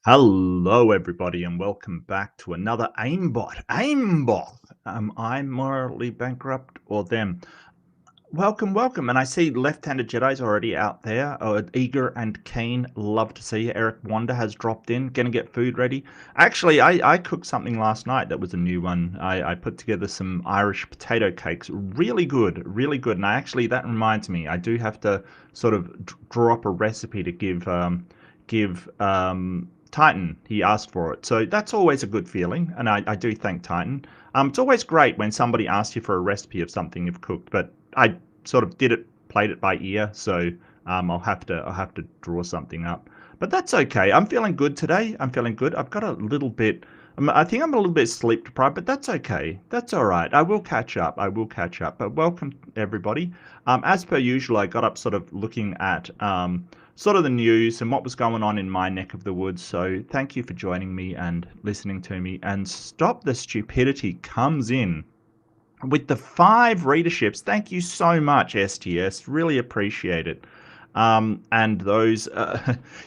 Hello, everybody, and welcome back to another AIMBOT. AIMBOT. I'm morally bankrupt or them. Welcome, welcome. And I see left-handed Jedi's already out there. Eager and keen. Love to see you. Eric Wanda has dropped in. Gonna get food ready. Actually, I cooked something last night that was a new one. I put together some Irish potato cakes. Really good, really good. And that reminds me, I do have to sort of draw up a recipe to give Titan. He asked for it, so that's always a good feeling, and I do thank Titan. It's always great when somebody asks you for a recipe of something you've cooked, but I sort of played it by ear, so I'll have to draw something up. But that's okay. I'm feeling good today. I'm feeling good. I've got a little bit. I think I'm a little bit sleep deprived, but that's okay. That's all right. I will catch up. I will catch up. But welcome everybody. As per usual, I got up sort of looking at sort of the news and what was going on in my neck of the woods. So thank you for joining me and listening to me. And Stop the Stupidity comes in with the 5 readerships. Thank you so much, STS. Really appreciate it. And those,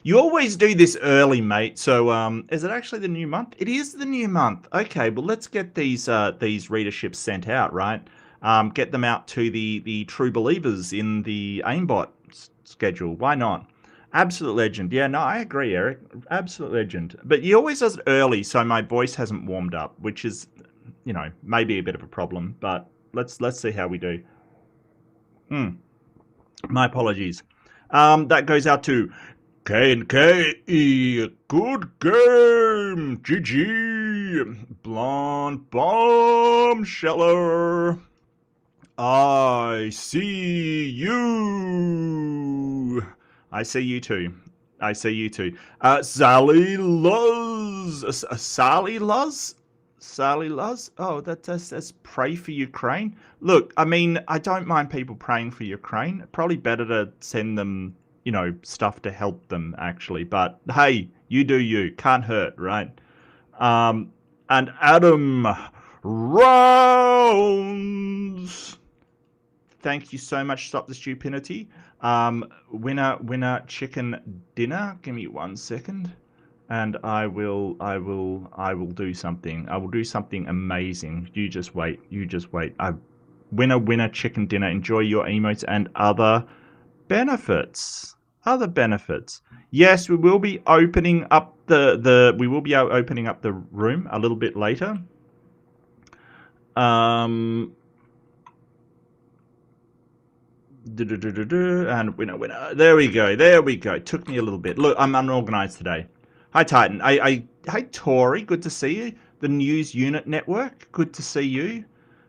you always do this early, mate. So, is it actually the new month? It is the new month. Okay, well, let's get these readerships sent out, right? Get them out to the true believers in the aimbot schedule. Why not? Absolute legend. Yeah, no, I agree, Eric. Absolute legend. But he always does it early, so my voice hasn't warmed up, which is, maybe a bit of a problem. But let's see how we do. Mm, my apologies. That goes out to K&K. Good game. GG. Blonde Bombsheller. I see you. I see you too. I see you too. Sally Luz. Sally Luz? Sally Luz? Oh, that's pray for Ukraine. Look, I mean, I don't mind people praying for Ukraine. Probably better to send them, stuff to help them, actually. But hey, you do you. Can't hurt, right? And Adam Rounds. Thank you so much. Stop the stupidity. Winner chicken dinner. Give me 1 second, and I will do something. I will do something amazing. You just wait. You just wait. Winner chicken dinner. Enjoy your emotes and other benefits. Other benefits. Yes, we will be opening up we will be opening up the room a little bit later. And winner. There we go. There we go. Took me a little bit. Look, I'm unorganized today. Hi, Titan. Hi, Tori. Good to see you. The News Unit Network. Good to see you.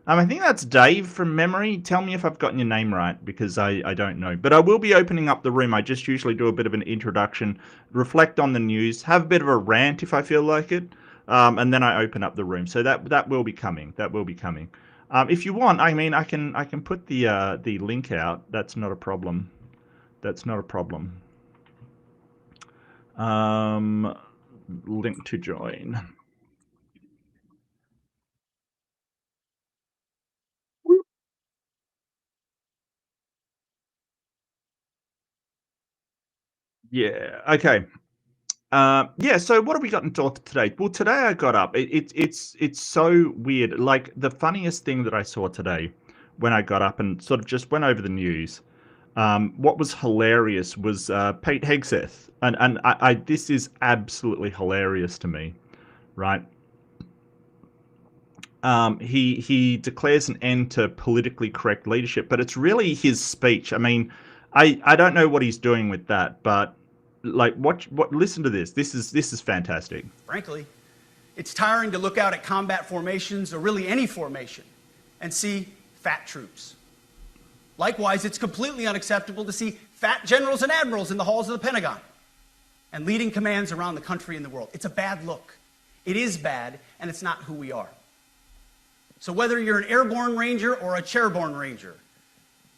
I think that's Dave from memory. Tell me if I've gotten your name right, because I don't know. But I will be opening up the room. I just usually do a bit of an introduction, reflect on the news, have a bit of a rant if I feel like it, and then I open up the room. So that will be coming. That will be coming. If you want, I mean, I can put the link out. That's not a problem. That's not a problem. Link to join. Yeah. Okay. Yeah. So what have we got in store today? Well, today I got up. It's so weird. Like the funniest thing that I saw today when I got up and sort of just went over the news. What was hilarious was Pete Hegseth, and I this is absolutely hilarious to me, right? He declares an end to politically correct leadership, but it's really his speech. I mean, I don't know what he's doing with that, but like what listen to this. This is fantastic. Frankly, it's tiring to look out at combat formations, or really any formation, and see fat troops. Likewise, it's completely unacceptable to see fat generals and admirals in the halls of the Pentagon and leading commands around the country and the world. It's a bad look. It is bad, and it's not who we are. So whether you're an airborne ranger or a chairborne ranger,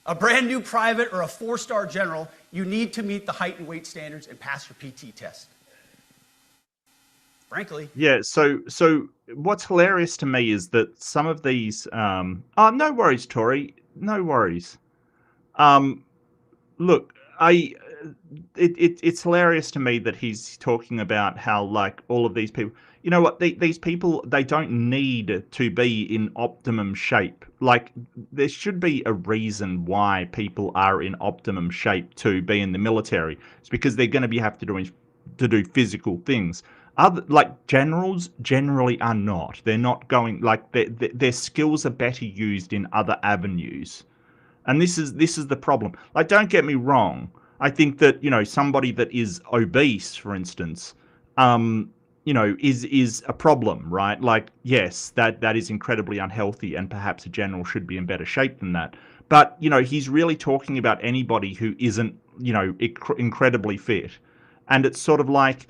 a brand new private or a 4-star general, you need to meet the height and weight standards and pass your PT test. Frankly. Yeah, so what's hilarious to me is that some of these no worries, Tori. No worries. Look, it's hilarious to me that he's talking about how, like, all of these people, you know what, these people, they don't need to be in optimum shape. Like, there should be a reason why people are in optimum shape to be in the military. It's because they're going to be have to do physical things. Other, like, generals generally are not. They're not going, like, their skills are better used in other avenues. And this is the problem. Like, don't get me wrong. I think that, somebody that is obese, for instance, is a problem, right? Like, yes, that is incredibly unhealthy, and perhaps a general should be in better shape than that. But, he's really talking about anybody who isn't, incredibly fit. And it's sort of like,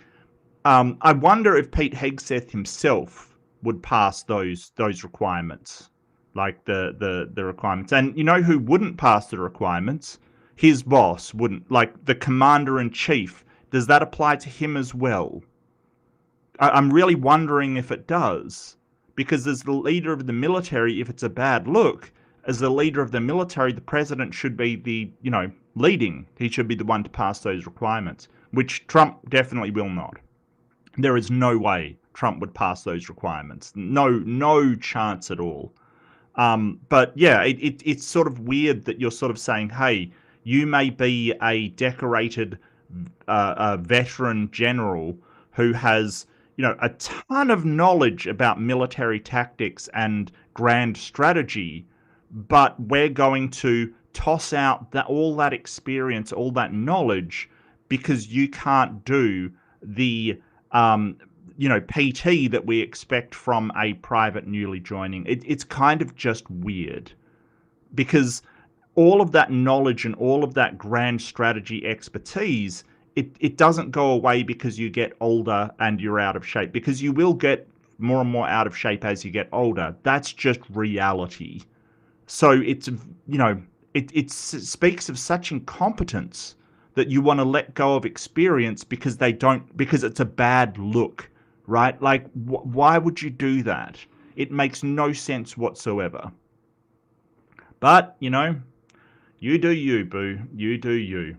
I wonder if Pete Hegseth himself would pass those requirements, like the requirements. And you know who wouldn't pass the requirements? His boss wouldn't. Like, the commander in chief. Does that apply to him as well? I'm really wondering if it does, because as the leader of the military, if it's a bad look, as the leader of the military, the president should be the leading. He should be the one to pass those requirements, which Trump definitely will not. There is no way Trump would pass those requirements. No chance at all. But yeah, it's sort of weird that you're sort of saying, hey, you may be a decorated veteran general who has, a ton of knowledge about military tactics and grand strategy, but we're going to toss out all that experience, all that knowledge, because you can't do the PT that we expect from a private newly joining. It's kind of just weird, because all of that knowledge and all of that grand strategy expertise, it doesn't go away because you get older and you're out of shape, because you will get more and more out of shape as you get older. That's just reality. So it's, it speaks of such incompetence that you want to let go of experience because it's a bad look, right? Like, why would you do that? It makes no sense whatsoever. But, you do you, boo. You do you.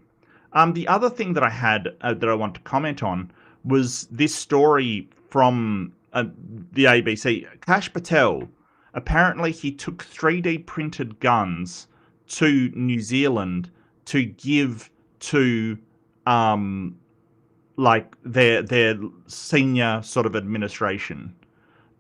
The other thing that I had that I want to comment on was this story from the ABC. Kash Patel, apparently he took 3D printed guns to New Zealand to give to like their senior sort of administration.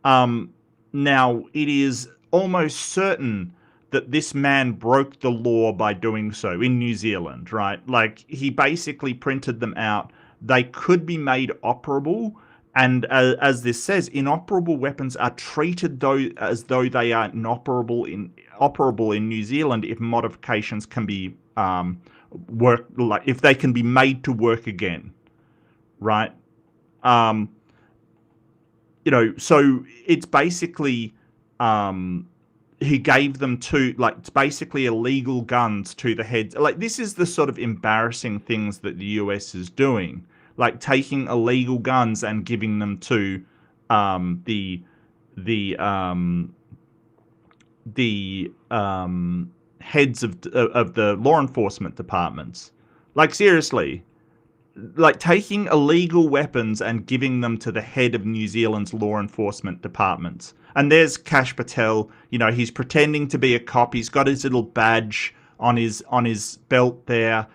Now, it is almost certain that this man broke the law by doing so in New Zealand, right? Like, he basically printed them out. They could be made operable, and as this says, inoperable weapons are treated as though they are operable in New Zealand if modifications can be if they can be made to work again, right? So it's basically he gave them it's basically illegal guns to the heads. Like, this is the sort of embarrassing things that the US is doing, like taking illegal guns and giving them to the heads of the law enforcement departments. Like, seriously, like taking illegal weapons and giving them to the head of New Zealand's law enforcement departments. And there's Kash Patel. He's pretending to be a cop. He's got his little badge on his belt there.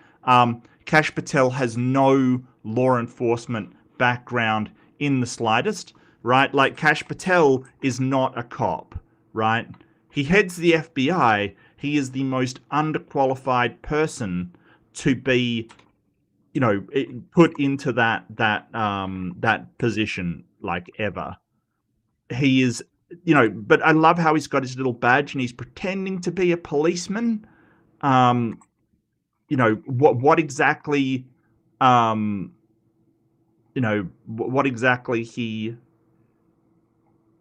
Kash Patel has no law enforcement background in the slightest, right? Like, Kash Patel is not a cop, right? He heads the FBI. He is the most underqualified person to be, put into that position, like, ever. He is, but I love how he's got his little badge and he's pretending to be a policeman. What exactly, what exactly he,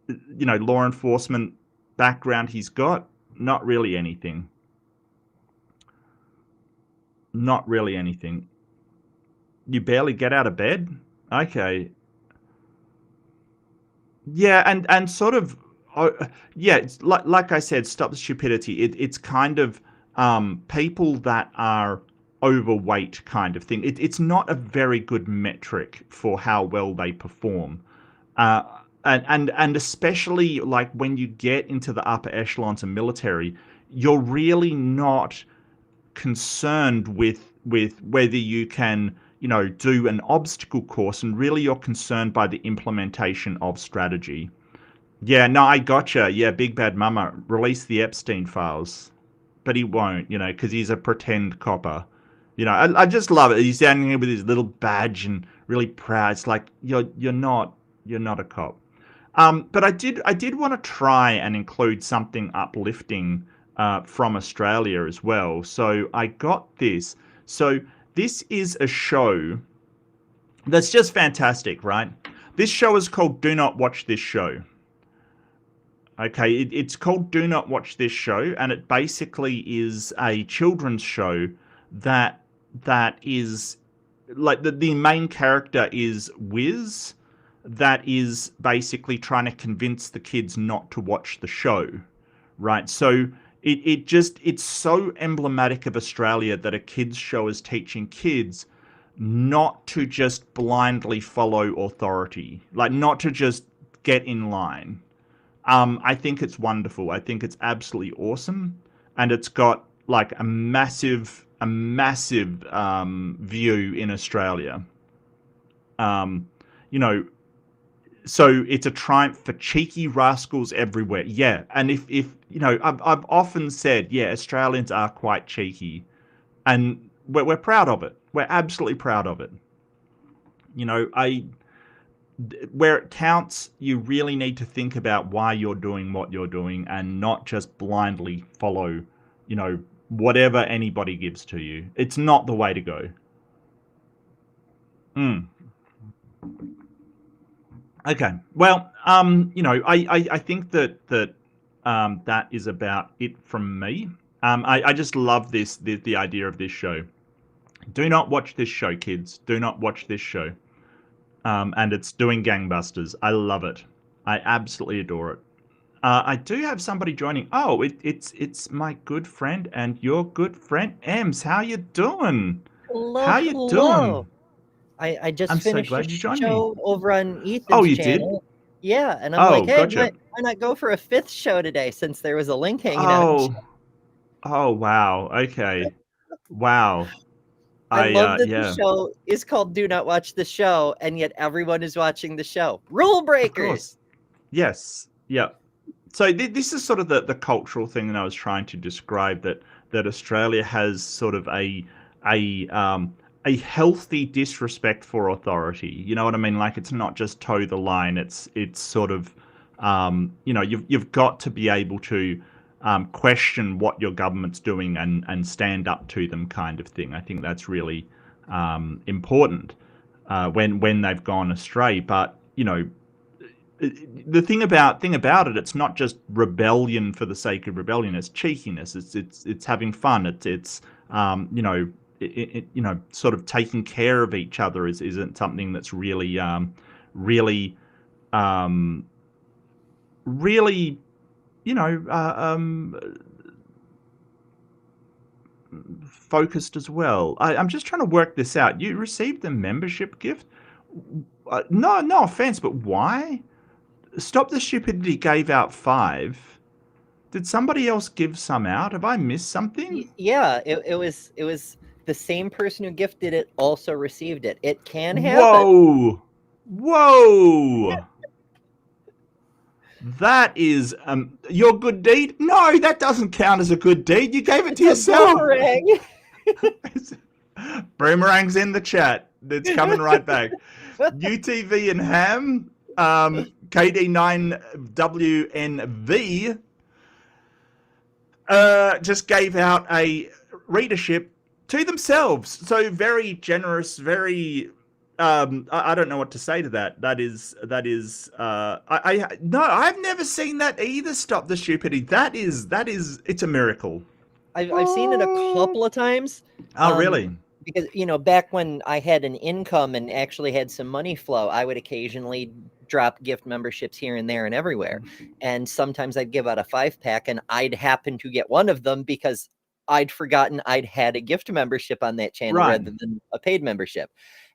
law enforcement background he's got? Not really anything. Not really anything. You barely get out of bed? Okay. Yeah, and sort of, yeah, it's like I said, stop the stupidity. It's kind of people that are overweight kind of thing. It's not a very good metric for how well they perform. Uh, and especially like when you get into the upper echelons of military, you're really not concerned with whether you can, do an obstacle course, and really you're concerned by the implementation of strategy. Yeah, no, I gotcha. Yeah, Big Bad Mama, release the Epstein files. But he won't, because he's a pretend copper. I just love it. He's standing here with his little badge and really proud. It's like you're not a cop. But I did want to try and include something uplifting from Australia as well. So I got this. So this is a show that's just fantastic, right? This show is called Do Not Watch This Show. Okay, it's called Do Not Watch This Show, and it basically is a children's show that is like the main character is Wiz, that is basically trying to convince the kids not to watch the show, right? So it's so emblematic of Australia that a kids show is teaching kids not to just blindly follow authority, like not to just get in line. I think it's wonderful. I think it's absolutely awesome, and it's got like a massive view in Australia. You know, so it's a triumph for cheeky rascals everywhere. Yeah, and if I've often said, yeah, Australians are quite cheeky, and we're proud of it. We're absolutely proud of it. Where it counts, you really need to think about why you're doing what you're doing and not just blindly follow, whatever anybody gives to you. It's not the way to go. Okay. Well, I think that is about it from me. I just love the idea of this show. Do not watch this show, kids. Do not watch this show. And it's doing gangbusters. I love it. I absolutely adore it. I do have somebody joining. Oh, it's my good friend and your good friend Ems. How you doing? Hello, How you hello. doing? I just I'm so finished glad a you joined show me. over on Oh, Ethan's you did? channel. Yeah, and I'm like, Oh, hey, gotcha. why not go for a fifth show today since there was a link hanging out? Oh, wow. Okay. Wow. I love that the Yeah, show is called Do Not Watch the Show, and yet everyone is watching the show. Rule of breakers! course. Yes. Yeah. So this is sort of the cultural thing that I was trying to describe, that Australia has sort of a healthy disrespect for authority. You know what I mean? Like, it's not just toe the line. It's sort of you've got to be able to question what your government's doing and stand up to them, kind of thing. I think that's really important when they've gone astray. But the thing about it, it's not just rebellion for the sake of rebellion. It's cheekiness. It's having fun. It's sort of taking care of each other isn't something that's really really really focused as well. I'm just trying to work this out. You received the membership gift. No offense, but why? Stop the Stupidity gave out 5. Did somebody else give some out? Have I missed something? Yeah, it was the same person who gifted it also received it. It can happen. Whoa! That is your good deed? No, that doesn't count as a good deed. You gave it to yourself. Boomerang. Boomerang's in the chat. It's coming right back. UTV and Ham, KD9WNV, just gave out a readership to themselves. So very generous, very I don't know what to say to that. That is no, I've never seen that either. Stop the Stupidity. That is it's a miracle. I've seen it a couple of times. Oh, really? Because, back when I had an income and actually had some money flow, I would occasionally drop gift memberships here and there and everywhere. And sometimes I'd give out a 5-pack and I'd happen to get one of them because I'd forgotten I'd had a gift membership on that channel Right. rather than a paid membership.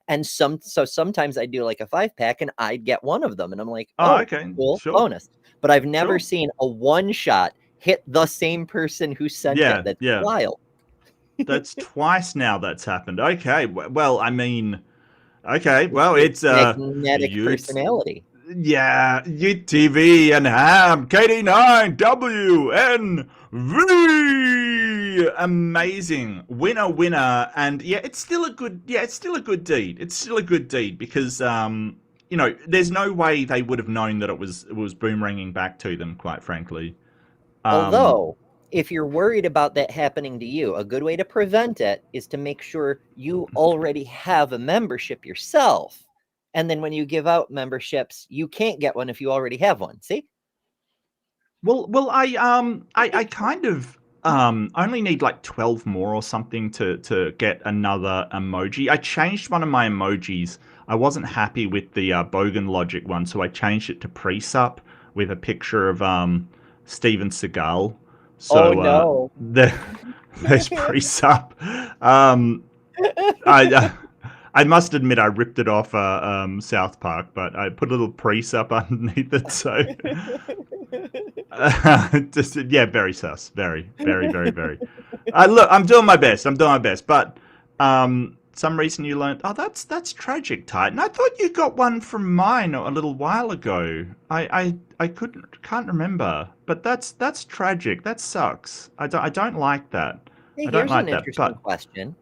And so sometimes I'd do like a 5-pack and I'd get one of them. And I'm like, Oh, oh, okay. cool, Sure. bonus. But I've never Sure. seen a one-shot hit the same person who sent Yeah, it. That's yeah. wild. That's twice now that's happened. Okay. Well, I mean, okay. Well, It's it's magnetic you. personality. Yeah, UTV and Ham, KD9WNV. Amazing. Winner. And yeah, it's still a good deed. It's still a good deed because there's no way they would have known that it was boomeranging back to them, quite frankly. Although, if you're worried about that happening to you, a good way to prevent it is to make sure you already have a membership yourself. And then when you give out memberships, you can't get one if you already have one. See? Well, I kind of only need like 12 more or something to get another emoji. I changed one of my emojis. I wasn't happy with the Bogan Logic one, so I changed it to pre-sup with a picture of Steven Seagal. So Oh no. there's pre-sup. I must admit I ripped it off South Park, but I put a little pre-sup underneath it, so yeah, very sus, very. Look, I'm doing my best, but some reason you learned. Oh, that's tragic, Titan. I thought you got one from mine a little while ago. I can't remember, but that's tragic. That sucks. I don't like that. Hey, I don't here's like an that. interesting But question.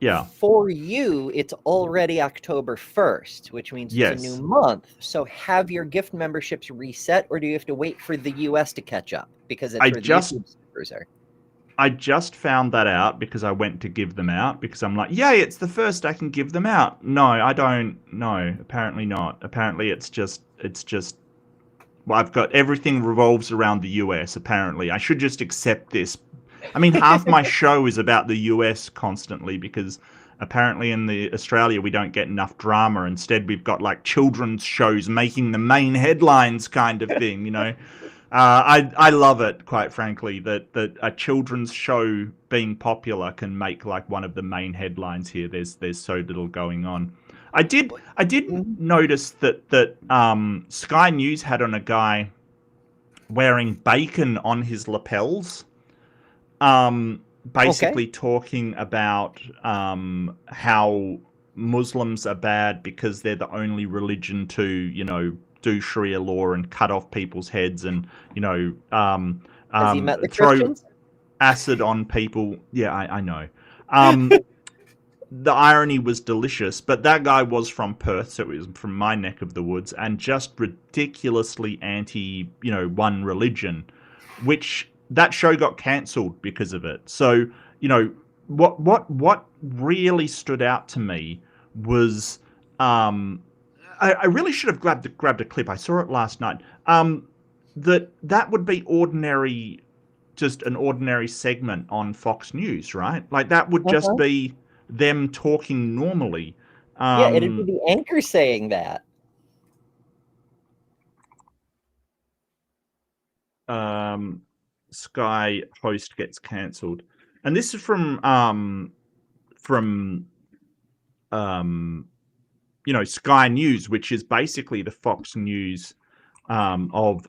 yeah, For you, it's already October 1st, which means it's a yes. new month. So have your gift memberships reset, or do you have to wait for the US to catch up? Because that's where the YouTube servers are. I just found that out because I went to give them out because I'm like, yay, it's the first I can give them out. No, I don't. No, apparently not. Apparently it's just well, I've got everything revolves around the US, apparently. I should just accept this. I mean, half my show is about the US constantly because apparently in the Australia we don't get enough drama. Instead, we've got like children's shows making the main headlines kind of thing, you know. I love it, quite frankly, that a children's show being popular can make like one of the main headlines here. There's so little going on. I did notice that Sky News had on a guy wearing bacon on his lapels. Basically talking about how Muslims are bad because they're the only religion to, do Sharia law and cut off people's heads and, Has he met the throw Christians? acid on people. Yeah, I know. The irony was delicious, but that guy was from Perth, so it was from my neck of the woods, and just ridiculously anti, one religion, which that show got cancelled because of it. So, what really stood out to me was I really should have grabbed a clip. I saw it last night. That would be ordinary, just an ordinary segment on Fox News, right? Like that would just be them talking normally. Yeah, it'd be the anchor saying that. Sky host gets cancelled, and this is from Sky News, which is basically the Fox News of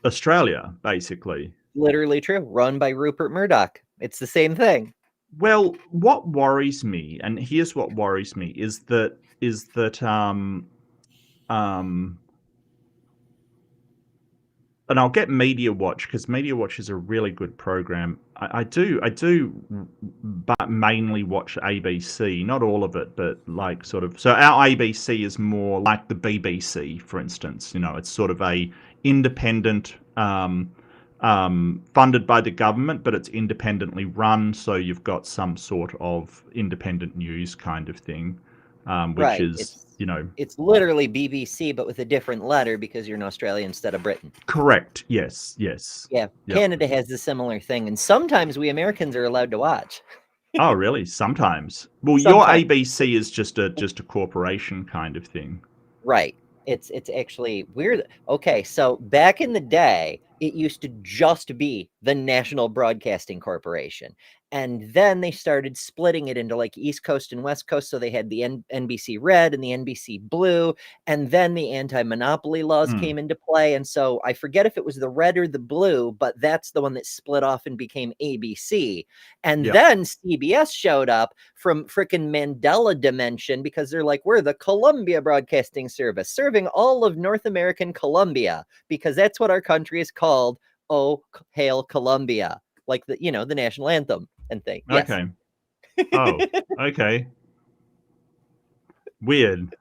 Australia, basically. Literally true. Run by Rupert Murdoch. It's the same thing. Well, what worries me, and here's what worries me, is that and I'll get Media Watch because Media Watch is a really good program. I do, but mainly watch ABC, not all of it, but like sort of. So our ABC is more like the BBC, for instance. It's sort of a independent, funded by the government, but it's independently run. So you've got some sort of independent news kind of thing, which is. It's literally BBC, but with a different letter because you're in Australia instead of Britain. Correct. Yes. Yeah. Yep. Canada has a similar thing, and sometimes we Americans are allowed to watch. Oh, really? Sometimes. Well, your ABC is just a corporation kind of thing. Right. It's actually weird. Okay, so back in the day, it used to just be the National Broadcasting Corporation. And then they started splitting it into like East Coast and West Coast. So they had the NBC Red and the NBC Blue. And then the anti-monopoly laws came into play. And so I forget if it was the red or the blue, but that's the one that split off and became ABC. And then CBS showed up from frickin' Mandela Dimension because they're like, we're the Columbia Broadcasting Service, serving all of North American Columbia, because that's what our country is called. Oh, hail Columbia. Like the, you know, the national anthem and thing. Yes. Okay. Oh, okay. Weird.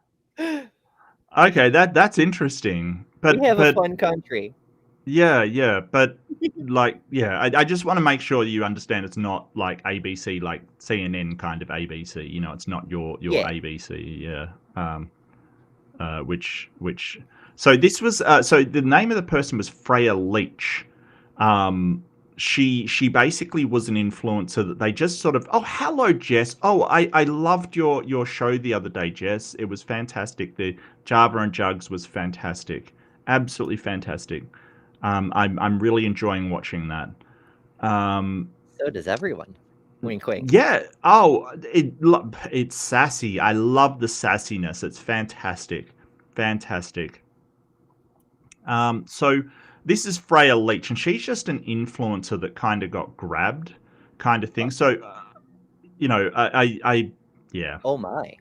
Okay, that's interesting. But we have a fun country. Yeah, but like, I just want to make sure you understand it's not like ABC, like CNN kind of ABC. You know, it's not your ABC. Yeah. Which. So this was. So the name of the person was Freya Leach. She basically was an influencer that they just sort of, oh, hello, Jess. Oh, I loved your show the other day, Jess. It was fantastic. The Java and Jugs was fantastic. Absolutely fantastic. I'm really enjoying watching that. So does everyone. Wink, wink. Yeah. Oh, it's sassy. I love the sassiness. It's fantastic. Fantastic. So this is Freya Leach, and she's just an influencer that kind of got grabbed, kind of thing. So, you know, yeah. Oh my.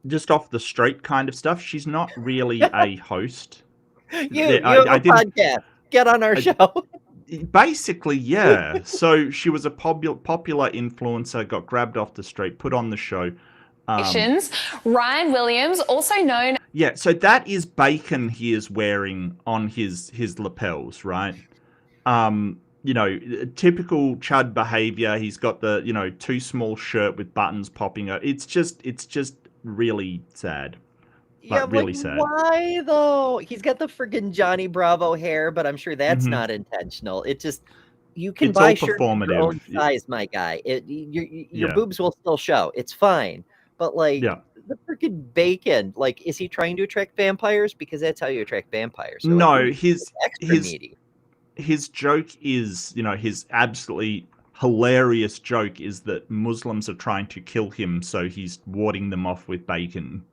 Just off the street kind of stuff. She's not really a host. You have a podcast. Get on our show. Basically, yeah. So she was a popular influencer, got grabbed off the street, put on the show. Ryan Williams, also known. Yeah, so that is bacon he is wearing on his lapels, right? You know, typical Chud behavior. He's got the, you know, too small shirt with buttons popping out. It's just really sad. Yeah, really sad. Why though? He's got the freaking Johnny Bravo hair, but I'm sure that's not intentional. It just, you can buy shirts of your own size, my guy. Your boobs will still show. It's fine. But like the freaking bacon, like, is he trying to attract vampires? Because that's how you attract vampires. So, no, like, his joke is, you know, his absolutely hilarious joke is that Muslims are trying to kill him, so he's warding them off with bacon.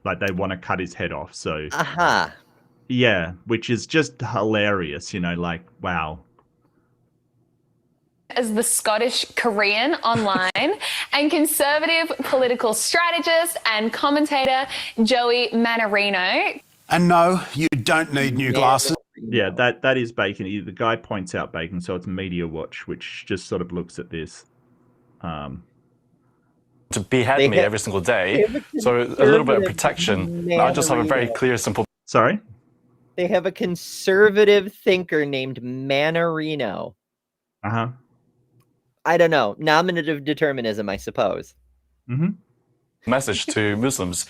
Like they want to cut his head off. So yeah, which is just hilarious, you know, like, wow. As the Scottish Korean online and conservative political strategist and commentator Joey Manarino. And no, you don't need new glasses. Yeah, that is bacon. The guy points out bacon, so it's Media Watch, which just sort of looks at this. To behead me every single day, so a little bit of protection. I just have a very clear, simple. Sorry? They have a conservative thinker named Manarino. Uh-huh. I don't know. Nominative determinism, I suppose. Message to Muslims,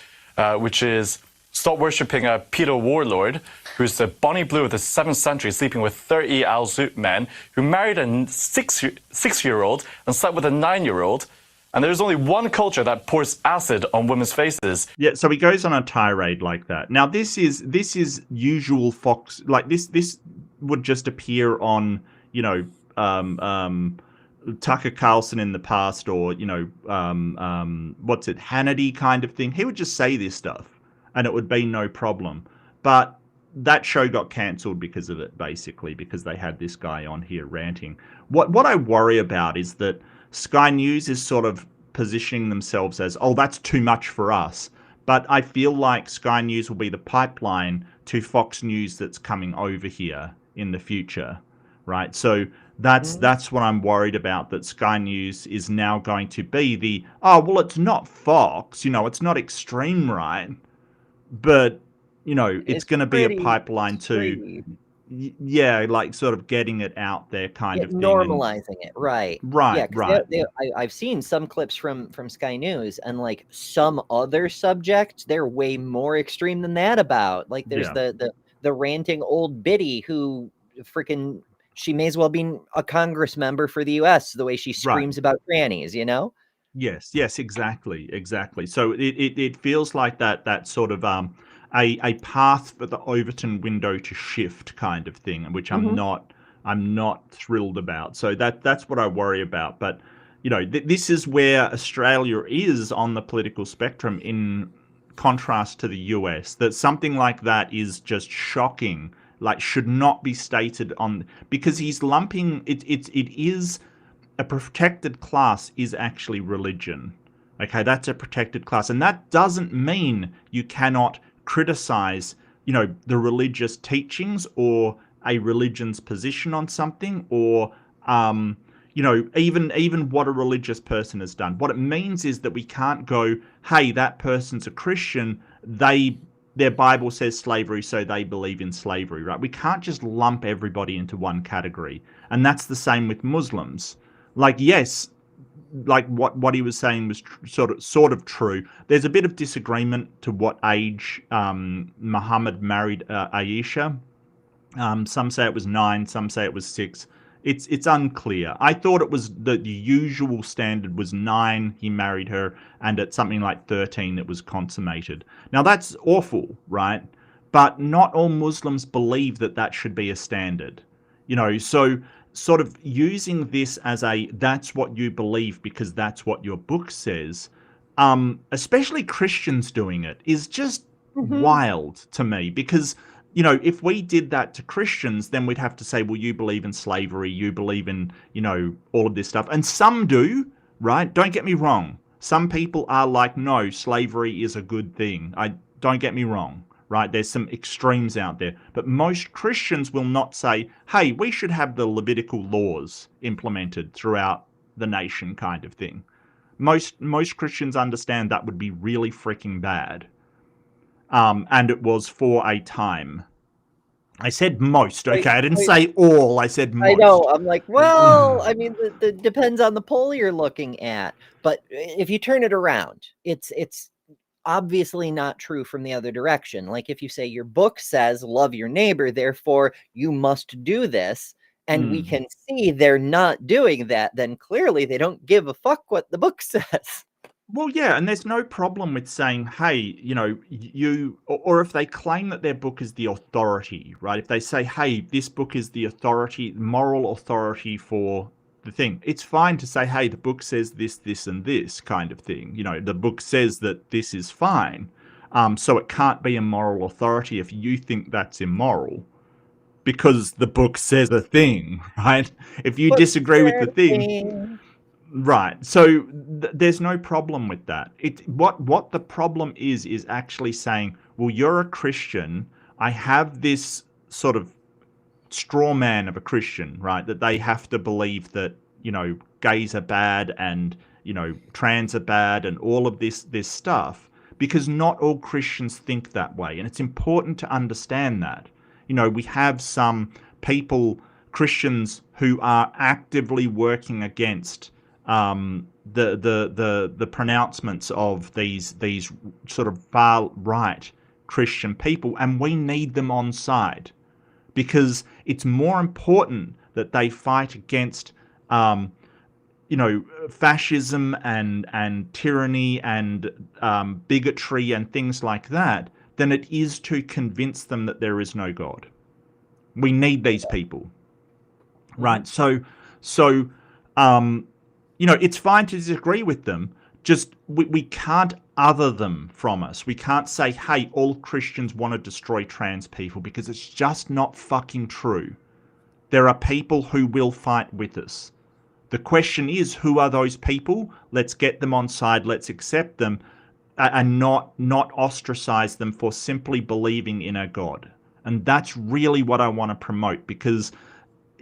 which is stop worshipping a pedo warlord who's the Bonnie Blue of the 7th century, sleeping with 30 Al Zoot men, who married a six-year-old and slept with a 9-year-old. And there's only one culture that pours acid on women's faces. Yeah, so he goes on a tirade like that. Now, this is usual Fox. Like this would just appear on, you know, Tucker Carlson in the past, or, you know, what's it, Hannity kind of thing. He would just say this stuff, and it would be no problem. But that show got cancelled because of it, basically, because they had this guy on here ranting. What I worry about is that Sky News is sort of positioning themselves as, oh, that's too much for us. But I feel like Sky News will be the pipeline to Fox News that's coming over here in the future, right? So that's what I'm worried about, that Sky News is now going to be the, oh, well, it's not Fox, you know, it's not extreme right, but, you know, it's going to be a pipeline to, yeah, like sort of getting it out there kind of thing. Normalizing it, right. Right, yeah, right. I've seen some clips from Sky News, and like some other subject, they're way more extreme than that about. Like there's the ranting old biddy who freaking, she may as well be a Congress member for the U.S. the way she screams about grannies, you know? Yes, exactly. So it feels like that sort of a path for the Overton window to shift kind of thing, which I'm not thrilled about. So that's what I worry about. But this is where Australia is on the political spectrum in contrast to the US. That something like that is just shocking. Like should not be stated on because he's lumping it is a protected class is actually religion. Okay, that's a protected class. And that doesn't mean you cannot criticize, the religious teachings or a religion's position on something or, even what a religious person has done. What it means is that we can't go, hey, that person's a Christian, their Bible says slavery, so they believe in slavery, right? We can't just lump everybody into one category. And that's the same with Muslims. Like, yes, like what he was saying was sort of true. There's a bit of disagreement to what age Muhammad married Aisha. Some say it was 9, some say it was 6. It's unclear. I thought it was the usual standard was 9. He married her, and at something like 13, it was consummated. Now that's awful, right? But not all Muslims believe that should be a standard. So sort of using this as that's what you believe because that's what your book says, especially Christians doing it, is just wild to me because, if we did that to Christians, then we'd have to say, well, you believe in slavery, you believe in, all of this stuff. And some do, right? Don't get me wrong. Some people are like, no, slavery is a good thing. Don't get me wrong. Right? There's some extremes out there. But most Christians will not say, hey, we should have the Levitical laws implemented throughout the nation kind of thing. Most Christians understand that would be really freaking bad. And it was for a time. I said most, okay? I didn't say all. I said most. I know. I'm like, well, I mean, it depends on the poll you're looking at. But if you turn it around, it's obviously not true from the other direction. Like if you say your book says love your neighbor, therefore you must do this, and we can see they're not doing that, then clearly they don't give a fuck what the book says. Well, yeah, and there's no problem with saying, hey, or if they claim that their book is the authority, right? If they say, hey, this book is the authority, moral authority for the thing, it's fine to say, hey, the book says this, this, and this kind of thing. The book says that this is fine. So it can't be a moral authority if you think that's immoral because the book says a thing, right? If you disagree with the thing, right. So there's no problem with that. What the problem is actually saying, well, you're a Christian. I have this sort of straw man of a Christian, right? That they have to believe that, gays are bad and, trans are bad and all of this stuff, because not all Christians think that way. And it's important to understand that. We have some people, Christians, who are actively working against the pronouncements of these sort of far right Christian people, and we need them on side because it's more important that they fight against fascism and tyranny and bigotry and things like that than it is to convince them that there is no God. We need these people, right? So it's fine to disagree with them. Just we can't other them from us. We can't say, hey, all Christians want to destroy trans people, because it's just not fucking true. There are people who will fight with us. The question is, who are those people? Let's get them on side. Let's accept them and not ostracize them for simply believing in a God. And that's really what I want to promote, because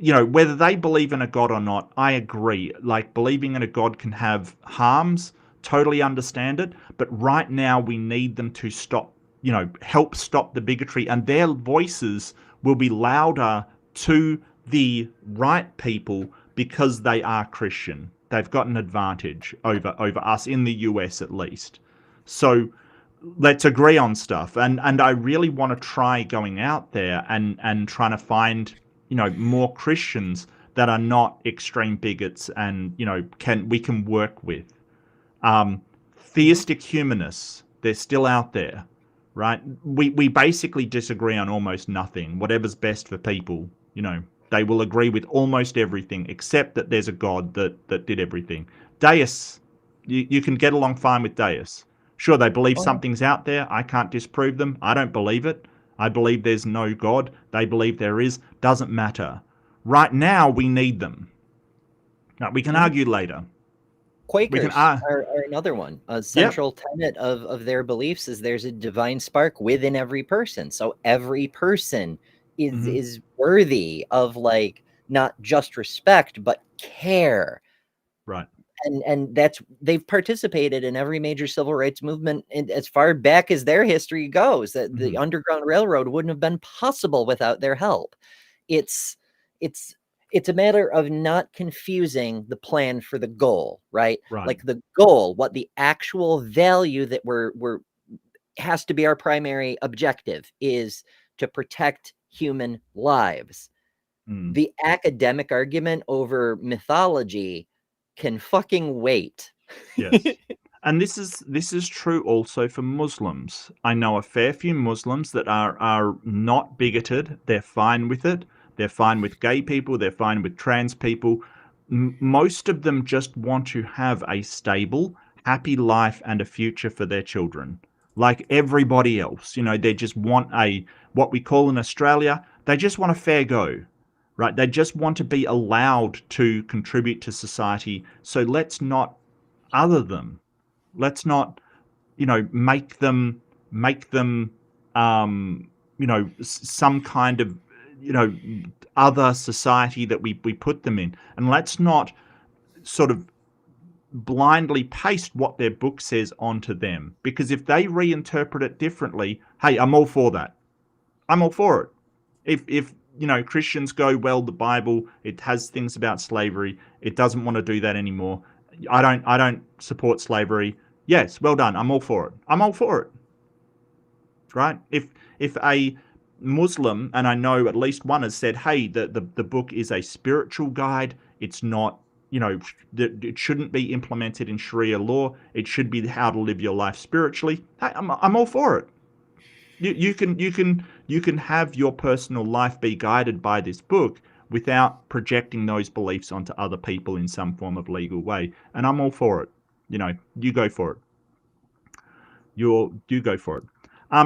whether they believe in a God or not, I agree. Like, believing in a God can have harms, totally understand it. But right now we need them to stop, help stop the bigotry, and their voices will be louder to the right people because they are Christian. They've got an advantage over us in the US at least. So let's agree on stuff. And I really want to try going out there and trying to find, more Christians that are not extreme bigots and, we can work with. Theistic humanists, they're still out there, right? We basically disagree on almost nothing. Whatever's best for people, they will agree with almost everything, except that there's a God that did everything. Deists, you can get along fine with deists. Sure, they believe something's out there. I can't disprove them. I don't believe it. I believe there's no God. They believe there is. Doesn't matter. Right now, we need them. Now, we can argue later. Quakers are another one. A central tenet of their beliefs is there's a divine spark within every person. So every person is worthy of, like, not just respect, but care. Right. And they've participated in every major civil rights movement as far back as their history goes. That the Underground Railroad wouldn't have been possible without their help. It's a matter of not confusing the plan for the goal, right? Like the goal, what the actual value that we're has to be our primary objective is to protect human lives. The academic argument over mythology can fucking wait. Yes. And this is true also for Muslims. I know a fair few Muslims that are not bigoted. They're fine with it. They're fine with gay people. They're fine with trans people. Most of them just want to have a stable, happy life and a future for their children. Like everybody else, they just want what we call in Australia, they just want a fair go. Right? They just want to be allowed to contribute to society. So let's not other them. Let's not, make them, some kind of, other society that we put them in. And let's not sort of blindly paste what their book says onto them. Because if they reinterpret it differently, hey, I'm all for that. I'm all for it. If Christians go, well, the Bible, it has things about slavery. It doesn't want to do that anymore. I don't support slavery. Yes, well done. I'm all for it. I'm all for it. Right? If a Muslim, and I know at least one has said, hey, the book is a spiritual guide. It's not, it shouldn't be implemented in Sharia law. It should be how to live your life spiritually. Hey, I'm all for it. You can have your personal life be guided by this book without projecting those beliefs onto other people in some form of legal way. And I'm all for it. You go for it. You go for it.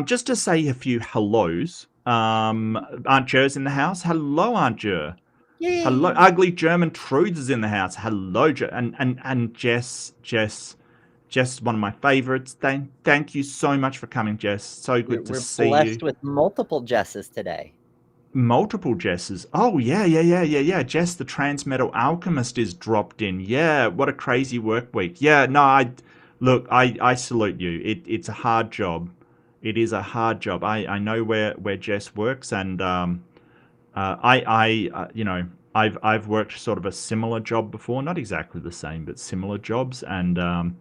Just to say a few hellos. Aunt Jer's in the house. Hello, Aunt Jer. Yay. Hello, ugly German Trudes is in the house. Hello, and Jess, one of my favorites. Thank you so much for coming, Jess. So good to see you. We're blessed with multiple Jesses today. Multiple Jesses. Oh, yeah. Jess, the Transmetal Alchemist, is dropped in. Yeah, what a crazy work week. Yeah, no, I salute you. It's a hard job. It is a hard job. I know where Jess works, and I've worked sort of a similar job before, not exactly the same, but similar jobs, and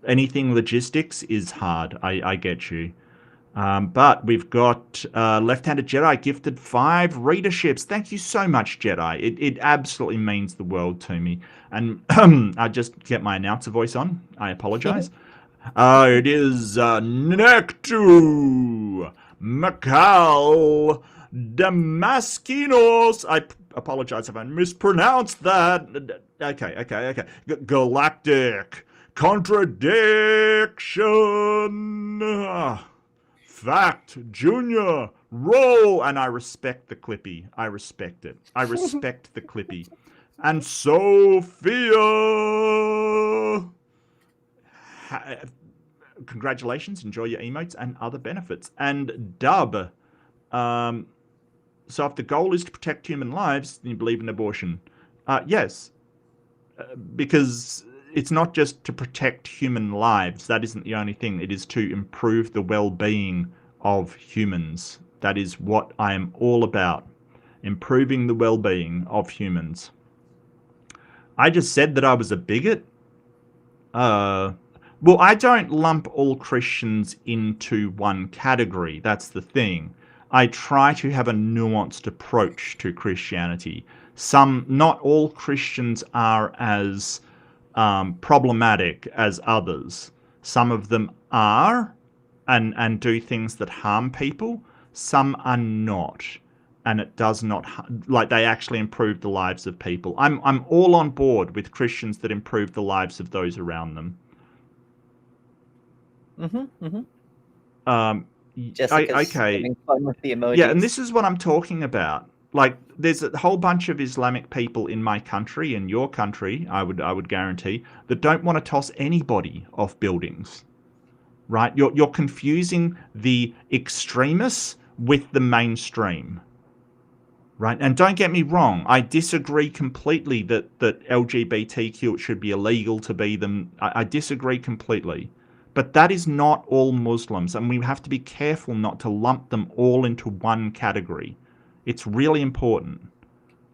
anything logistics is hard. I get you. But we've got Left-Handed Jedi gifted 5 readerships. Thank you so much, Jedi. It absolutely means the world to me. And I just get my announcer voice on. I apologize. It is Nectu Macau Damaskinos. I apologize if I mispronounced that. Okay. Galactic Contradiction. Fact, Junior, roll. And I respect the Clippy. I respect it. I respect the Clippy. And Sophia. Congratulations. Enjoy your emotes and other benefits. And Dub. So if the goal is to protect human lives, then you believe in abortion. Yes. Because it's not just to protect human lives. That isn't the only thing. It is to improve the well-being of humans. That is what I am all about. Improving the well-being of humans. I just said that I was a bigot. Well, I don't lump all Christians into one category. That's the thing. I try to have a nuanced approach to Christianity. Not all Christians are as problematic as others. Some of them are and do things that harm people. Some are not, and it does not, like, they actually improve the lives of people. I'm all on board with Christians that improve the lives of those around them. Jessica's okay. having fun with the emojis. Yeah, and this is what I'm talking about. Like, there's a whole bunch of Islamic people in my country, in your country, I would guarantee, that don't want to toss anybody off buildings. Right? You're confusing the extremists with the mainstream. Right? And don't get me wrong, I disagree completely that LGBTQ should be illegal to be them. I disagree completely. But that is not all Muslims, and we have to be careful not to lump them all into one category. It's really important,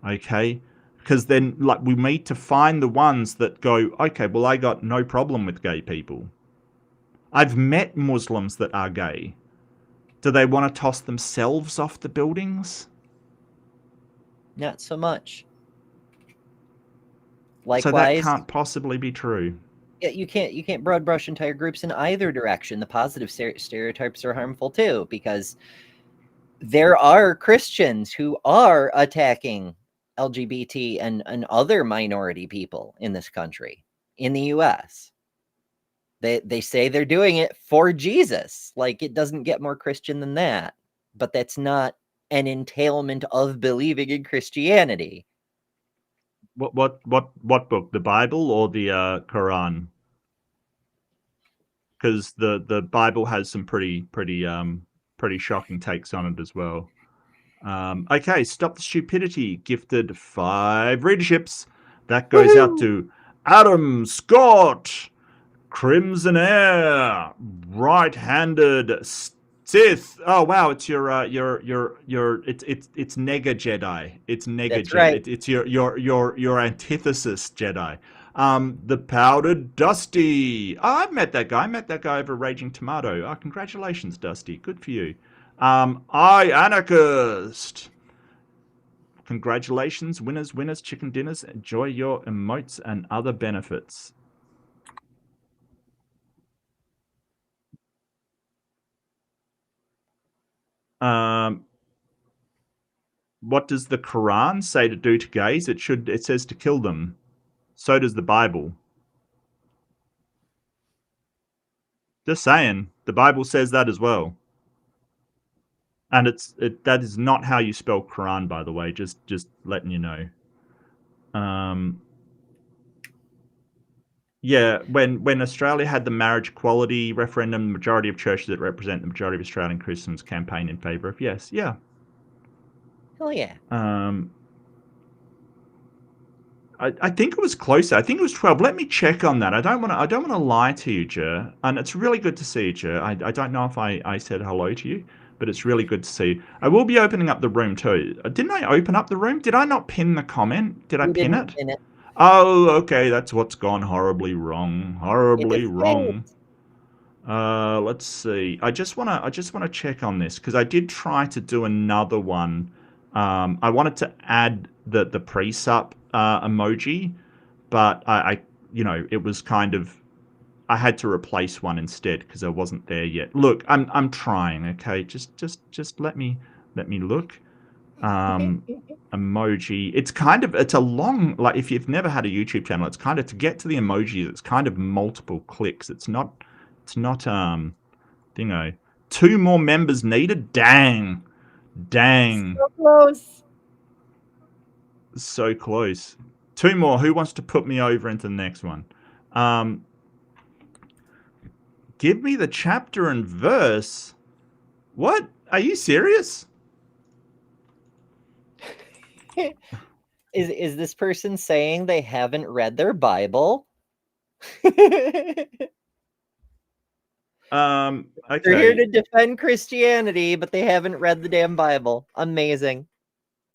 okay? Because then, like, we need to find the ones that go, okay, well, I got no problem with gay people. I've met Muslims that are gay. Do they want to toss themselves off the buildings? Not so much. Likewise, so that can't possibly be true. Yeah, you can't broad brush entire groups in either direction. The positive stereotypes are harmful too, because there are Christians who are attacking LGBT and other minority people in this country, in the U.S. They say they're doing it for Jesus. Like, it doesn't get more Christian than that. But that's not an entailment of believing in Christianity. What book? The Bible or the Quran? Because the Bible has some pretty shocking takes on it as well. Okay, Stop the Stupidity gifted 5 readerships. That goes out to Adam Scott, Crimson Air, Right-Handed Sith. Oh wow, it's your it's Nega Jedi. It's Nega That's Jedi. right. It's your antithesis Jedi. The Powdered Dusty. Oh, I've met that guy. I met that guy over Raging Tomato. Oh, congratulations, Dusty. Good for you. I Anarchist. Congratulations, winners, chicken dinners. Enjoy your emotes and other benefits. What does the Quran say to do to gays? It says to kill them. So does the Bible. Just saying, the Bible says that as well. And that is not how you spell Quran, by the way. Just letting you know. Yeah, when Australia had the marriage equality referendum, the majority of churches that represent the majority of Australian Christians campaigned in favour of yes. Yeah. Hell yeah. I think it was closer. I think it was 12. Let me check on that. I don't want to lie to you, Jer. And it's really good to see you, Jer. I don't know if I said hello to you, but it's really good to see you. I will be opening up the room too. Didn't I open up the room? Did I not pin the comment? Did I pin it? Oh, okay. That's what's gone horribly wrong. Horribly wrong. Let's see. I just wanna check on this because I did try to do another one. I wanted to add the pre-sup emoji, but I it was kind of, I had to replace one instead because I wasn't there yet. Look, I'm trying. Okay, just let me look. Emoji. It's a long, like, if you've never had a YouTube channel, it's kind of, to get to the emoji, it's kind of multiple clicks. It's not 2 more members needed. Dang. So close. So close. 2 more. Who wants to put me over into the next one? Give me the chapter and verse. What? Are you serious? Is this person saying they haven't read their Bible? Okay. They're here to defend Christianity, but they haven't read the damn Bible. Amazing.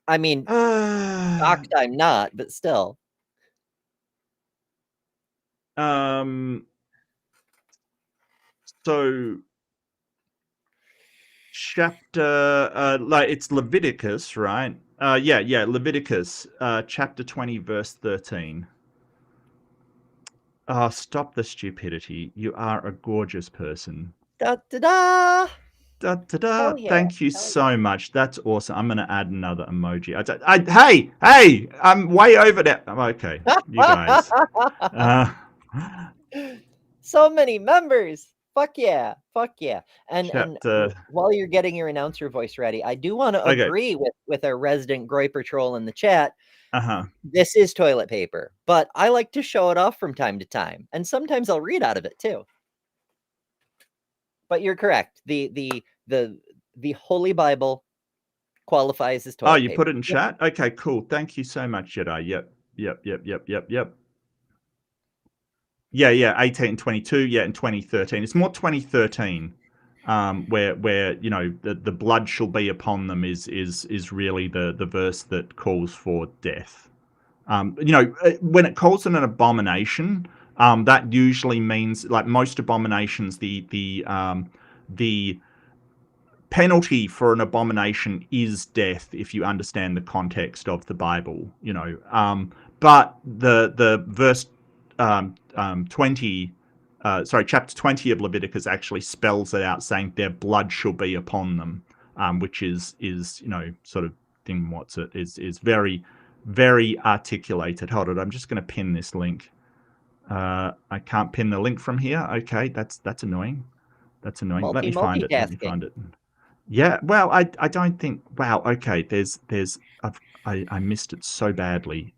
I mean, shocked I'm not, but still. So chapter, like, it's Leviticus, right? Yeah, Leviticus, chapter 20, verse 13. Oh, stop the stupidity. You are a gorgeous person. Da da da. Da, da, da. Hell yeah. Thank you Hell so much. That's awesome. I'm going to add another emoji. Hey, I'm way over there. Okay, you guys. So many members. Fuck yeah. Fuck yeah. And Chapter. while you're getting your announcer voice ready, I do want to Okay. agree with our resident Groiper troll in the chat. Uh-huh. This is toilet paper, but I like to show it off from time to time, and sometimes I'll read out of it too. But you're correct. The Holy Bible qualifies as toilet paper. Oh, you put it in chat? Okay, cool. Thank you so much, Jedi. Yep. Yeah, 18 and 22, yeah, in 2013. It's more 2013. Where you know the blood shall be upon them is really the verse that calls for death. You know, when it calls it an abomination, that usually means, like most abominations, the penalty for an abomination is death, if you understand the context of the Bible. You know, but the verse 20. Chapter 20 of Leviticus actually spells it out, saying their blood shall be upon them, which is you know, sort of thing. Is very, very articulated. Hold on, I'm just going to pin this link. I can't pin the link from here. Okay, that's annoying. That's annoying. Let me find it. Yeah, well, I don't think. Wow. Okay, I missed it so badly.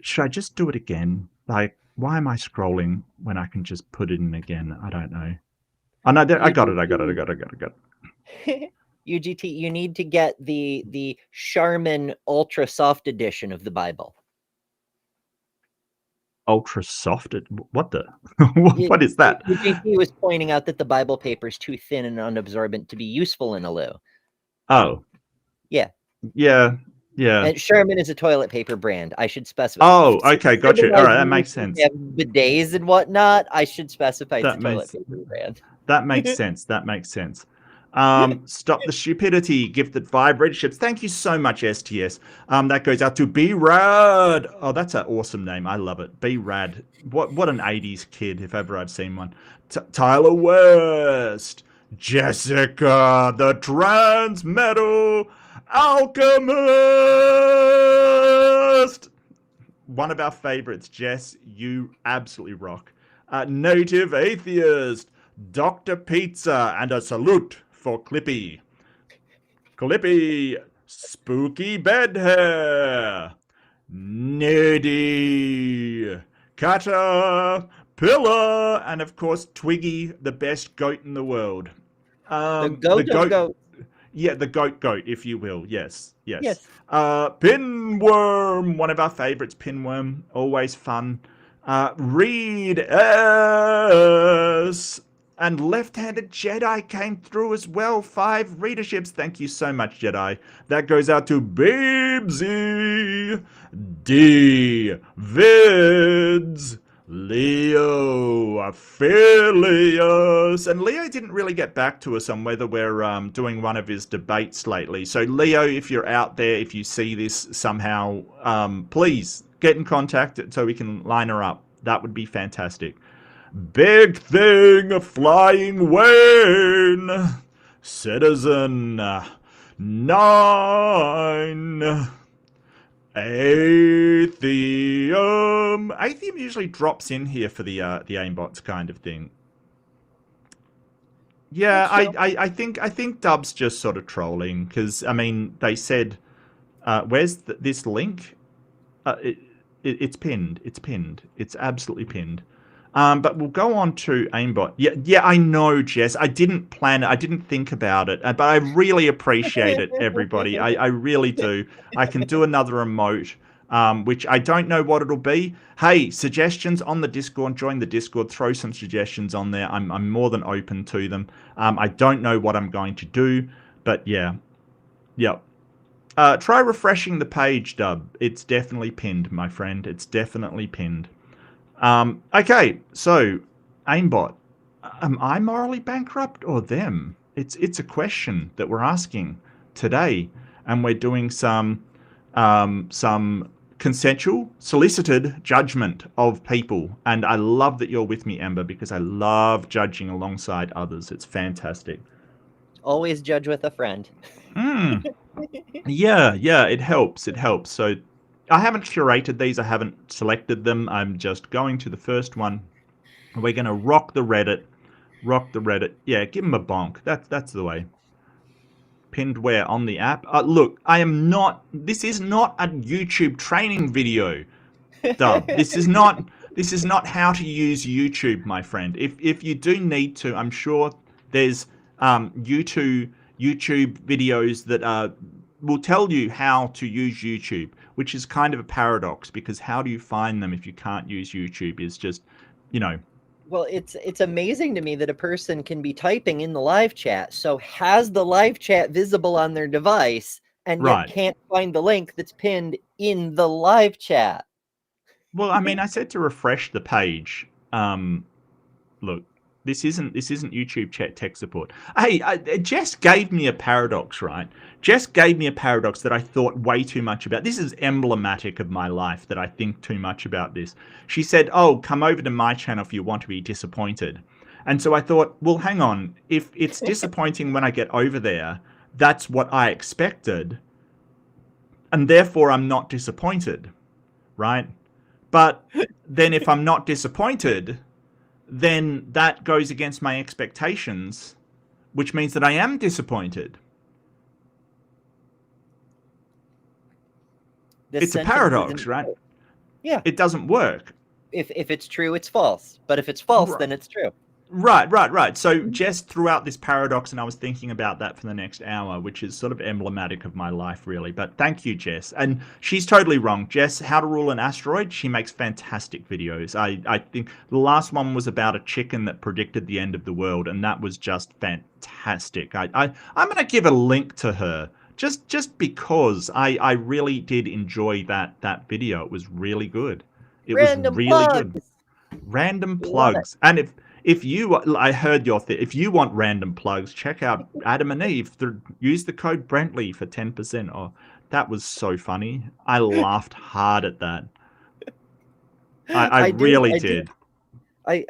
Should I just do it again? Like, why am I scrolling when I can just put it in again? I don't know. Oh, no, I got it. UGT, you need to get the Charmin Ultra Soft Edition of the Bible. Ultra soft? What the? What is that? UGT was pointing out that the Bible paper is too thin and unabsorbent to be useful in a loo. Oh. Yeah. Yeah. Yeah. And Charmin is a toilet paper brand. I should specify. Oh, okay, gotcha. All right, that makes sense. Have bidets and whatnot. I should specify it's a toilet paper brand. That makes sense. That makes sense. Stop the stupidity. Gifted 5 red ships. Thank you so much, STS. That goes out to B Rad. Oh, that's an awesome name. I love it. B Rad. What an 80s kid, if ever I've seen one. Tyler West. Jessica, the trans metal alchemist. One of our favorites, Jess. You absolutely rock. Native atheist. Dr. Pizza, and a salute for Clippy. Clippy, spooky bed hair. Niddy, Caterpillar, and of course Twiggy, the best goat in the world. The goat. Yeah, the goat, if you will. Yes. Pinworm, one of our favorites. Pinworm, always fun. Reed S. And left-handed Jedi came through as well. 5 readerships. Thank you so much, Jedi. That goes out to Babesy, D, Vids, Leo, Phileas. And Leo didn't really get back to us on whether we're doing one of his debates lately. So, Leo, if you're out there, if you see this somehow, please get in contact so we can line her up. That would be fantastic. Big thing, Flying Wayne, Citizen 9, Atheum. Atheum usually drops in here for the aimbots kind of thing. Yeah, I think Dub's just sort of trolling, because I mean they said, where's this link? It's pinned. It's absolutely pinned. But we'll go on to aimbot. Yeah, I know, Jess. I didn't plan it. I didn't think about it. But I really appreciate it, everybody. I really do. I can do another emote, which I don't know what it'll be. Hey, suggestions on the Discord. Join the Discord. Throw some suggestions on there. I'm more than open to them. I don't know what I'm going to do, but yeah. Yep. Try refreshing the page, Dub. It's definitely pinned, my friend. It's definitely pinned. Okay, so aimbot, am I morally bankrupt or them? It's a question that we're asking today, and we're doing some consensual, solicited judgment of people. And I love that you're with me, Amber, because I love judging alongside others. It's fantastic. Always judge with a friend. Yeah, it helps. It helps. So I haven't curated these. I haven't selected them. I'm just going to the first one. We're going to rock the Reddit. Rock the Reddit. Yeah, give them a bonk. That's the way. Pinned where on the app? Look, this is not a YouTube training video, Dub. This is not how to use YouTube, my friend. If you do need to, I'm sure there's YouTube videos that will tell you how to use YouTube, which is kind of a paradox, because how do you find them if you can't use YouTube is just, Well, it's amazing to me that a person can be typing in the live chat, so has the live chat visible on their device, and yet can't find the link that's pinned in the live chat. Well, I mean, I said to refresh the page. Look, this isn't YouTube chat tech support. Hey, Jess gave me a paradox, right? Jess gave me a paradox that I thought way too much about. This is emblematic of my life, that I think too much about this. She said, "Oh, come over to my channel if you want to be disappointed." And so I thought, well, hang on. If it's disappointing when I get over there, that's what I expected. And therefore, I'm not disappointed, right? But then if I'm not disappointed, then that goes against my expectations, which means that I am disappointed. It's a paradox, right? Yeah. It doesn't work. If it's true, it's false. But if it's false, then it's true. Right. So Jess threw out this paradox, and I was thinking about that for the next hour, which is sort of emblematic of my life, really. But thank you, Jess. And she's totally wrong. Jess, How to Rule an Asteroid, she makes fantastic videos. I think the last one was about a chicken that predicted the end of the world, and that was just fantastic. I'm going to give a link to her. Just because I really did enjoy that video. It was really good. It was really good. Random plugs. And if you, I heard your thing. If you want random plugs, check out Adam and Eve. Use the code Brentley for 10% off. That was so funny. I laughed hard at that. I really did.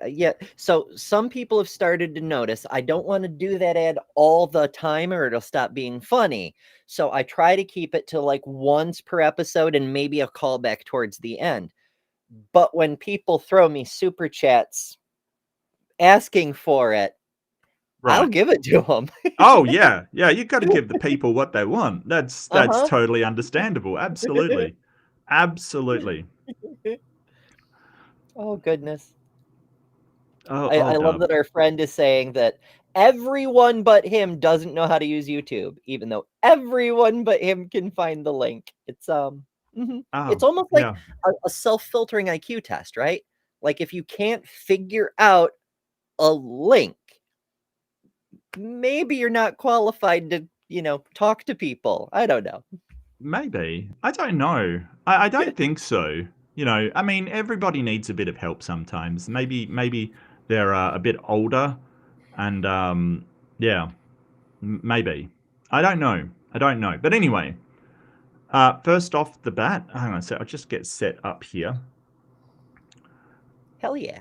Yeah. So some people have started to notice I don't want to do that ad all the time, or it'll stop being funny. So I try to keep it to like once per episode and maybe a callback towards the end. But when people throw me super chats asking for it, I'll give it to them. Oh yeah, you got to give the people what they want. That's totally understandable. Absolutely. Oh goodness. I love that our friend is saying that everyone but him doesn't know how to use YouTube, even though everyone but him can find the link. It's it's almost like a self-filtering IQ test, right? Like if you can't figure out a link, maybe you're not qualified to, talk to people. I don't know. Maybe. I don't know. I don't think so. I mean, everybody needs a bit of help sometimes. Maybe they're a bit older, and maybe. I don't know. But anyway, first off the bat, hang on a sec. I'll just get set up here. Hell yeah.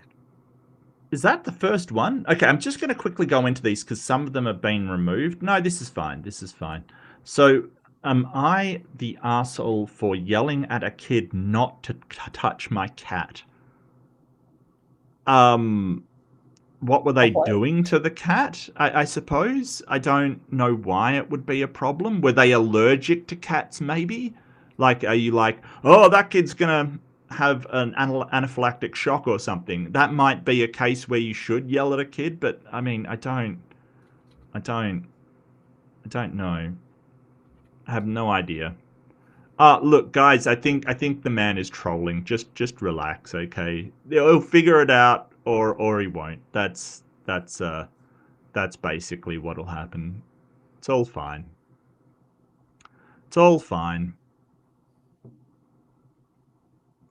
Is that the first one? Okay, I'm just going to quickly go into these because some of them have been removed. No, this is fine. So, am I the arsehole for yelling at a kid not to touch my cat? What were they doing to the cat? I suppose. I don't know why it would be a problem. Were they allergic to cats, maybe? Like, are you like, oh, that kid's going to have an anaphylactic shock or something? That might be a case where you should yell at a kid, but I mean, I don't know. I have no idea. Look, guys, I think the man is trolling. Just relax, okay? He'll figure it out, or he won't. That's basically what'll happen. It's all fine.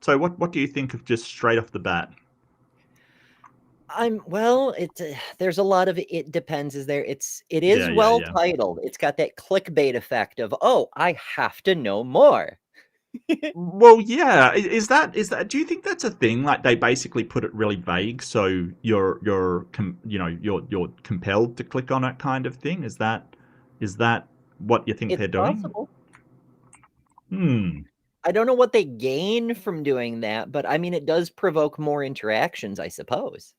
So what do you think of just straight off the bat? There's a lot of it depends. It is well titled. It's got that clickbait effect of, oh, I have to know more. Well, yeah. Is that? Do you think that's a thing? Like they basically put it really vague, so you're compelled to click on it, kind of thing. Is that what you think It's they're doing? possible. Hmm. I don't know what they gain from doing that, but I mean, it does provoke more interactions, I suppose.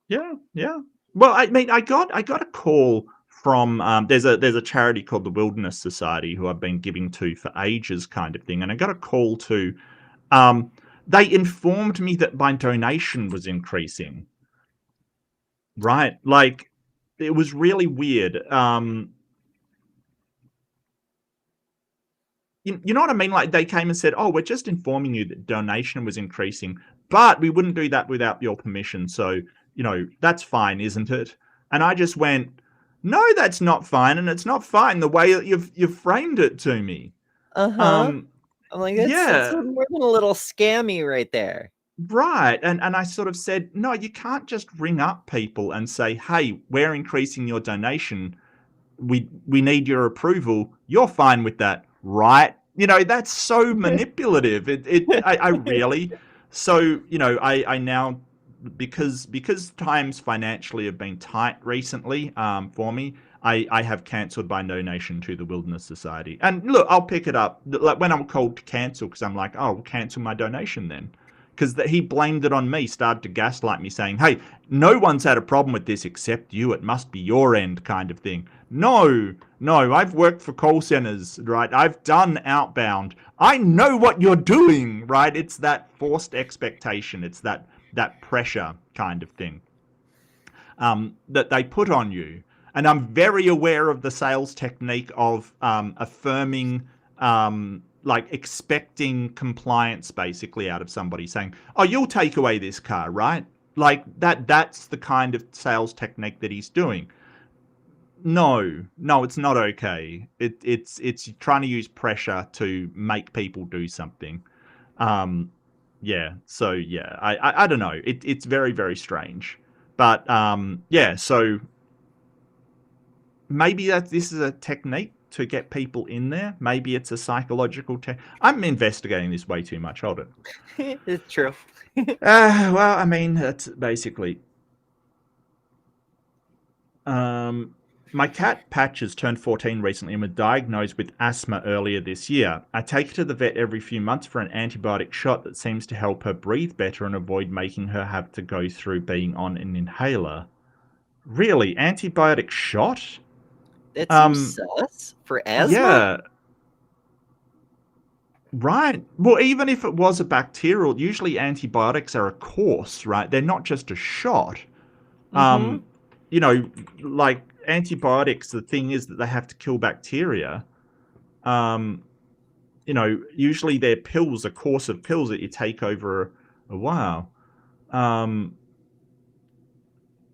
Yeah, yeah. Well, I mean, I got a call from there's a charity called the Wilderness Society who I've been giving to for ages, kind of thing, and I got a call to. Um, they informed me that my donation was increasing. Right, like it was really weird. You know what I mean? Like they came and said, "Oh, we're just informing you that donation was increasing, but we wouldn't do that without your permission. So, that's fine, isn't it?" And I just went, "No, that's not fine, and it's not fine the way that you've framed it to me." Uh-huh. Um, I'm like, it's yeah, more than a little scammy right there. right. And I sort of said, "No, you can't just ring up people and say, 'Hey, we're increasing your donation. We need your approval. You're fine with that, right?'" That's so manipulative. I really. So, I now, because times financially have been tight recently, for me, I have cancelled my donation to the Wilderness Society. And look, I'll pick it up like when I'm called to cancel, because I'm like, "Oh, I'll cancel my donation then." Because he blamed it on me, started to gaslight me, saying, "Hey, no one's had a problem with this except you. It must be your end," kind of thing. No, I've worked for call centers, right? I've done outbound. I know what you're doing, right? It's that forced expectation. It's that pressure kind of thing, that they put on you. And I'm very aware of the sales technique of affirming, like expecting compliance basically out of somebody, saying, "Oh, you'll take away this car, right?" Like that's the kind of sales technique that he's doing. No, it's not okay. It's trying to use pressure to make people do something. Yeah. So yeah, I don't know. It's very, very strange. But yeah. So maybe this is a technique to get people in there. Maybe it's a psychological tech. I'm investigating this way too much. Hold it. It's true. Well, I mean, that's basically. My cat Patches turned 14 recently and was diagnosed with asthma earlier this year. I take her to the vet every few months for an antibiotic shot that seems to help her breathe better and avoid making her have to go through being on an inhaler. Really? Antibiotic shot? That seems sus for asthma. Yeah. Right. Well, even if it was a bacterial, usually antibiotics are a course, right? They're not just a shot. Mm-hmm. Like antibiotics, the thing is that they have to kill bacteria. Usually they're pills, a course of pills that you take over a while.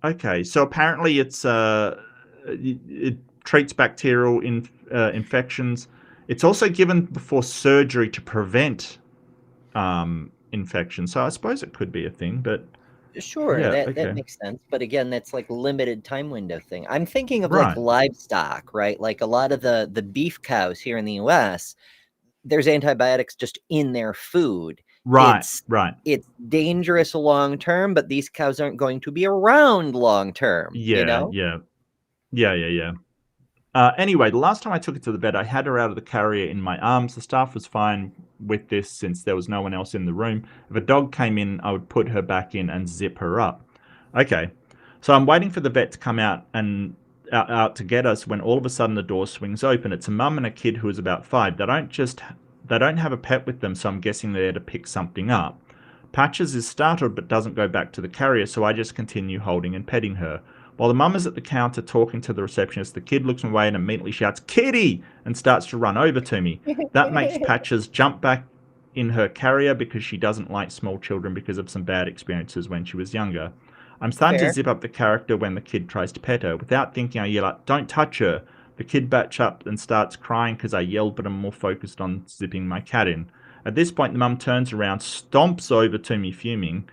Okay, so apparently it treats bacterial infections. It's also given before surgery to prevent infection. So I suppose it could be a thing, but Sure, yeah, that okay. makes sense. But again, that's like limited time window thing. I'm thinking of like Right. livestock, right? Like a lot of the beef cows here in the US, there's antibiotics just in their food. Right. Right. It's dangerous long term, but these cows aren't going to be around long term, Yeah. Yeah. Anyway, the last time I took it to the vet, I had her out of the carrier in my arms. The staff was fine with this since there was no one else in the room. If a dog came in, I would put her back in and zip her up. Okay, so I'm waiting for the vet to come out out to get us when all of a sudden the door swings open. It's a mum and a kid who is about 5. They don't have a pet with them, so I'm guessing they're there to pick something up. Patches is startled but doesn't go back to the carrier, so I just continue holding and petting her. While the mum is at the counter talking to the receptionist, the kid looks away and immediately shouts, "Kitty!" and starts to run over to me. That makes Patches jump back in her carrier because she doesn't like small children because of some bad experiences when she was younger. I'm starting to Fair. zip up the character when the kid tries to pet her. Without thinking, I yell out, "Don't touch her!" The kid backs up and starts crying because I yelled, but I'm more focused on zipping my cat in. At this point, the mum turns around, stomps over to me fuming.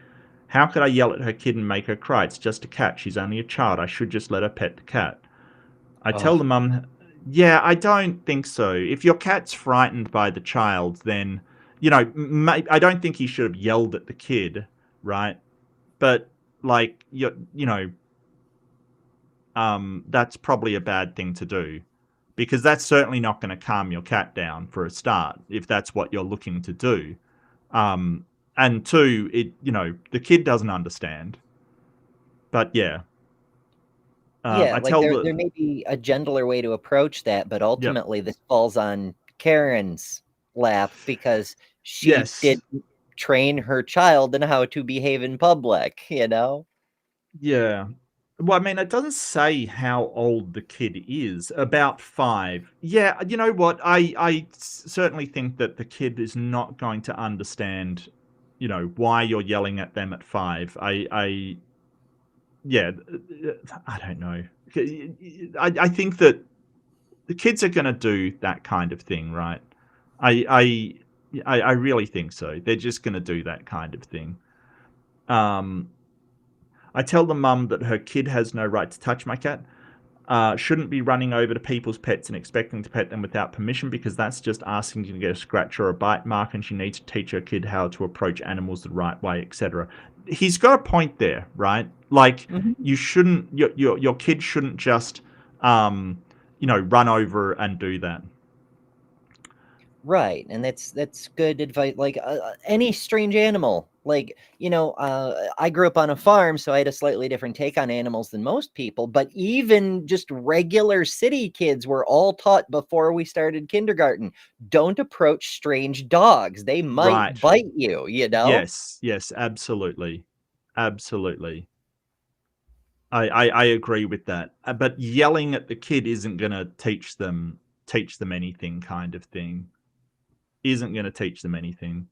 How could I yell at her kid and make her cry? It's just a cat. She's only a child. I should just let her pet the cat. I tell the mum, yeah, I don't think so. If your cat's frightened by the child, then I don't think he should have yelled at the kid, right? But like, that's probably a bad thing to do, because that's certainly not going to calm your cat down for a start, if that's what you're looking to do. And two, the kid doesn't understand. But yeah. Yeah, like there may be a gentler way to approach that, but ultimately this falls on Karen's lap because she didn't train her child in how to behave in public, Yeah. Well, I mean, it doesn't say how old the kid is. About 5. Yeah, you know what? I certainly think that the kid is not going to understand, why you're yelling at them at 5. Yeah, I don't know. I think that the kids are going to do that kind of thing, right? I really think so. They're just going to do that kind of thing. I tell the mum that her kid has no right to touch my cat. Shouldn't be running over to people's pets and expecting to pet them without permission, because that's just asking to get a scratch or a bite mark, and she needs to teach her kid how to approach animals the right way, etc. He's got a point there, right? Like, you shouldn't, your kid shouldn't just, run over and do that. Right, and that's good advice. Like any strange animal, like I grew up on a farm, so I had a slightly different take on animals than most people. But even just regular city kids were all taught before we started kindergarten: don't approach strange dogs; they might bite you. Yes, absolutely, absolutely. I agree with that. But yelling at the kid isn't going to teach them anything, kind of thing. Isn't going to teach them anything.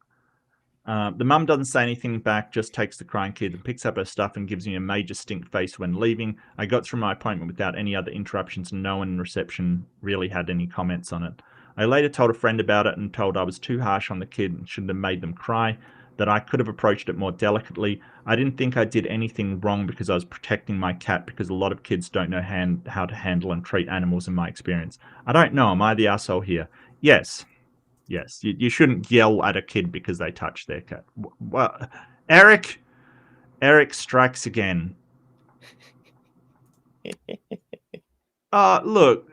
The mum doesn't say anything back, just takes the crying kid and picks up her stuff and gives me a major stink face when leaving. I got through my appointment without any other interruptions, and no one in reception really had any comments on it. I later told a friend about it and told I was too harsh on the kid and shouldn't have made them cry, that I could have approached it more delicately. I didn't think I did anything wrong because I was protecting my cat, because a lot of kids don't know how to handle and treat animals, in my experience. I don't know. Am I the asshole here? Yes. Yes, you shouldn't yell at a kid because they touch their cat. Well, Eric strikes again. Look,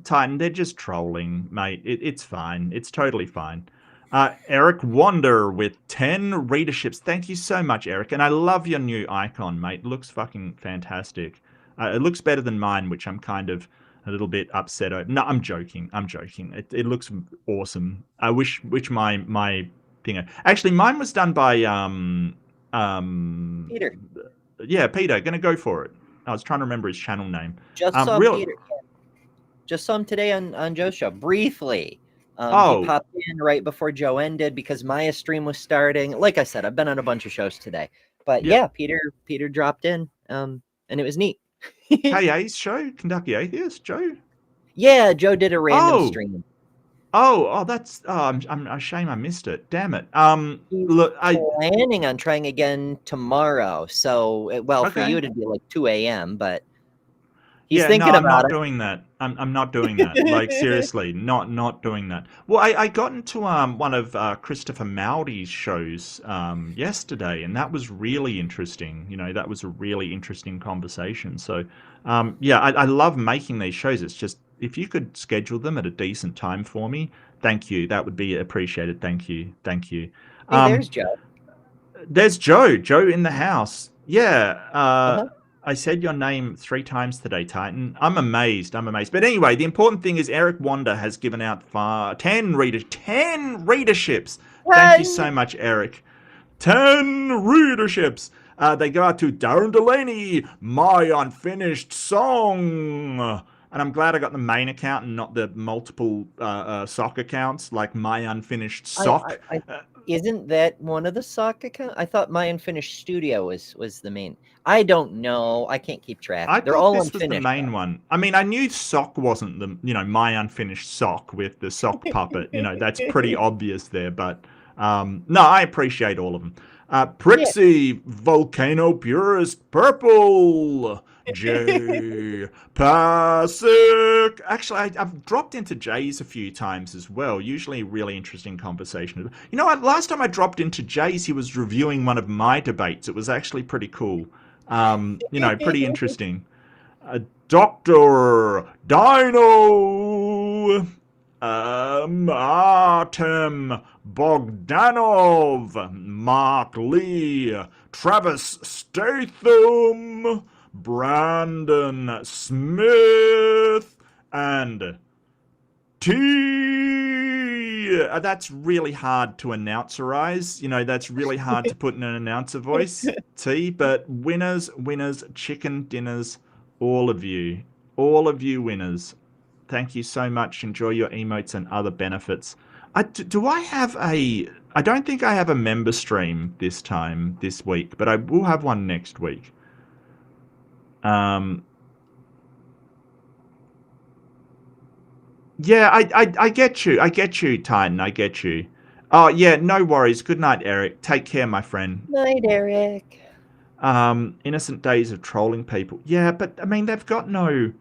Titan, they're just trolling, mate. It's fine. It's totally fine. Eric Wander with 10 readerships. Thank you so much, Eric. And I love your new icon, mate. It looks fucking fantastic. It looks better than mine, which I'm kind of a little bit upset over. No, I'm joking. It looks awesome. I wish my thing. Actually, mine was done by Peter. Yeah, Peter. Gonna go for it. I was trying to remember his channel name. Just saw Peter. Just saw him today on Joe's show briefly. He popped in right before Joe ended because Maya's stream was starting. Like I said, I've been on a bunch of shows today, but yeah, Peter dropped in, and it was neat. KA's show, Kentucky Atheist, Joe? Yeah, Joe did a random stream. That's I'm ashamed I missed it. Damn it. Look, I'm planning on trying again tomorrow. So, for you it'd be like 2 a.m., but he's thinking about it. I'm not doing that. I'm not doing that. Like, seriously, not doing that. Well, I got into one of Christopher Maudi's shows yesterday, and that was really interesting. That was a really interesting conversation. So, I love making these shows. It's just, if you could schedule them at a decent time for me, thank you. That would be appreciated. Thank you. Hey, there's Joe. There's Joe. Joe in the house. Yeah. I said your name 3 times today, Titan. I'm amazed. But anyway, the important thing is Eric Wander has given out 10 readerships. Thank you so much, Eric. 10 readerships. They go out to Darren Delaney, My Unfinished Song. And I'm glad I got the main account and not the multiple sock accounts, like My Unfinished Sock. Isn't that one of the sock accounts? I thought My Unfinished Studio was the main. I don't know. I can't keep track. They're all unfinished. This was the main one. I mean, I knew Sock wasn't the, My Unfinished Sock with the sock puppet. That's pretty obvious there. But no, I appreciate all of them. Prixie, Volcano Purist Purple, J. Pasek. Actually, I've dropped into J's a few times as well. Usually really interesting conversation. You know what? Last time I dropped into J's, he was reviewing one of my debates. It was actually pretty cool. Pretty interesting. Dr. Dino. Artem Bogdanov, Mark Lee, Travis Statham, Brandon Smith, and T. That's really hard to announcerize. That's really hard to put in an announcer voice, T. But winners, chicken dinners, all of you winners. Thank you so much. Enjoy your emotes and other benefits. Do I have I don't think I have a member stream this week, but I will have one next week. Yeah, I get you. I get you, Titan. I get you. Oh, yeah, no worries. Good night, Eric. Take care, my friend. Night, Eric. Innocent days of trolling people. Yeah, but I mean, they've got no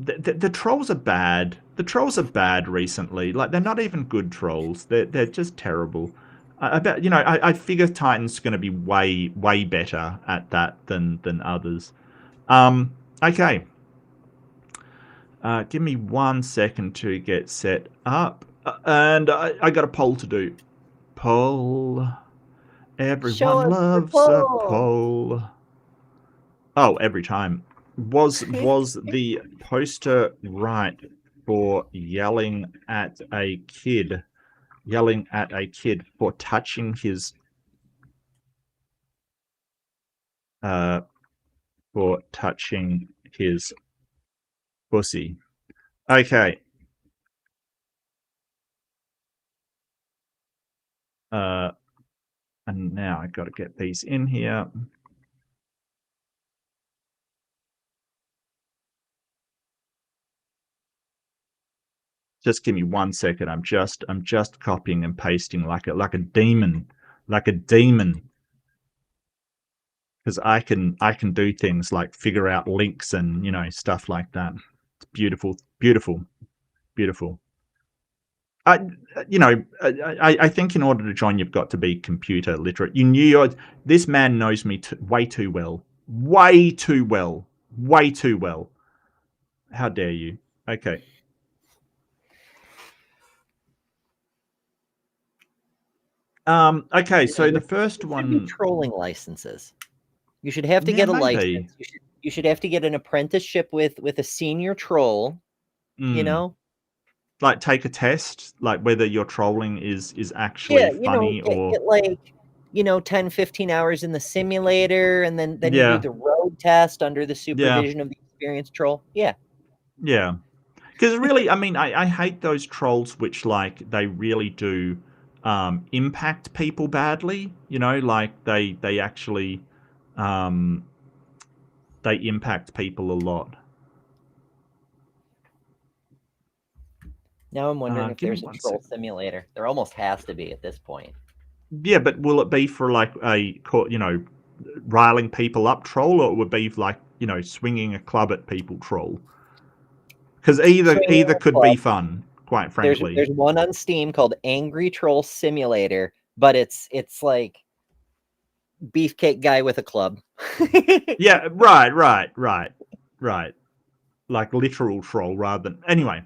the trolls are bad. The trolls are bad recently. Like, they're not even good trolls. They're just terrible. I figure Titan's going to be way better at that than others. Okay. Give me 1 second to get set up, and I got a poll to do. Poll. Everyone loves a poll. Oh, every time. Was the poster right for yelling at a kid for touching his pussy? Okay. And now I got to get these in here. Just give me 1 second. I'm just copying and pasting like a demon, because I can do things like figure out links and stuff like that. It's beautiful. I think in order to join, you've got to be computer literate. This man knows me way too well. How dare you? Okay. Okay, so the first one, trolling licenses. You should have to get a license. You should have to get an apprenticeship with a senior troll. Like, take a test, like whether your trolling is actually funny, or get like 10, 15 hours in the simulator, and then you do the road test under the supervision of the experienced troll. Yeah. Because really, I mean, I hate those trolls which, like, they really do impact people badly. Like they actually they impact people a lot. Now I'm wondering if there's a troll simulator. There almost has to be at this point. Yeah, but will it be for like a riling people up troll, or it would be like swinging a club at people troll? Because either could be fun, quite frankly. There's one on Steam called Angry Troll Simulator, but it's like beefcake guy with a club. Yeah, right. Like literal troll rather than... Anyway,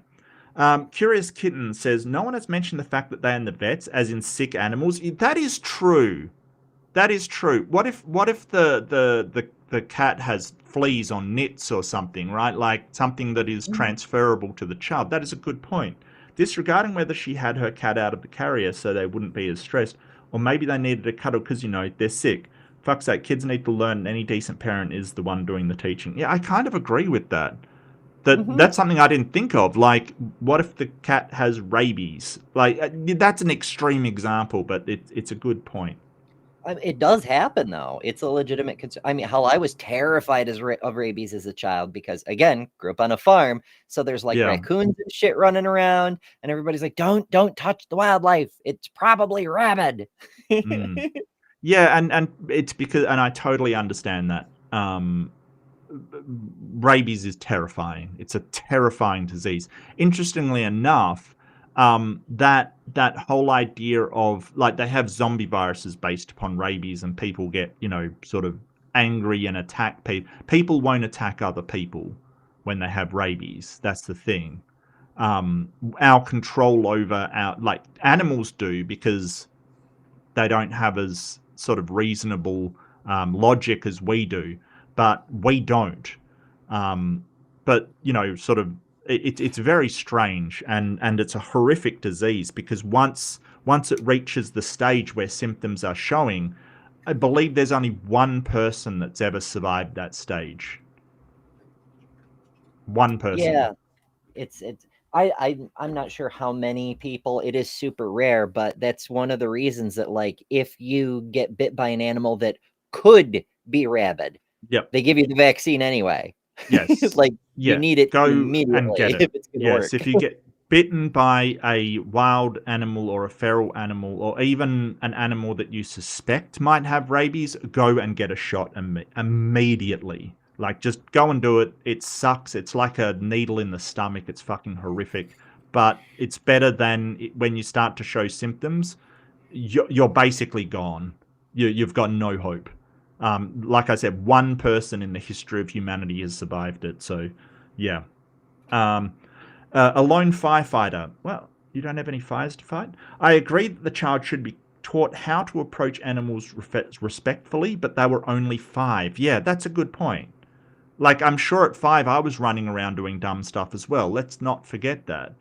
Curious Kitten says, no one has mentioned the fact that they're in the vets, as in sick animals. That is true. What if the cat has fleas on nits or something, right? Like something that is transferable to the child. That is a good point. Disregarding whether she had her cat out of the carrier so they wouldn't be as stressed, or maybe they needed a cuddle because, they're sick. Fuck's sake, kids need to learn, and any decent parent is the one doing the teaching. Yeah, I kind of agree with that. That's something I didn't think of. Like, what if the cat has rabies? Like, that's an extreme example, but it's a good point. It does happen, though. It's a legitimate concern. I mean, hell, I was terrified of rabies as a child because, again, grew up on a farm. So there's like raccoons and shit running around, and everybody's like, "Don't touch the wildlife. It's probably rabid." Yeah, and it's because, and I totally understand that. rabies is terrifying. It's a terrifying disease. Interestingly enough, that whole idea of, like, they have zombie viruses based upon rabies, and people get, sort of angry and attack people. People won't attack other people when they have rabies. That's the thing. Our control over animals do, because they don't have as sort of reasonable logic as we do, but we don't. But sort of, it's very strange, and it's a horrific disease, because once it reaches the stage where symptoms are showing, I believe there's only one person that's ever survived that stage. One person. Yeah, I'm not sure how many people. It is super rare, but that's one of the reasons that, like, if you get bit by an animal that could be rabid, yep, they give you the vaccine anyway. Yes. Like, you need it Go immediately and get it. if it's gonna work. If you get bitten by a wild animal or a feral animal, or even an animal that you suspect might have rabies, go and get a shot immediately. Like, just go and do it. It sucks. It's like a needle in the stomach. It's fucking horrific. But it's better than when you start to show symptoms, you're basically gone. You've got no hope. Like I said, one person in the history of humanity has survived it. So, yeah. A lone firefighter. Well, you don't have any fires to fight? I agree that the child should be taught how to approach animals respectfully, but they were only 5. Yeah, that's a good point. Like, I'm sure at 5 I was running around doing dumb stuff as well. Let's not forget that.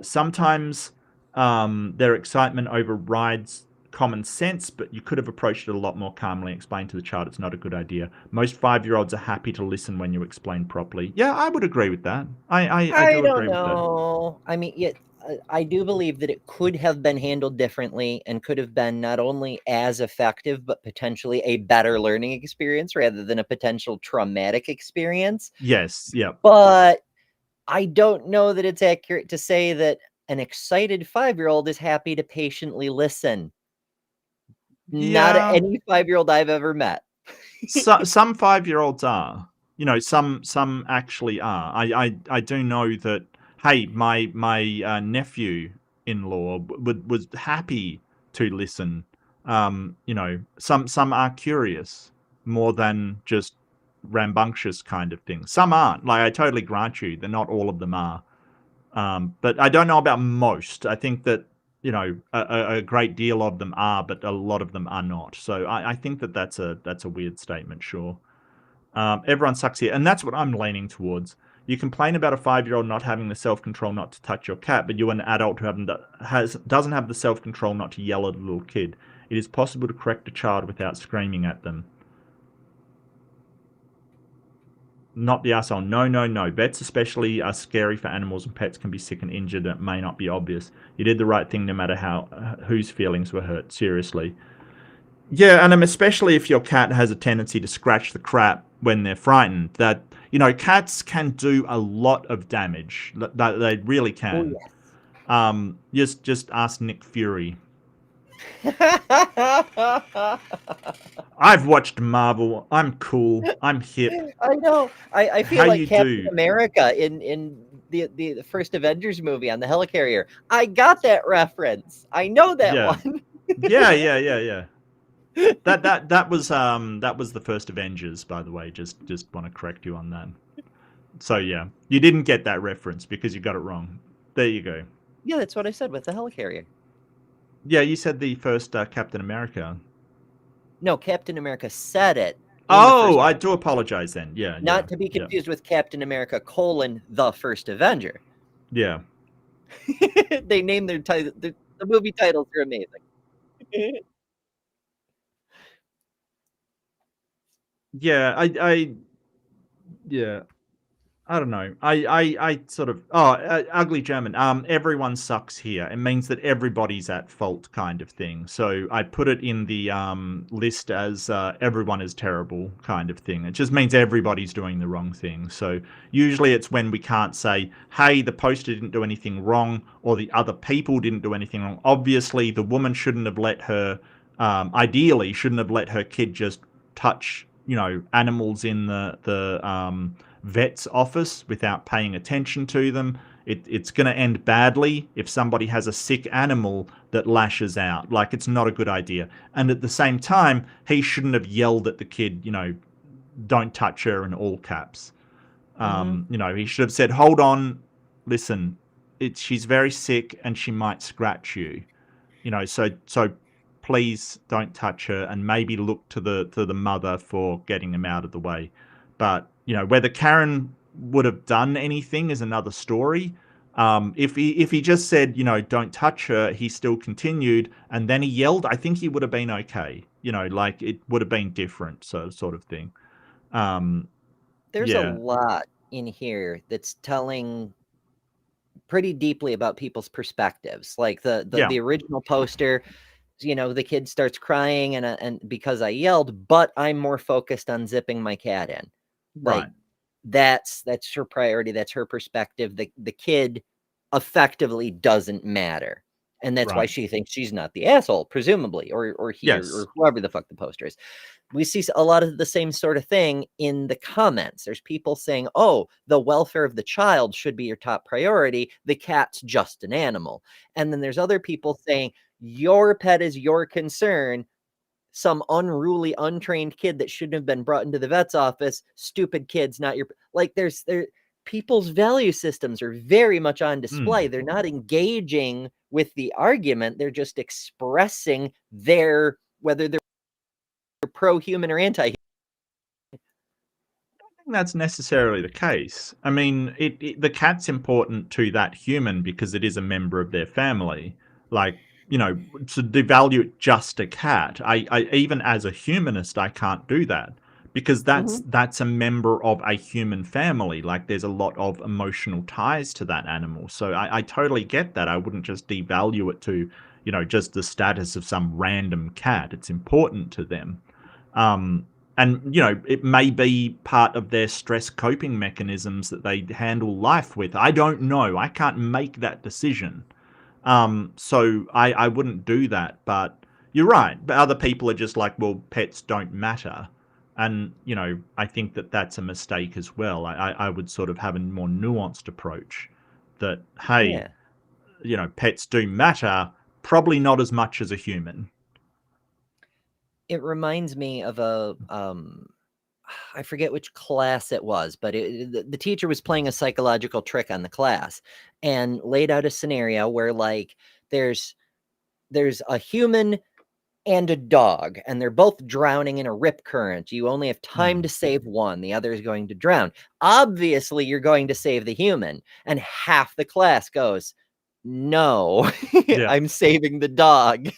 Sometimes their excitement overrides common sense, but you could have approached it a lot more calmly, explained to the child it's not a good idea. Most 5-year-olds are happy to listen when you explain properly. Yeah, I would agree with that. I do don't agree with that. know. I mean, I do believe that it could have been handled differently, and could have been not only as effective, but potentially a better learning experience rather than a potential traumatic experience. Yes, yeah. But I don't know that it's accurate to say that an excited 5-year-old is happy to patiently listen. Not Yeah. any 5-year-old I've ever met. Some 5-year-olds are. Some actually are. I do know that. Hey, my nephew-in-law was happy to listen. Some are curious more than just rambunctious kind of thing. Some aren't. Like, I totally grant you that not all of them are. But I don't know about most. I think that a great deal of them are, but a lot of them are not. So I think that that's a weird statement. Sure. Everyone sucks here, and that's what I'm leaning towards. You complain about a 5-year-old not having the self-control not to touch your cat, but you're an adult who doesn't have the self-control not to yell at a little kid. It is possible to correct a child without screaming at them. Not the asshole. No. Vets especially are scary for animals, and pets can be sick and injured, and it may not be obvious. You did the right thing no matter whose feelings were hurt. Seriously. Yeah, and especially if your cat has a tendency to scratch the crap when they're frightened. That, cats can do a lot of damage. They really can. Oh, yes. Just ask Nick Fury. I've watched Marvel. I'm cool. I'm hip. I know. I feel How like you Captain do? America in the first Avengers movie on the helicarrier. I got that reference. I know that Yeah. one. Yeah. That was the first Avengers, by the way. Just want to correct you on that. So yeah, you didn't get that reference because you got it wrong. There you go. Yeah, that's what I said with the helicarrier. Yeah, you said the first Captain America. No, Captain America said it. Oh, I do apologize then. Yeah. Not to be confused with Captain America : the First Avenger. Yeah. They named their title. The movie titles are amazing. Yeah, I don't know. I sort of ugly German. Everyone sucks here. It means that everybody's at fault, kind of thing. So I put it in the list as everyone is terrible, kind of thing. It just means everybody's doing the wrong thing. So usually it's when we can't say, hey, the poster didn't do anything wrong, or the other people didn't do anything wrong. Obviously, the woman shouldn't have let her, ideally, shouldn't have let her kid just touch animals in the vet's office without paying attention to them. It's going to end badly if somebody has a sick animal that lashes out. Like, it's not a good idea. And at the same time, he shouldn't have yelled at the kid, don't touch her, in all caps. He should have said, hold on, listen, she's very sick and she might scratch you. So please don't touch her, and maybe look to the mother for getting him out of the way. But whether Karen would have done anything is another story. If he just said, don't touch her, he still continued, and then he yelled, I think he would have been okay. Like, it would have been different, sort of thing. There's a lot in here that's telling pretty deeply about people's perspectives. Like the original poster, the kid starts crying and because I yelled, but I'm more focused on zipping my cat in. Like, Right. That's her priority. That's her perspective. The kid effectively doesn't matter. And that's why she thinks she's not the asshole, presumably, or he, or whoever the fuck the poster is. We see a lot of the same sort of thing in the comments. There's people saying, oh, the welfare of the child should be your top priority. The cat's just an animal. And then there's other people saying, your pet is your concern. Some unruly, untrained kid that shouldn't have been brought into the vet's office. Stupid kids, not your... Like, people's value systems are very much on display. They're not engaging with the argument. They're just expressing whether they're pro-human or anti-human. I don't think that's necessarily the case. I mean, the cat's important to that human because it is a member of their family. Like, to devalue just a cat, I even as a humanist, I can't do that, because that's a member of a human family. Like, there's a lot of emotional ties to that animal. So I totally get that. I wouldn't just devalue it to, just the status of some random cat. It's important to them. And, it may be part of their stress coping mechanisms that they handle life with. I don't know. I can't make that decision. So I wouldn't do that. But you're right. But other people are just like, well, pets don't matter. And, I think that that's a mistake as well. I would sort of have a more nuanced approach that, hey, pets do matter, probably not as much as a human. It reminds me of I forget which class it was, but the teacher was playing a psychological trick on the class and laid out a scenario where, like, there's a human and a dog, and they're both drowning in a rip current. You only have time to save one. The other is going to drown. Obviously, you're going to save the human. And half the class goes, no, I'm saving the dog.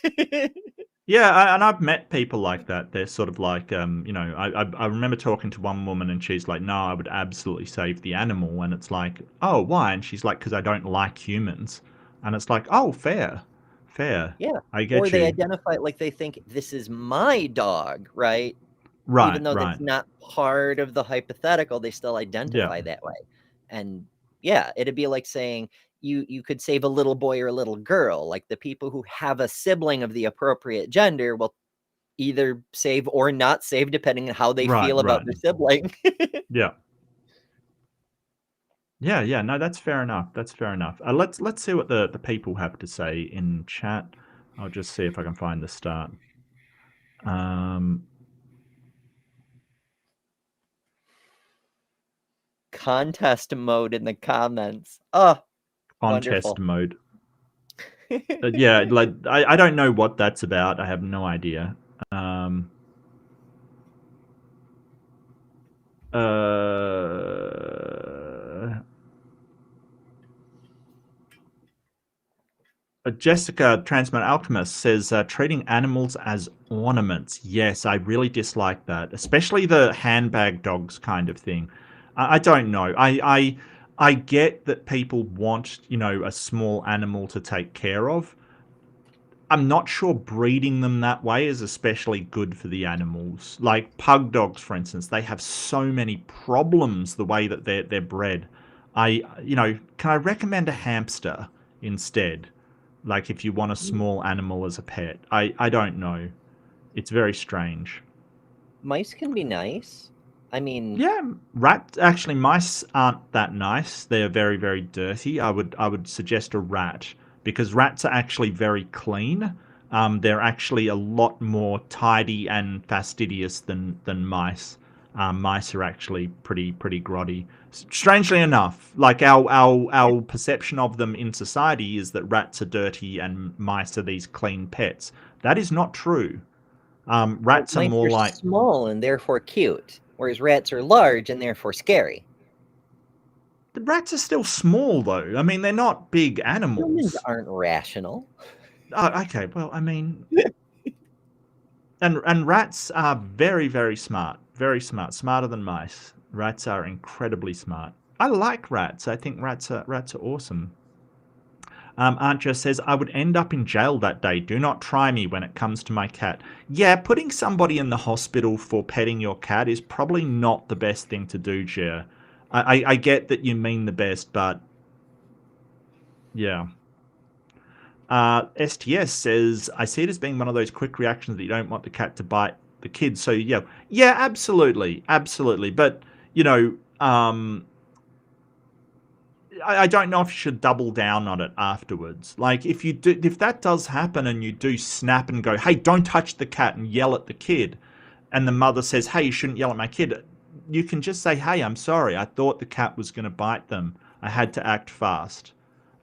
Yeah, and I've met people like that. They're sort of like, I remember talking to one woman and she's like, no, I would absolutely save the animal. And it's like, oh, why? And she's like, because I don't like humans. And it's like, oh, fair. Yeah. I get or they you. identify, like, they think this is my dog, right? Right, Even though that's not part of the hypothetical, they still identify that way. And it'd be like saying you could save a little boy or a little girl. Like, the people who have a sibling of the appropriate gender will either save or not save, depending on how they feel about their sibling. Yeah. No, that's fair enough. Let's see what the people have to say in chat. I'll just see if I can find the start. Contest mode in the comments. Oh, contest wonderful. mode. Yeah, like I don't know what that's about. I have no idea. Jessica Transmit Alchemist says treating animals as ornaments. Yes, I really dislike that, especially the handbag dogs kind of thing. I don't know. I get that people want, a small animal to take care of. I'm not sure breeding them that way is especially good for the animals. Like pug dogs, for instance, they have so many problems the way that they're bred. Can I recommend a hamster instead? Like if you want a small animal as a pet. I don't know. It's very strange. Mice can be nice. I mean, Yeah, mice aren't that nice. They're very, very dirty. I would suggest a rat because rats are actually very clean. They're actually a lot more tidy and fastidious than mice. Mice are actually pretty grotty. Strangely enough, like our perception of them in society is that rats are dirty and mice are these clean pets. That is not true. Rats are mice more are like small and therefore cute, whereas rats are large and therefore scary. the rats are still small though. I mean, they're not big Humans animals. aren't rational. Oh, okay, well, I mean, and rats are very, very smart. Very smart. Smarter than mice. Rats are incredibly smart. I like rats. I think rats are awesome. Aunt Jess says, I would end up in jail that day. Do not try me when it comes to my cat. Yeah, putting somebody in the hospital for petting your cat is probably not the best thing to do, Jer. I get that you mean the best, but yeah. STS says, I see it as being one of those quick reactions that you don't want the cat to bite the kid. So yeah, absolutely, absolutely. But I don't know if you should double down on it afterwards. Like if that does happen and you do snap and go, hey, don't touch the cat and yell at the kid, and the mother says, hey, you shouldn't yell at my kid, you can just say, hey, I'm sorry. I thought the cat was going to bite them. I had to act fast.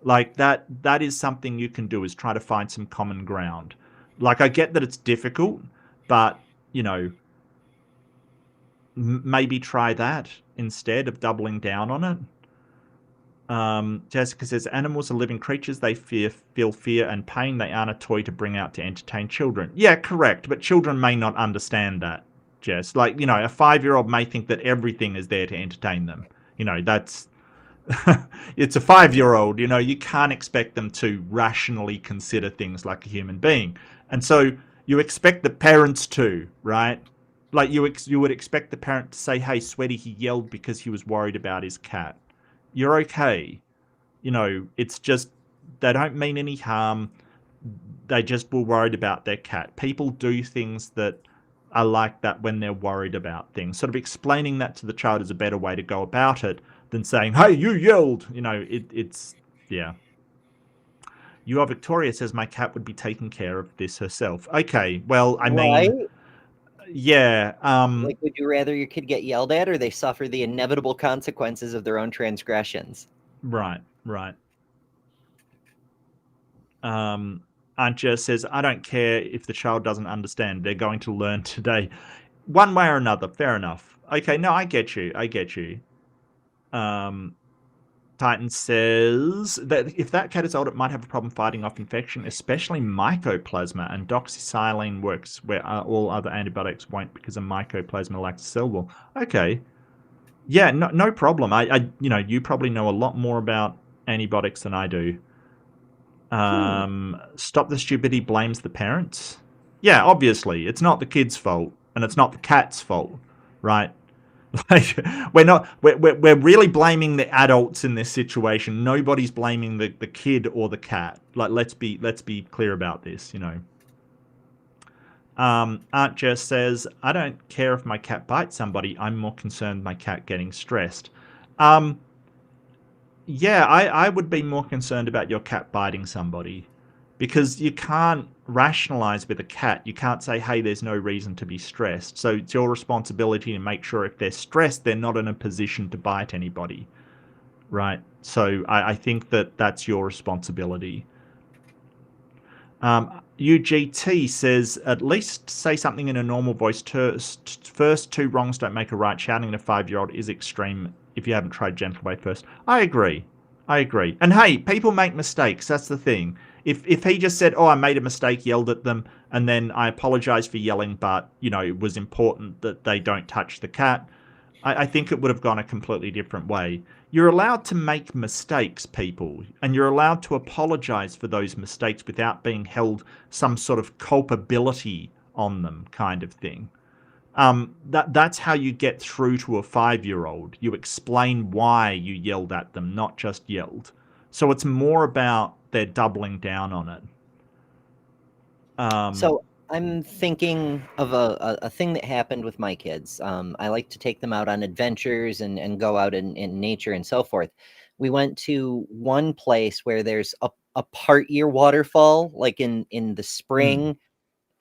Like that is something you can do, is try to find some common ground. Like I get that it's difficult, but maybe try that instead of doubling down on it. Jessica says, animals are living creatures. They feel fear and pain. They aren't a toy to bring out to entertain children. Yeah, correct. But children may not understand that, Jess. Like, a 5-year-old may think that everything is there to entertain them. That's it's a 5-year-old. You can't expect them to rationally consider things like a human being. And so you expect the parents to, right? Like you would expect the parent to say, hey, Sweaty, he yelled because he was worried about his cat. You're okay. It's just they don't mean any harm. They just were worried about their cat. People do things that are like that when they're worried about things. Sort of explaining that to the child is a better way to go about it than saying, hey, you yelled. It's yeah. You are Victoria says my cat would be taking care of this herself. Okay, well, I mean, Right? yeah. Like, would you rather your kid get yelled at or they suffer the inevitable consequences of their own transgressions? Right. Aunt Jess says, I don't care if the child doesn't understand. They're going to learn today. One way or another. Fair enough. Okay, no, I get you. Titan says that if that cat is old, it might have a problem fighting off infection, especially mycoplasma, and doxycycline works where all other antibiotics won't because a mycoplasma lacks a cell wall. Okay. Yeah, no problem. You probably know a lot more about antibiotics than I do. Stop the stupidity blames the parents. Yeah, obviously, it's not the kid's fault, and it's not the cat's fault, right? Like we're really blaming the adults in this situation. Nobody's blaming the kid or the cat. Like let's be clear about this, Aunt Jess says, I don't care if my cat bites somebody. I'm more concerned my cat getting stressed. Yeah, I would be more concerned about your cat biting somebody because you can't rationalize with a cat. You can't say, hey, there's no reason to be stressed. So it's your responsibility to make sure if they're stressed, they're not in a position to bite anybody, right? So I think that's your responsibility. UGT says, at least say something in a normal voice. First, two wrongs don't make a right. Shouting at a 5-year-old is extreme if you haven't tried gentle way first. I agree. And hey, people make mistakes. That's the thing. If he just said, oh, I made a mistake, yelled at them, and then I apologize for yelling, but, it was important that they don't touch the cat, I think it would have gone a completely different way. You're allowed to make mistakes, people, and you're allowed to apologize for those mistakes without being held some sort of culpability on them kind of thing. That's how you get through to a 5-year-old. You explain why you yelled at them, not just yelled. So it's more about they're doubling down on it. So I'm thinking of a thing that happened with my kids. I like to take them out on adventures and go out in nature and so forth. We went to one place where there's a part-year waterfall, like in the spring.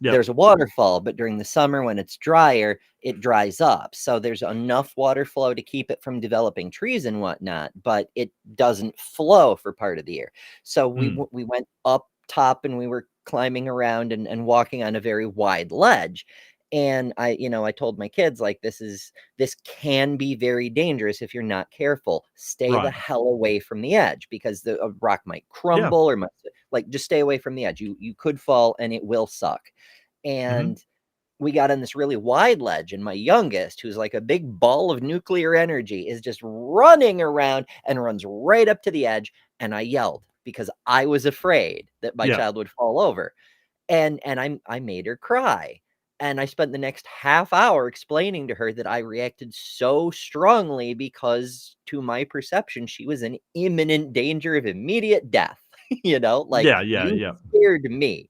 Yep. There's a waterfall, but during the summer when it's drier, it dries up. So there's enough water flow to keep it from developing trees and whatnot, but it doesn't flow for part of the year. So we went up top and we were climbing around and walking on a very wide ledge. And I told my kids, like, this can be very dangerous if you're not careful. Stay the Right. hell away from the edge, because a rock might crumble or like, just stay away from the edge. You could fall and it will suck. And we got on this really wide ledge, and my youngest, who's like a big ball of nuclear energy, is just running around and runs right up to the edge. And I yelled because I was afraid that my child would fall over. And I made her cry. And I spent the next half hour explaining to her that I reacted so strongly because, to my perception, she was in imminent danger of immediate death. Like, you scared me.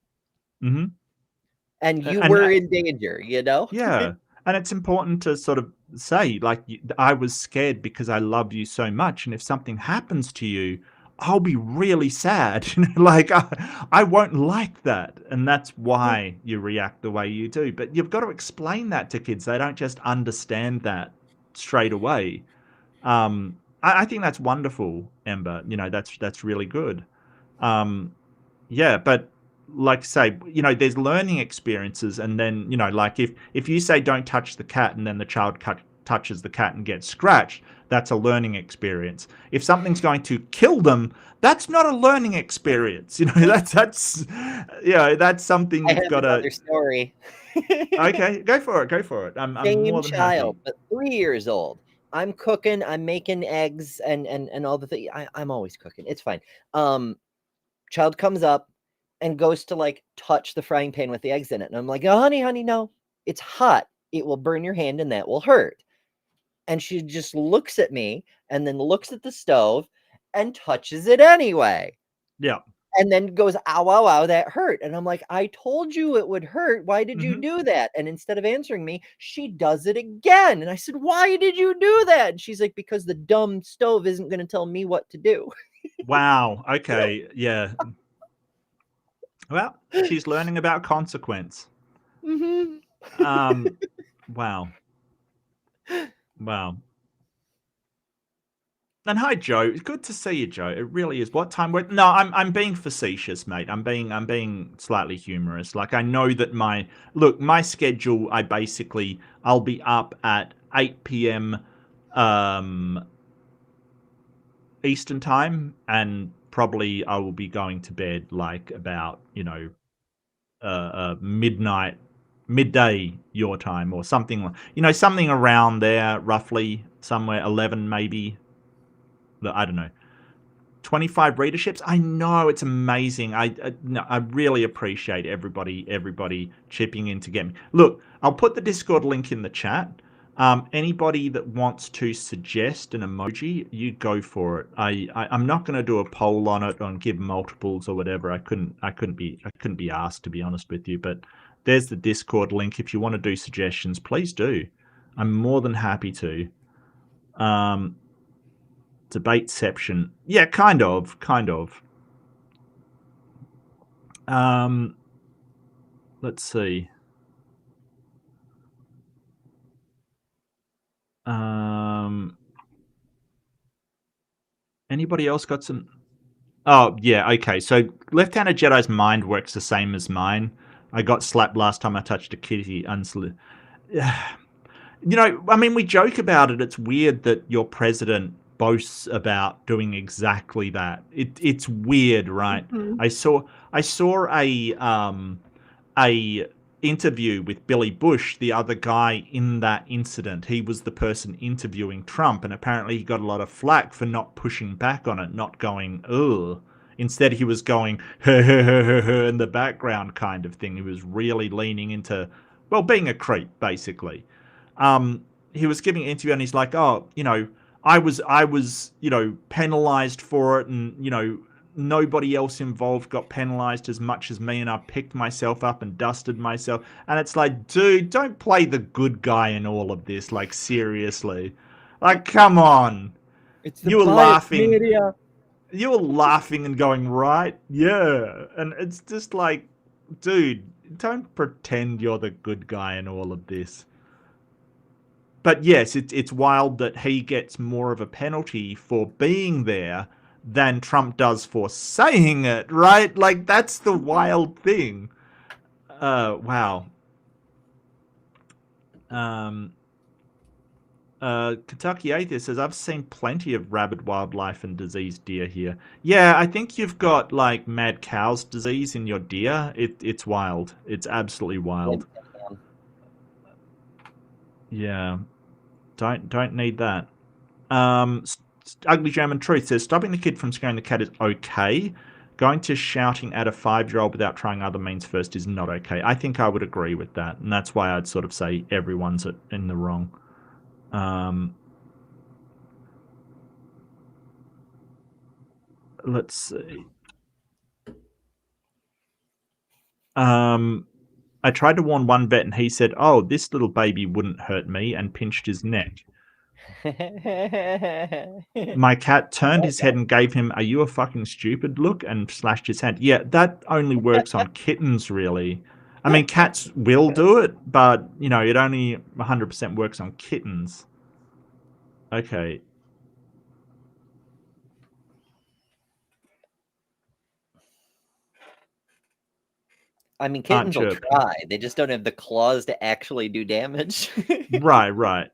And you were in danger, Yeah. And it's important to sort of say, like, I was scared because I love you so much. And if something happens to you, I'll be really sad. Like, I won't like that. And that's why you react the way you do. But you've got to explain that to kids. They don't just understand that straight away. I think that's wonderful, Ember. That's really good. But like say, there's learning experiences, and then, like if you say don't touch the cat and then the child touches the cat and gets scratched, that's a learning experience. If something's going to kill them, that's not a learning experience. That's something you've got to. Another story. Okay, go for it. I'm more than child, happy. but 3 years old. I'm cooking. I'm making eggs and all the things. I'm always cooking. It's fine. Child comes up and goes to like touch the frying pan with the eggs in it. And I'm like, oh, honey, no, it's hot. It will burn your hand and that will hurt. And she just looks at me and then looks at the stove and touches it anyway. Yeah. And then goes, ow, ow, ow, that hurt. And I'm like, I told you it would hurt. Why did you do that? And instead of answering me, she does it again. And I said, why did you do that? And she's like, because the dumb stove isn't going to tell me what to do. Wow. Okay. Yeah. Well, she's learning about consequence. Wow. And hi, Joe. It's good to see you, Joe. It really is. What time? No, I'm being facetious, mate. I'm being slightly humorous. Like, I know that my schedule. I'll be up at 8 p.m. Eastern time, and probably I will be going to bed like about midday your time, or something, something around there, roughly somewhere 11 maybe. I don't know. 25 readerships. I know, it's amazing. I really appreciate everybody chipping in to get me. Look, I'll put the Discord link in the chat. Anybody that wants to suggest an emoji, you go for it. I'm not going to do a poll on it, on give multiples or whatever. I couldn't be asked, to be honest with you. But there's the Discord link. If you want to do suggestions, please do. I'm more than happy to. Debateception. Yeah, kind of. Let's see. Anybody else got some? Oh, yeah, okay. So Left-Handed Jedi's mind works the same as mine. I got slapped last time I touched a kitty. I mean, we joke about it. It's weird that your president boasts about doing exactly that. It's weird, right? I saw a interview with Billy Bush, the other guy in that incident. He was the person interviewing Trump, and apparently he got a lot of flack for not pushing back on it, not going, ugh. Instead, he was going, in the background kind of thing. He was really leaning into, well, being a creep, basically. He was giving an interview, and he's like, oh, I was penalized for it, and, nobody else involved got penalized as much as me, and I picked myself up and dusted myself. And it's like, dude, don't play the good guy in all of this. Like, seriously. Like, come on. It's the You were bias laughing. media. You were laughing and going, right? Yeah. And it's just like, dude, don't pretend you're the good guy in all of this. But yes, it's wild that he gets more of a penalty for being there than Trump does for saying it, right? Like, that's the wild thing. Wow. Kentucky Atheist says, I've seen plenty of rabid wildlife and diseased deer here. Yeah, I think you've got, like, mad cow's disease in your deer. It's wild. It's absolutely wild. Yeah. Don't need that. Ugly German Truth says, stopping the kid from scaring the cat is okay. Going to shouting at a 5-year-old without trying other means first is not okay. I think I would agree with that. And that's why I'd sort of say everyone's in the wrong. Let's see. I tried to warn one vet and he said, oh, this little baby wouldn't hurt me, and pinched his neck. My cat turned his head and gave him, are you a fucking stupid look, and slashed his hand. Yeah, that only works on kittens, really. I mean, cats will do it, but, you know, it only 100% works on kittens. Okay. I mean, kittens will try. They just don't have the claws to actually do damage. Right.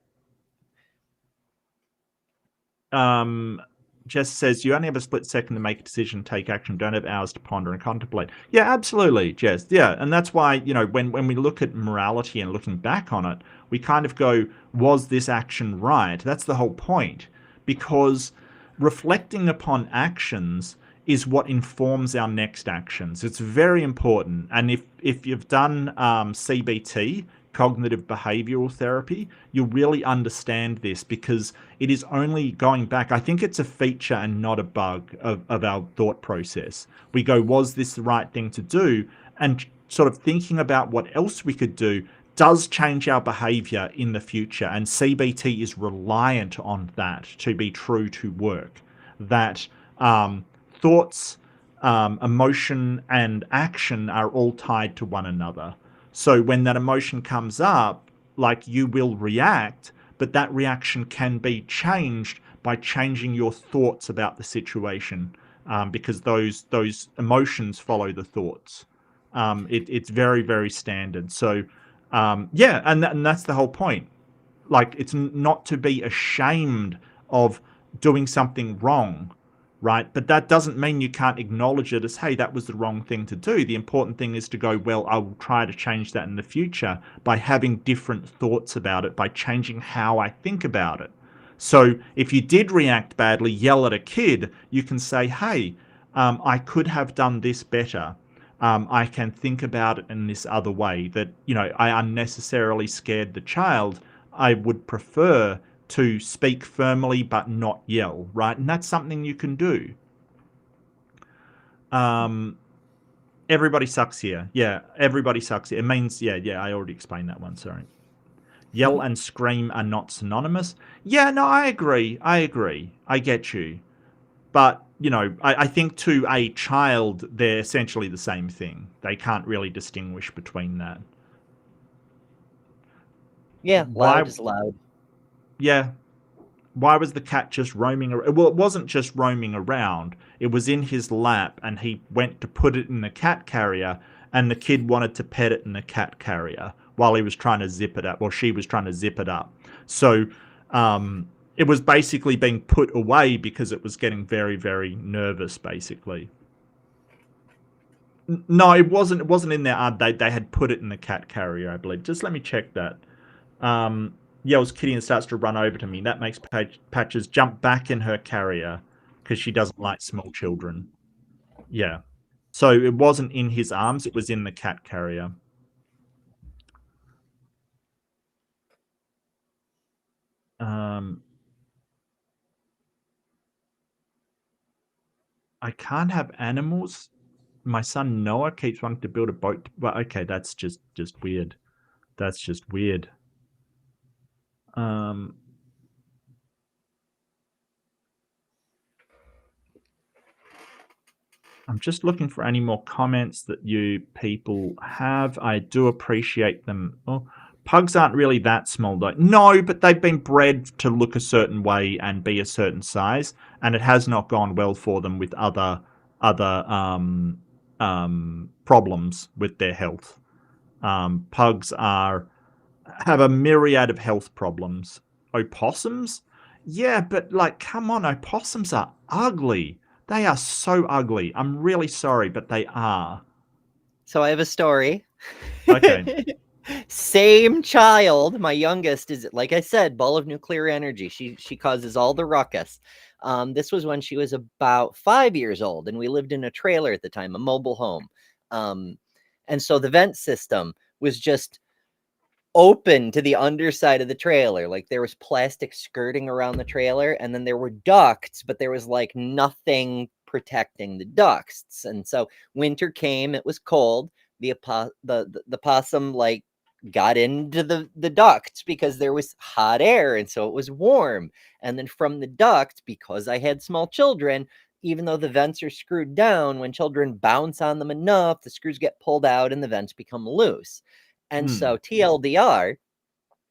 Jess says, you only have a split second to make a decision, take action, don't have hours to ponder and contemplate. Yeah, absolutely, Jess. Yeah, and that's why, you know, when we look at morality and looking back on it, we kind of go, was this action right? That's the whole point. Because reflecting upon actions is what informs our next actions. It's very important. And if you've done CBT, cognitive behavioral therapy, you'll really understand this, because it is only going back. I think it's a feature and not a bug of our thought process. We go, was this the right thing to do? And sort of thinking about what else we could do does change our behavior in the future. And CBT is reliant on that to be true to work. That thoughts, emotion, and action are all tied to one another. So when that emotion comes up, like, you will react, but that reaction can be changed by changing your thoughts about the situation, because those emotions follow the thoughts. It's very, very standard. So, yeah, and that's the whole point. Like, it's not to be ashamed of doing something wrong, right? But that doesn't mean you can't acknowledge it as, hey, that was the wrong thing to do. The important thing is to go, well, I will try to change that in the future by having different thoughts about it, by changing how I think about it. So if you did react badly, yell at a kid, you can say, hey, I could have done this better. I can think about it in this other way, that, you know, I unnecessarily scared the child. I would prefer to speak firmly but not yell, right? And that's something you can do. Everybody sucks here. Yeah, everybody sucks here. It means, yeah, I already explained that one, sorry. Yell and scream are not synonymous. Yeah, no, I agree. I get you. But, you know, I think to a child, they're essentially the same thing. They can't really distinguish between that. Yeah, loud is loud. Yeah. Why was the cat just roaming around? Well, it wasn't just roaming around. It was in his lap, and he went to put it in the cat carrier, and the kid wanted to pet it in the cat carrier while he was trying to zip it up, or she was trying to zip it up. So it was basically being put away because it was getting very, very nervous, basically. No, it wasn't. It wasn't in there. They had put it in the cat carrier, I believe. Just let me check that. Yells kitty and starts to run over to me. That makes Patches jump back in her carrier because she doesn't like small children. Yeah. So it wasn't in his arms. It was in the cat carrier. I can't have animals. My son Noah keeps wanting to build a boat. Well, okay, that's just weird. That's just weird. I'm just looking for any more comments that you people have. I do appreciate them. Oh, pugs aren't really that small though. No, but they've been bred to look a certain way and be a certain size, and it has not gone well for them with other problems with their health. Pugs have a myriad of health problems. Opossums? Yeah, but like, come on, opossums are ugly. They are so ugly. I'm really sorry, but they are. So I have a story. Okay. Same child. My youngest is, like I said, ball of nuclear energy. She causes all the ruckus. This was when she was about 5 years old, and we lived in a trailer at the time, a mobile home. And so the vent system was just open to the underside of the trailer. Like there was plastic skirting around the trailer, and then there were ducts, but there was like nothing protecting the ducts. And so winter came, it was cold. The possum like got into the ducts because there was hot air, and so it was warm. And then from the duct, because I had small children, even though the vents are screwed down, when children bounce on them enough, the screws get pulled out and the vents become loose. And so TLDR,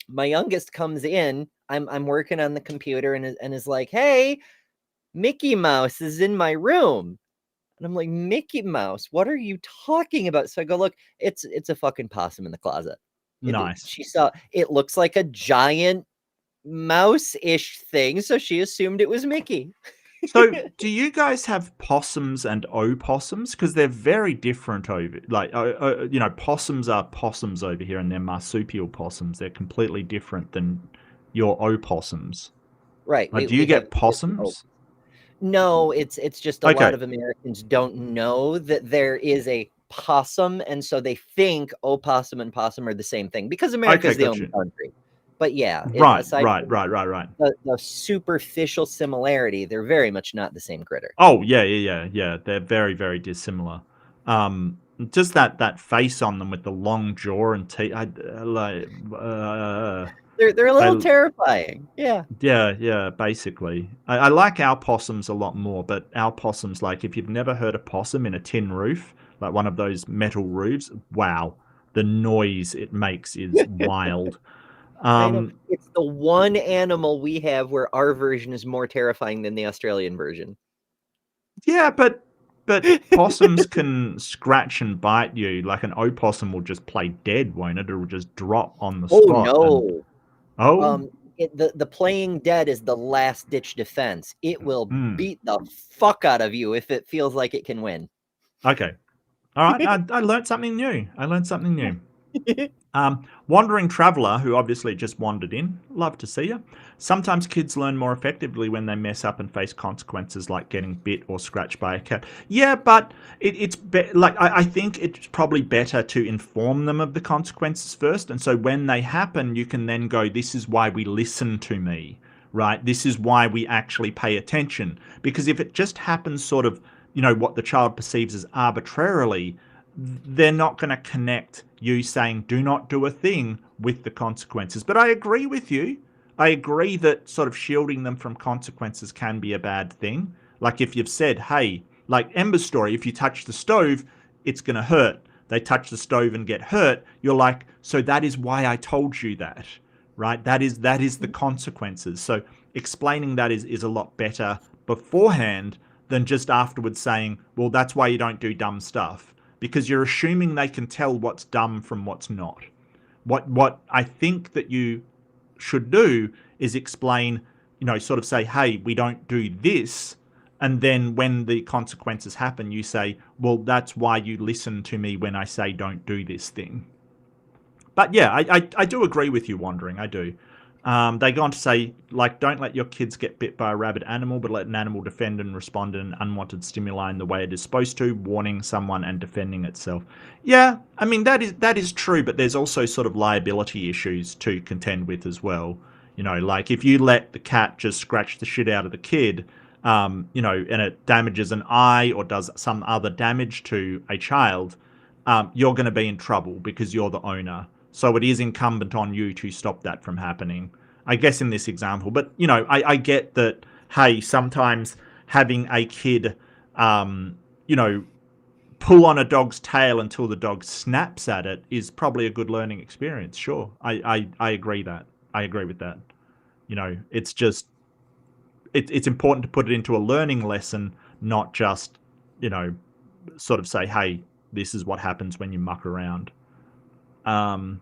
my youngest comes in, I'm working on the computer and is like, hey, Mickey Mouse is in my room. And I'm like, Mickey Mouse, what are you talking about? So I go, look, it's a fucking possum in the closet. Nice. She saw, it looks like a giant mouse-ish thing, so she assumed it was Mickey. So, do you guys have possums and opossums? Because they're very different over. Like, possums are possums over here, and they're marsupial possums. They're completely different than your opossums. Right. Like, do you get possums? No, it's just a lot of Americans don't know that there is a possum, and so they think opossum and possum are the same thing because America is the only country. But yeah, right. The superficial similarity, they're very much not the same critter. Oh yeah. They're very, very dissimilar. Just that face on them with the long jaw and teeth. They're a little terrifying. Yeah. Yeah. Basically, I like our possums a lot more. But our possums, like, if you've never heard a possum in a tin roof, like one of those metal roofs, wow, the noise it makes is wild. It's the one animal we have where our version is more terrifying than the Australian version. Yeah, but possums can scratch and bite you. Like an opossum will just play dead, won't it? It will just drop on the spot. No. The playing dead is the last ditch defense. It will beat the fuck out of you if it feels like it can win. Okay. All right. I learned something new. Wandering Traveller, who obviously just wandered in. Love to see you. Sometimes kids learn more effectively when they mess up and face consequences like getting bit or scratched by a cat. Yeah, but I think it's probably better to inform them of the consequences first. And so when they happen, you can then go, this is why we listen to me, right? This is why we actually pay attention. Because if it just happens sort of, what the child perceives as arbitrarily, they're not going to connect you saying do not do a thing with the consequences. But I agree with you. I agree that sort of shielding them from consequences can be a bad thing. Like if you've said, hey, like Ember's story, if you touch the stove, it's going to hurt. They touch the stove and get hurt. You're like, so that is why I told you that, right? That is the consequences. So explaining that is a lot better beforehand than just afterwards saying, well, that's why you don't do dumb stuff. Because you're assuming they can tell what's dumb from what's not. What I think that you should do is explain, sort of say, hey, we don't do this. And then when the consequences happen, you say, well, that's why you listen to me when I say don't do this thing. But yeah, I do agree with you, Wandering. I do. They go on to say, like, don't let your kids get bit by a rabid animal, but let an animal defend and respond to an unwanted stimuli in the way it is supposed to, warning someone and defending itself. Yeah, I mean, that is true, but there's also sort of liability issues to contend with as well. Like if you let the cat just scratch the shit out of the kid, you know, and it damages an eye or does some other damage to a child, you're going to be in trouble because you're the owner. So it is incumbent on you to stop that from happening, I guess, in this example. But, you know, I get that, hey, sometimes having a kid, you know, pull on a dog's tail until the dog snaps at it is probably a good learning experience. Sure. I agree that. I agree with that. You know, it's just, it's important to put it into a learning lesson, not just, you know, sort of say, hey, this is what happens when you muck around. Ugly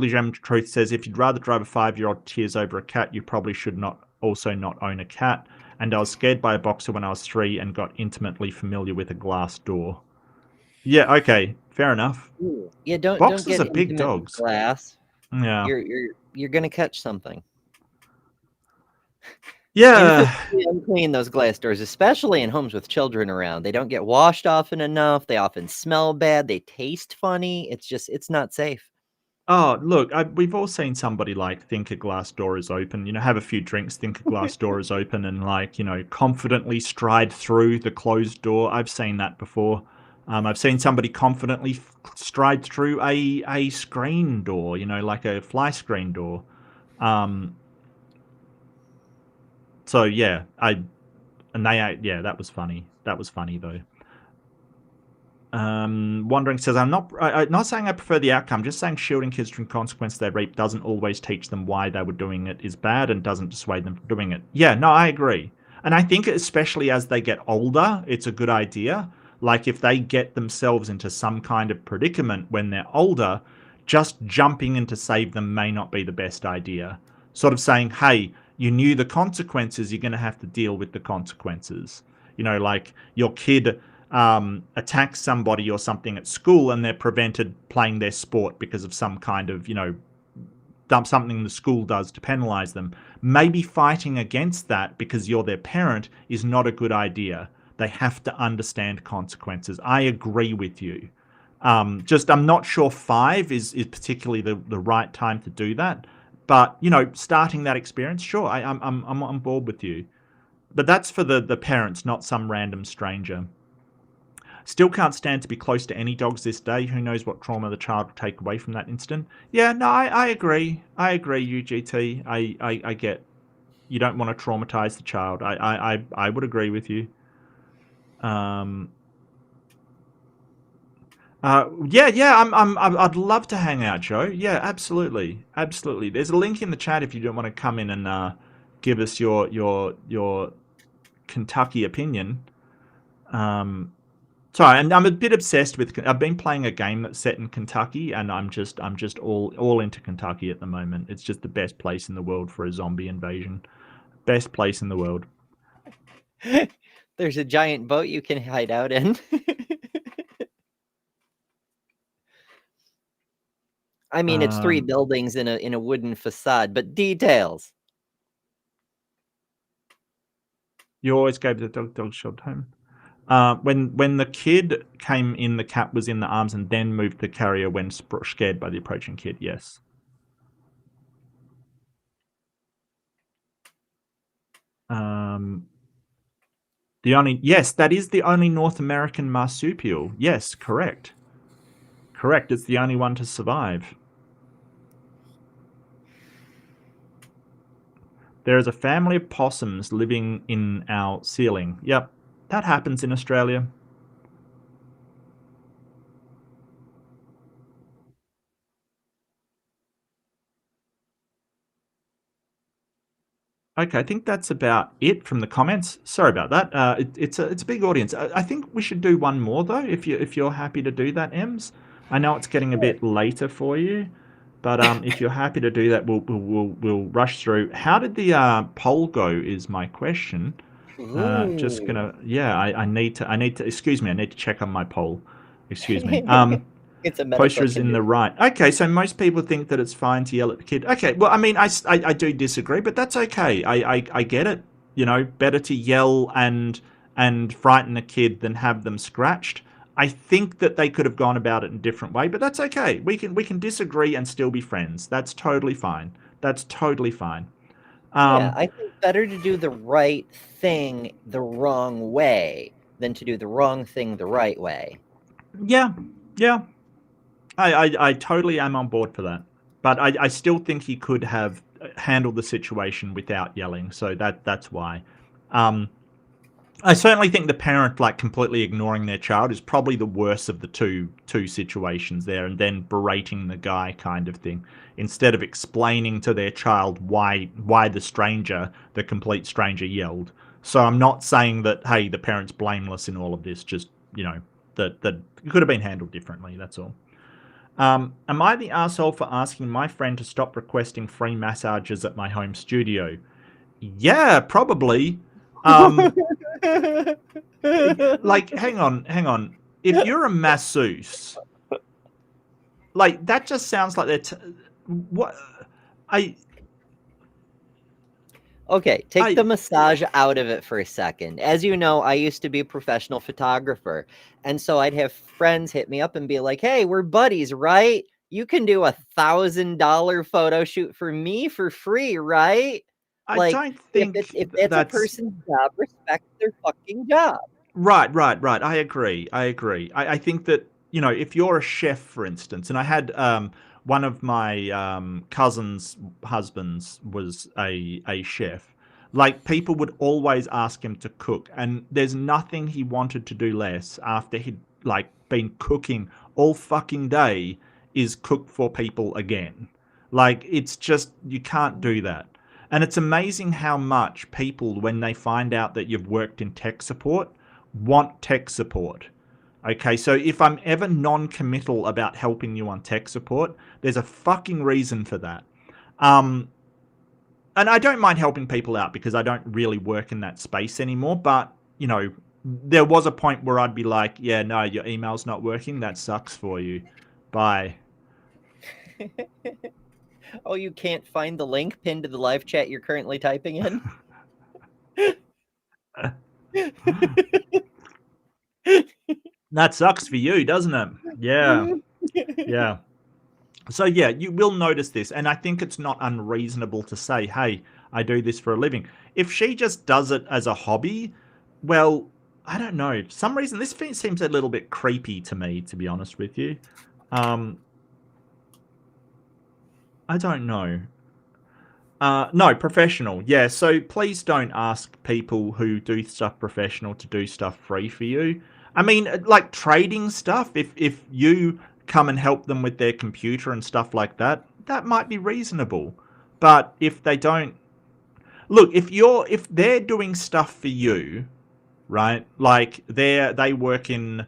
Gem Truth says, if you'd rather drive a 5-year-old tears over a cat, you probably should not own a cat. And I was scared by a boxer when I was 3 and got intimately familiar with a glass door. Yeah, okay, fair enough. Ooh. Yeah, don't Boxers get are big intimate with dogs. glass. Yeah. You're gonna catch something. Yeah. Infamous unclean, those glass doors, especially in homes with children around. They don't get washed often enough. They often smell bad. They taste funny. It's not safe. Oh, look, we've all seen somebody like think a glass door is open, you know, have a few drinks, think a glass door is open, and like, you know, confidently stride through the closed door. I've seen that before. I've seen somebody confidently stride through a screen door, you know, like a fly screen door. So yeah, that was funny. That was funny though. Wandering says, I'm not saying I prefer the outcome, just saying shielding kids from consequence they reap doesn't always teach them why they were doing it is bad and doesn't dissuade them from doing it. Yeah, no, I agree. And I think especially as they get older, it's a good idea. Like if they get themselves into some kind of predicament when they're older, just jumping in to save them may not be the best idea. Sort of saying, hey, you knew the consequences, you're going to have to deal with the consequences. You know, like your kid attacks somebody or something at school and they're prevented playing their sport because of some kind of, you know, something the school does to penalize them. Maybe fighting against that because you're their parent is not a good idea. They have to understand consequences. I agree with you. I'm not sure 5 is particularly the right time to do that. But, you know, starting that experience, sure, I'm on board with you. But that's for the parents, not some random stranger. Still can't stand to be close to any dogs this day. Who knows what trauma the child will take away from that incident? Yeah, no, I agree. I agree, UGT. I get you don't want to traumatize the child. I would agree with you. I'd love to hang out, Joe. Yeah, absolutely. Absolutely. There's a link in the chat if you don't want to come in and give us your Kentucky opinion. Sorry, and I'm a bit obsessed with. I've been playing a game that's set in Kentucky, and I'm just all into Kentucky at the moment. It's just the best place in the world for a zombie invasion. Best place in the world. There's a giant boat you can hide out in. I mean, it's 3 buildings in a wooden facade, but details. You always gave the dog shelter home. When the kid came in, the cat was in the arms and then moved the carrier when scared by the approaching kid. Yes. Yes, that is the only North American marsupial. Yes, correct. Correct. It's the only one to survive. There is a family of possums living in our ceiling. Yep. That happens in Australia. Okay, I think that's about it from the comments. Sorry about that. It's a big audience. I think we should do one more though, if you're happy to do that, Ems. I know it's getting a bit later for you, but if you're happy to do that, we'll rush through. How did the poll go? Is my question. Just gonna, yeah. I need to. Excuse me. I need to check on my poll. Excuse me. It's a poster is in the right. Okay, so most people think that it's fine to yell at the kid. Okay, well, I mean, I do disagree, but that's okay. I get it. You know, better to yell and frighten a kid than have them scratched. I think that they could have gone about it in a different way, but that's okay. We can disagree and still be friends. That's totally fine. That's totally fine. Yeah, I think better to do the right thing the wrong way than to do the wrong thing the right way. Yeah, yeah. I totally am on board for that. But I still think he could have handled the situation without yelling, so that's why. I certainly think the parent like completely ignoring their child is probably the worst of the two situations there, and then berating the guy kind of thing instead of explaining to their child why the complete stranger yelled. So I'm not saying that hey, the parent's blameless in all of this, just that it could have been handled differently, that's all. Am I the asshole for asking my friend to stop requesting free massages at my home studio? Yeah, probably. Like, hang on. If you're a masseuse, like that just sounds like what Okay, take the massage out of it for a second. As you know, I used to be a professional photographer. And so I'd have friends hit me up and be like, hey, we're buddies, right? You can do $1,000 photo shoot for me for free, right? I don't think if it's a person's job, respect their fucking job. Right. I agree. I think that, if you're a chef, for instance, and I had one of my cousin's husbands was a chef. Like, people would always ask him to cook, and there's nothing he wanted to do less after he'd like been cooking all fucking day is cook for people again. Like, it's just, you can't do that. And it's amazing how much people, when they find out that you've worked in tech support, want tech support. Okay, so if I'm ever non-committal about helping you on tech support, there's a fucking reason for that. And I don't mind helping people out because I don't really work in that space anymore. But, there was a point where I'd be like, yeah, no, your email's not working. That sucks for you. Bye. Oh, you can't find the link pinned to the live chat you're currently typing in? That sucks for you, doesn't it? Yeah. Yeah. So yeah, you will notice this, and I think it's not unreasonable to say, hey, I do this for a living. If she just does it as a hobby, well, I don't know. For some reason, this seems a little bit creepy to me, to be honest with you. I don't know. No, professional. Yeah, so please don't ask people who do stuff professional to do stuff free for you. I mean, like trading stuff, if you come and help them with their computer and stuff like that, that might be reasonable. But if they don't... Look, if they're doing stuff for you, right? Like they work in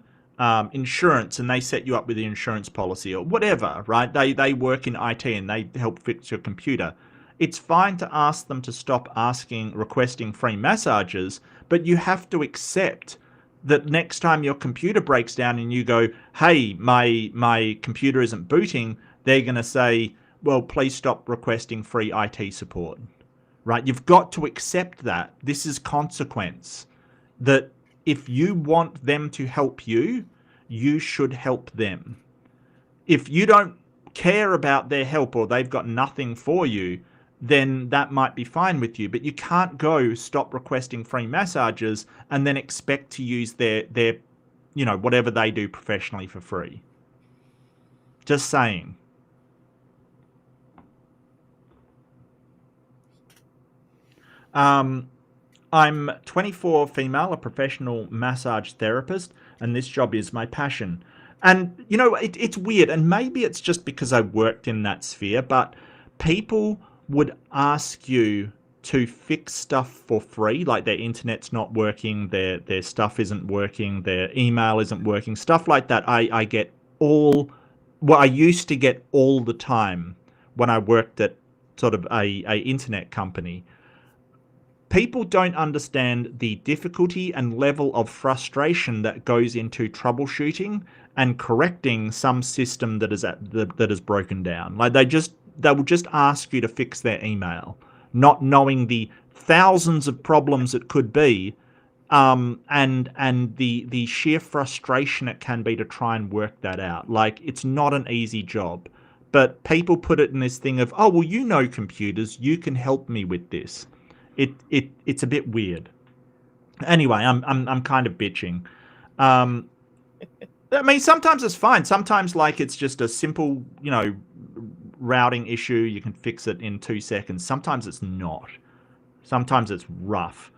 insurance and they set you up with the insurance policy or whatever, right? They work in IT and they help fix your computer. It's fine to ask them to stop requesting free massages, but you have to accept that next time your computer breaks down and you go, hey, my computer isn't booting, they're going to say, well, please stop requesting free IT support, right? You've got to accept that. This is consequence. That if you want them to help you, you should help them. If you don't care about their help or they've got nothing for you, then that might be fine with you. But you can't go stop requesting free massages and then expect to use their whatever they do professionally for free. Just saying. I'm 24, female, a professional massage therapist, and this job is my passion. And, it's weird, and maybe it's just because I worked in that sphere, but people would ask you to fix stuff for free, like their internet's not working, their stuff isn't working, their email isn't working, stuff like that. I get I used to get all the time when I worked at sort of a internet company. People don't understand the difficulty and level of frustration that goes into troubleshooting and correcting some system that is broken down. Like they will just ask you to fix their email, not knowing the thousands of problems it could be and the sheer frustration it can be to try and work that out. Like, it's not an easy job, but people put it in this thing of, oh well, you know computers, you can help me with this. It's a bit weird. Anyway, I'm kind of bitching. I mean, sometimes it's fine. Sometimes, like, it's just a simple, routing issue. You can fix it in 2 seconds. Sometimes it's not. Sometimes it's rough.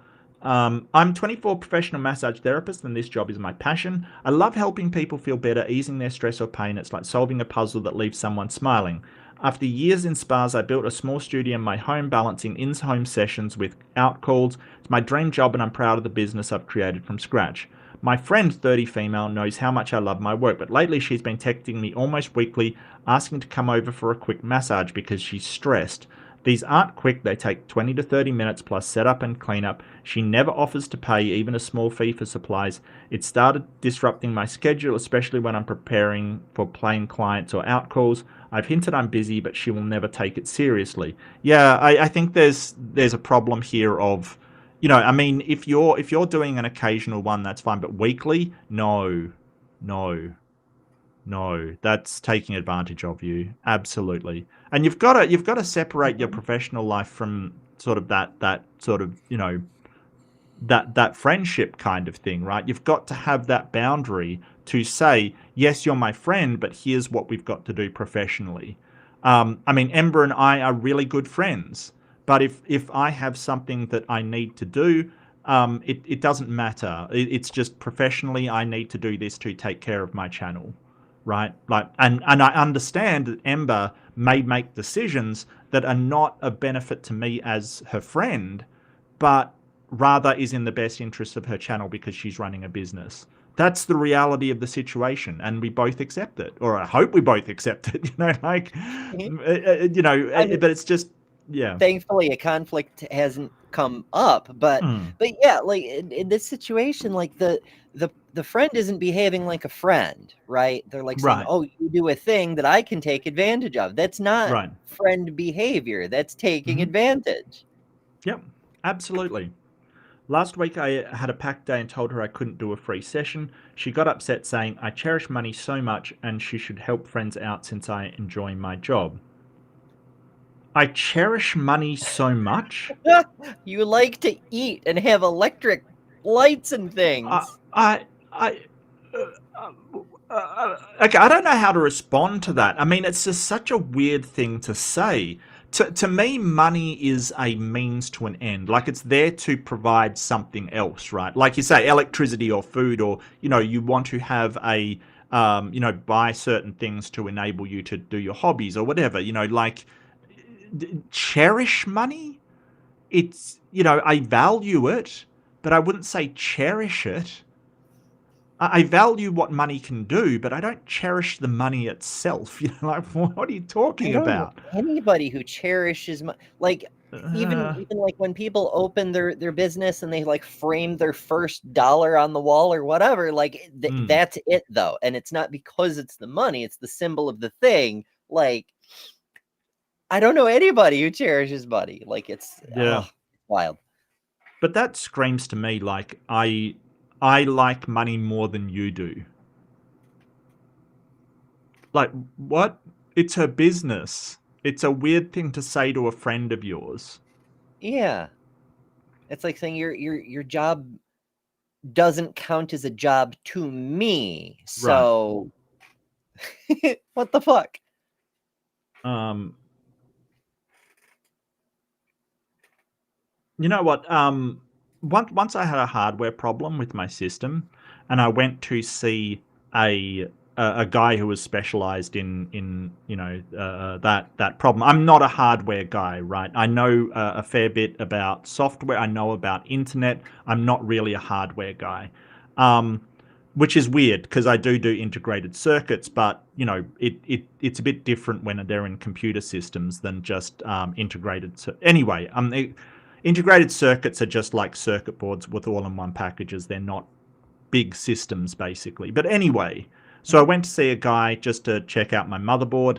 I'm 24 professional massage therapist, and this job is my passion. I love helping people feel better, easing their stress or pain. It's like solving a puzzle that leaves someone smiling. After years in spas, I built a small studio in my home, balancing in-home sessions with out calls. It's my dream job, and I'm proud of the business I've created from scratch. My friend, 30 female, knows how much I love my work, but lately she's been texting me almost weekly, asking to come over for a quick massage because she's stressed. These aren't quick, they take 20 to 30 minutes plus setup and cleanup. She never offers to pay even a small fee for supplies. It started disrupting my schedule, especially when I'm preparing for plain clients or out calls. I've hinted I'm busy, but she will never take it seriously. Yeah, I think there's a problem here of, I mean, if you're doing an occasional one, that's fine, but weekly, no, that's taking advantage of you. Absolutely. And you've got to separate your professional life from sort of that sort of, that friendship kind of thing, right? You've got to have that boundary to say, yes, you're my friend, but here's what we've got to do professionally. I mean, Ember and I are really good friends, but if I have something that I need to do, it doesn't matter. It's just professionally, I need to do this to take care of my channel. Right, like, and I understand that Ember may make decisions that are not of benefit to me as her friend, but rather is in the best interest of her channel because she's running a business. That's the reality of the situation, and we both accept it, or I hope we both accept it. But it's just, yeah. Thankfully, a conflict hasn't come up, but yeah, like in this situation, like the friend isn't behaving like a friend, right? They're like saying, "Oh, you do a thing that I can take advantage of." That's not friend behavior. That's taking advantage. Yep, absolutely. Last week I had a packed day and told her I couldn't do a free session. She got upset, saying I cherish money so much and she should help friends out since I enjoy my job. I cherish money so much. You like to eat and have electric lights and things. Okay, I don't know how to respond to that. I mean, it's just such a weird thing to say. To me, money is a means to an end. Like, it's there to provide something else, right? Like you say, electricity or food, or, you want to have a, buy certain things to enable you to do your hobbies or whatever, like, cherish money. It's, I value it, but I wouldn't say cherish it. I value what money can do, but I don't cherish the money itself. Like, what are you talking about? Anybody who cherishes money, like, even like when people open their business and they like frame their first dollar on the wall or whatever, like that's it though. And it's not because it's the money, it's the symbol of the thing. Like, I don't know anybody who cherishes money. Like, it's wild. But that screams to me like I like money more than you do. Like, what? It's her business. It's a weird thing to say to a friend of yours. Yeah. It's like saying your job doesn't count as a job to me. So what the fuck? You know what? Once I had a hardware problem with my system, and I went to see a guy who was specialized in that problem. I'm not a hardware guy, right? I know a fair bit about software. I know about internet. I'm not really a hardware guy, which is weird because I do integrated circuits, but it's a bit different when they're in computer systems than just integrated. Anyway, integrated circuits are just like circuit boards with all-in-one packages. They're not big systems, basically. But anyway, so I went to see a guy just to check out my motherboard.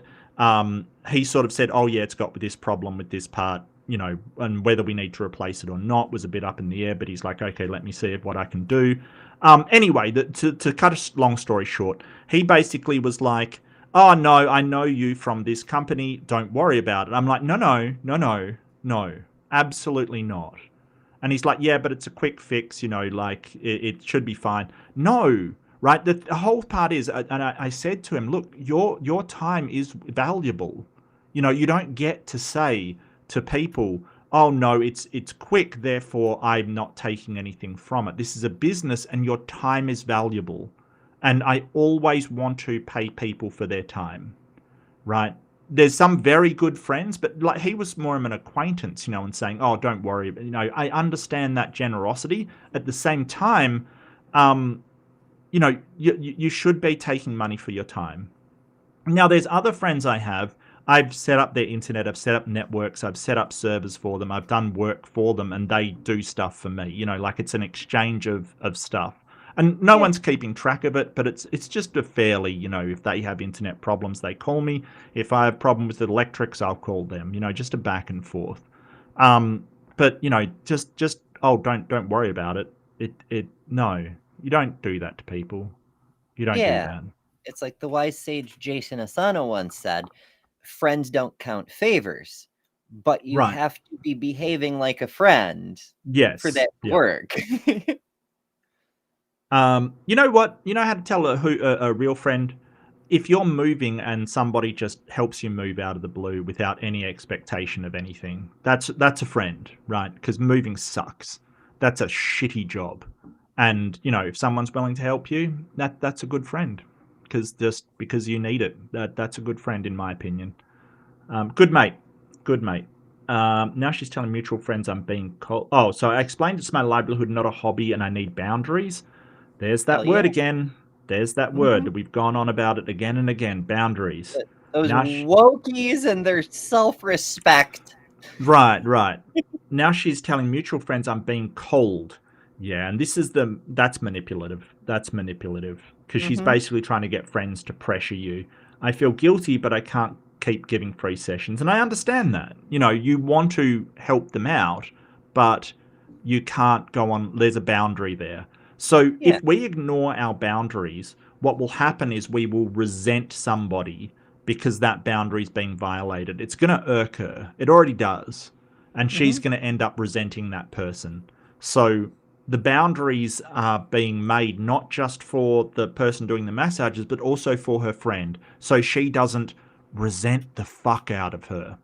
He sort of said, oh, yeah, it's got this problem with this part. and whether we need to replace it or not was a bit up in the air, but he's like, okay, let me see what I can do. Anyway, to cut a long story short, he basically was like, oh, no, I know you from this company. Don't worry about it. I'm like, no, absolutely not. And he's like, yeah, but it's a quick fix, like it should be fine. No, right? The whole part is, and I said to him, look, your time is valuable. You don't get to say to people, oh, no, it's quick, therefore I'm not taking anything from it. This is a business and your time is valuable. And I always want to pay people for their time, right? There's some very good friends, but like he was more of an acquaintance, and saying, oh, don't worry. I understand that generosity. At the same time, you should be taking money for your time. Now, there's other friends I have. I've set up their internet. I've set up networks. I've set up servers for them. I've done work for them, and they do stuff for me. Like it's an exchange of stuff. And no one's keeping track of it, but it's just a fairly, if they have internet problems, they call me. If I have problems with electrics, I'll call them, just a back and forth. But, just don't worry about it. No, you don't do that to people. You don't do that. It's like the wise sage Jason Asano once said, friends don't count favors, but you have to be behaving like a friend for that to work. You know what? You know how to tell a real friend? If you're moving and somebody just helps you move out of the blue without any expectation of anything, that's a friend, right? Because moving sucks. That's a shitty job. And, if someone's willing to help you, that's a good friend. Because you need it. That's a good friend, in my opinion. Good mate. Now she's telling mutual friends I'm being cold. Oh, so I explained it's my livelihood, not a hobby, and I need boundaries. There's that word again. There's that word. We've gone on about it again and again. Boundaries. Those wokies and their self-respect. Right. Now she's telling mutual friends I'm being cold. Yeah, and that's manipulative. Because she's basically trying to get friends to pressure you. I feel guilty, but I can't keep giving free sessions. And I understand that. You want to help them out, but you can't go on. There's a boundary there. So if we ignore our boundaries, what will happen is we will resent somebody because that boundary is being violated. It's going to irk her. It already does. And she's going to end up resenting that person. So the boundaries are being made not just for the person doing the massages, but also for her friend. So she doesn't resent the fuck out of her.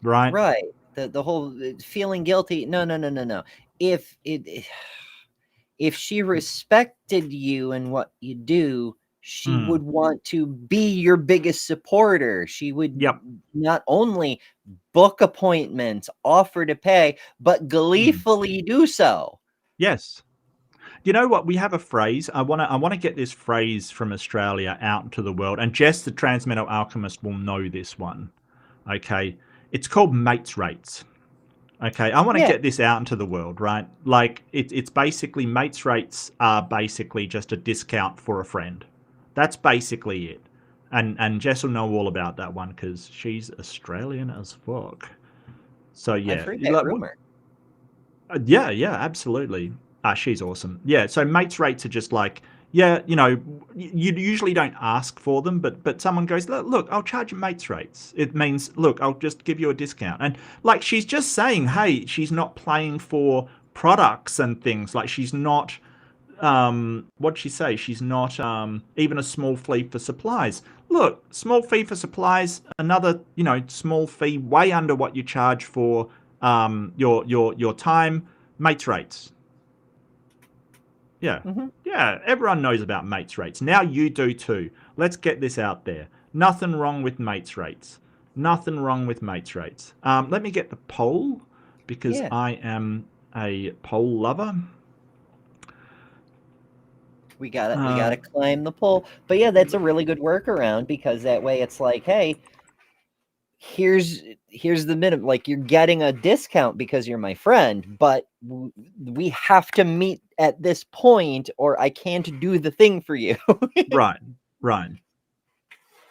Right? Right. The whole feeling guilty. No. If she respected you and what you do, she would want to be your biggest supporter. She would not only book appointments, offer to pay, but gleefully do so. Yes. You know what? We have a phrase. I want to get this phrase from Australia out into the world. And Jess, the Transmetal Alchemist, will know this one. Okay. It's called mates rates. Okay, I want to get this out into the world, right? Like, it's basically, mates rates are basically just a discount for a friend. That's basically it. And Jess will know all about that one because she's Australian as fuck. So, yeah. I've heard that rumor. Yeah, absolutely. She's awesome. Yeah, so mates rates are just like, you usually don't ask for them, but someone goes, look, I'll charge you mates rates. It means, look, I'll just give you a discount. And like, she's just saying, hey, she's not playing for products and things. Like, she's not, what'd she say? She's not even a small fee for supplies. Look, small fee for supplies, another, small fee way under what you charge for your time, mates rates. Yeah. Yeah, everyone knows about mates rates. Now you do too. Let's get this out there. Nothing wrong with mates rates. Let me get the poll because I am a poll lover. We gotta climb the poll. But yeah, that's a really good workaround because that way it's like, hey, here's the minimum, like you're getting a discount because you're my friend, but we have to meet at this point or I can't do the thing for you. Right.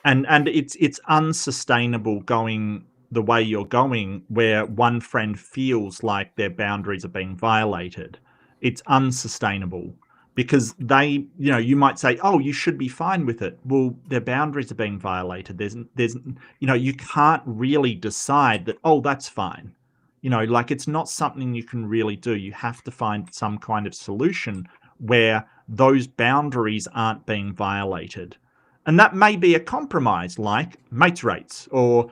And it's unsustainable going the way you're going, where one friend feels like their boundaries are being violated. It's unsustainable because they, you might say, oh, you should be fine with it. Well, their boundaries are being violated. There's, you can't really decide that, oh, that's fine. Like it's not something you can really do. You have to find some kind of solution where those boundaries aren't being violated. And that may be a compromise, like mates rates, or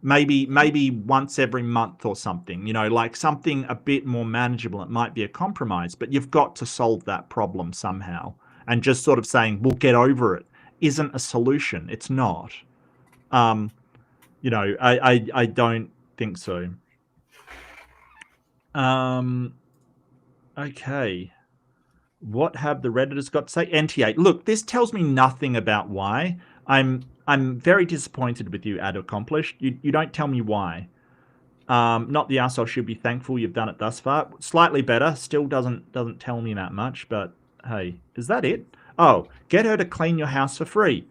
maybe once every month or something. Like something a bit more manageable. It might be a compromise, but you've got to solve that problem somehow. And just sort of saying we'll get over it isn't a solution. It's not. I don't think so. Okay. What have the Redditors got to say? NTA. Look, this tells me nothing about why. I'm very disappointed with you, Ad Accomplished. You don't tell me why. Not the arsehole should be thankful you've done it thus far. Slightly better. Still doesn't tell me that much, but hey, is that it? Oh, get her to clean your house for free.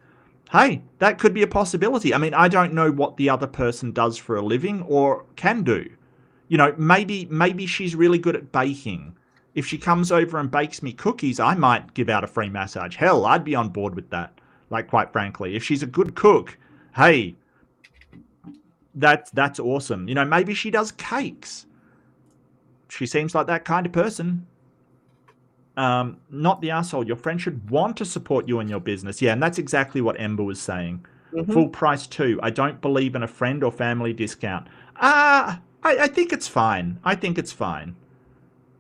Hey, that could be a possibility. I mean, I don't know what the other person does for a living or can do. Maybe she's really good at baking. If she comes over and bakes me cookies, I might give out a free massage. Hell, I'd be on board with that. Like, quite frankly, if she's a good cook, hey, that's awesome. Maybe she does cakes. She seems like that kind of person. Not the asshole. Your friend should want to support you in your business. Yeah, and that's exactly what Ember was saying. Mm-hmm. Full price too. I don't believe in a friend or family discount. I think it's fine.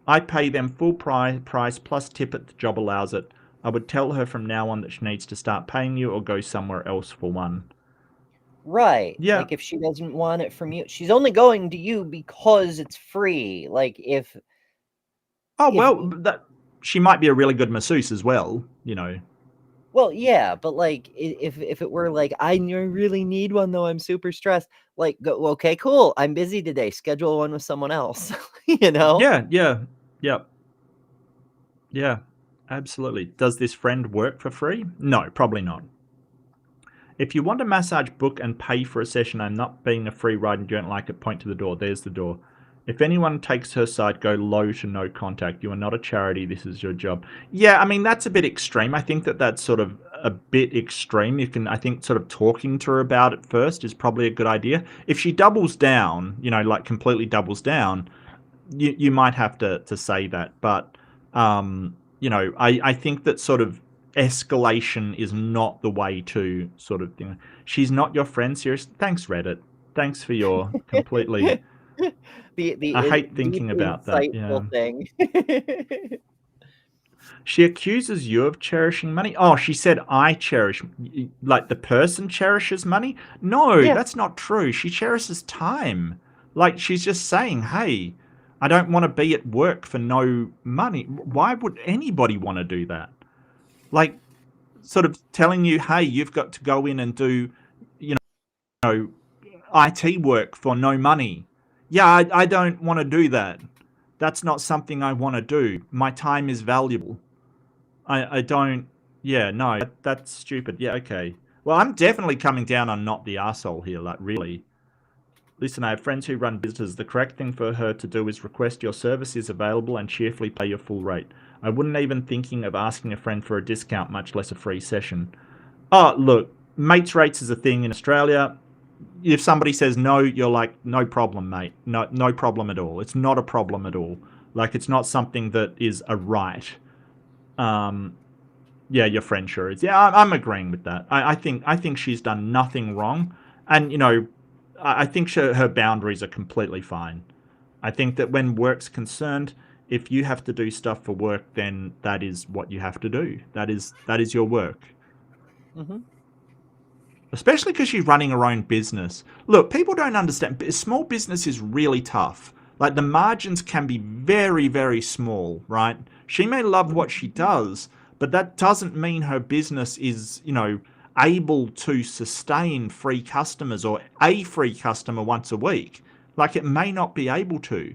I pay them full price plus tip if the job allows it. I would tell her from now on that she needs to start paying you or go somewhere else for one. Right. Yeah. Like if she doesn't want it from you, she's only going to you because it's free. Like if... she might be a really good masseuse as well, Well, yeah, but like if it were like, I really need one though, I'm super stressed. Like, go, okay, cool. I'm busy today. Schedule one with someone else. Yeah, absolutely. Does this friend work for free? No, probably not. If you want a massage, book and pay for a session. I'm not being a free ride and you don't like it, point to the door. There's the door. If anyone takes her side, go low to no contact. You are not a charity. This is your job. Yeah, I mean, that's a bit extreme. I think that's sort of a bit extreme. I think sort of talking to her about it first is probably a good idea. If she doubles down, like completely doubles down, you might have to say that. But, I think that sort of escalation is not the way to sort of thing. She's not your friend, seriously. Thanks, Reddit. Thanks for your completely... I hate thinking about that. Yeah. Thing. She accuses you of cherishing money. Oh, she said I cherish, like the person cherishes money? No, That's not true. She cherishes time. Like she's just saying, hey, I don't want to be at work for no money. Why would anybody want to do that? Like sort of telling you, hey, you've got to go in and do, IT work for no money. Yeah, I don't want to do that. That's not something I want to do. My time is valuable. I don't... Yeah, no, that's stupid. Yeah, okay. Well, I'm definitely coming down on not the arsehole here, like, really. Listen, I have friends who run businesses. The correct thing for her to do is request your service is available and cheerfully pay your full rate. I wouldn't even thinking of asking a friend for a discount, much less a free session. Oh, look, mates rates is a thing in Australia. If somebody says no, you're like, no problem, mate. No problem at all. It's not a problem at all. Like, it's not something that is a right. Yeah, your friend sure is. Yeah, I'm agreeing with that. I think she's done nothing wrong. And, I think her boundaries are completely fine. I think that when work's concerned, if you have to do stuff for work, then that is what you have to do. That is your work. Mm-hmm. Especially because she's running her own business. Look, people don't understand. Small business is really tough. Like, the margins can be very, very small, right? She may love what she does, but that doesn't mean her business is, able to sustain free customers or a free customer once a week. Like, it may not be able to.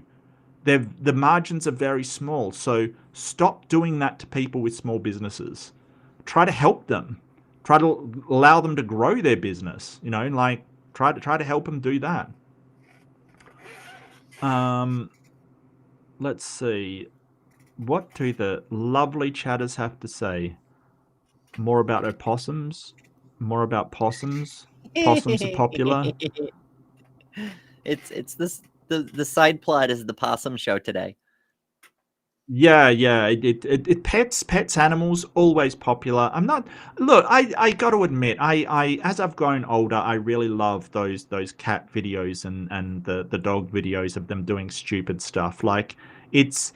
The margins are very small. So stop doing that to people with small businesses. Try to help them. Try to allow them to grow their business. Like, try to help them do that. Let's see. What do the lovely chatters have to say? More about opossums? More about possums? Possums are popular? It's this the side plot is the possum show today. Yeah. It pets animals always popular. I'm not. Look, I got to admit, I as I've grown older, I really love those cat videos and the dog videos of them doing stupid stuff. Like it's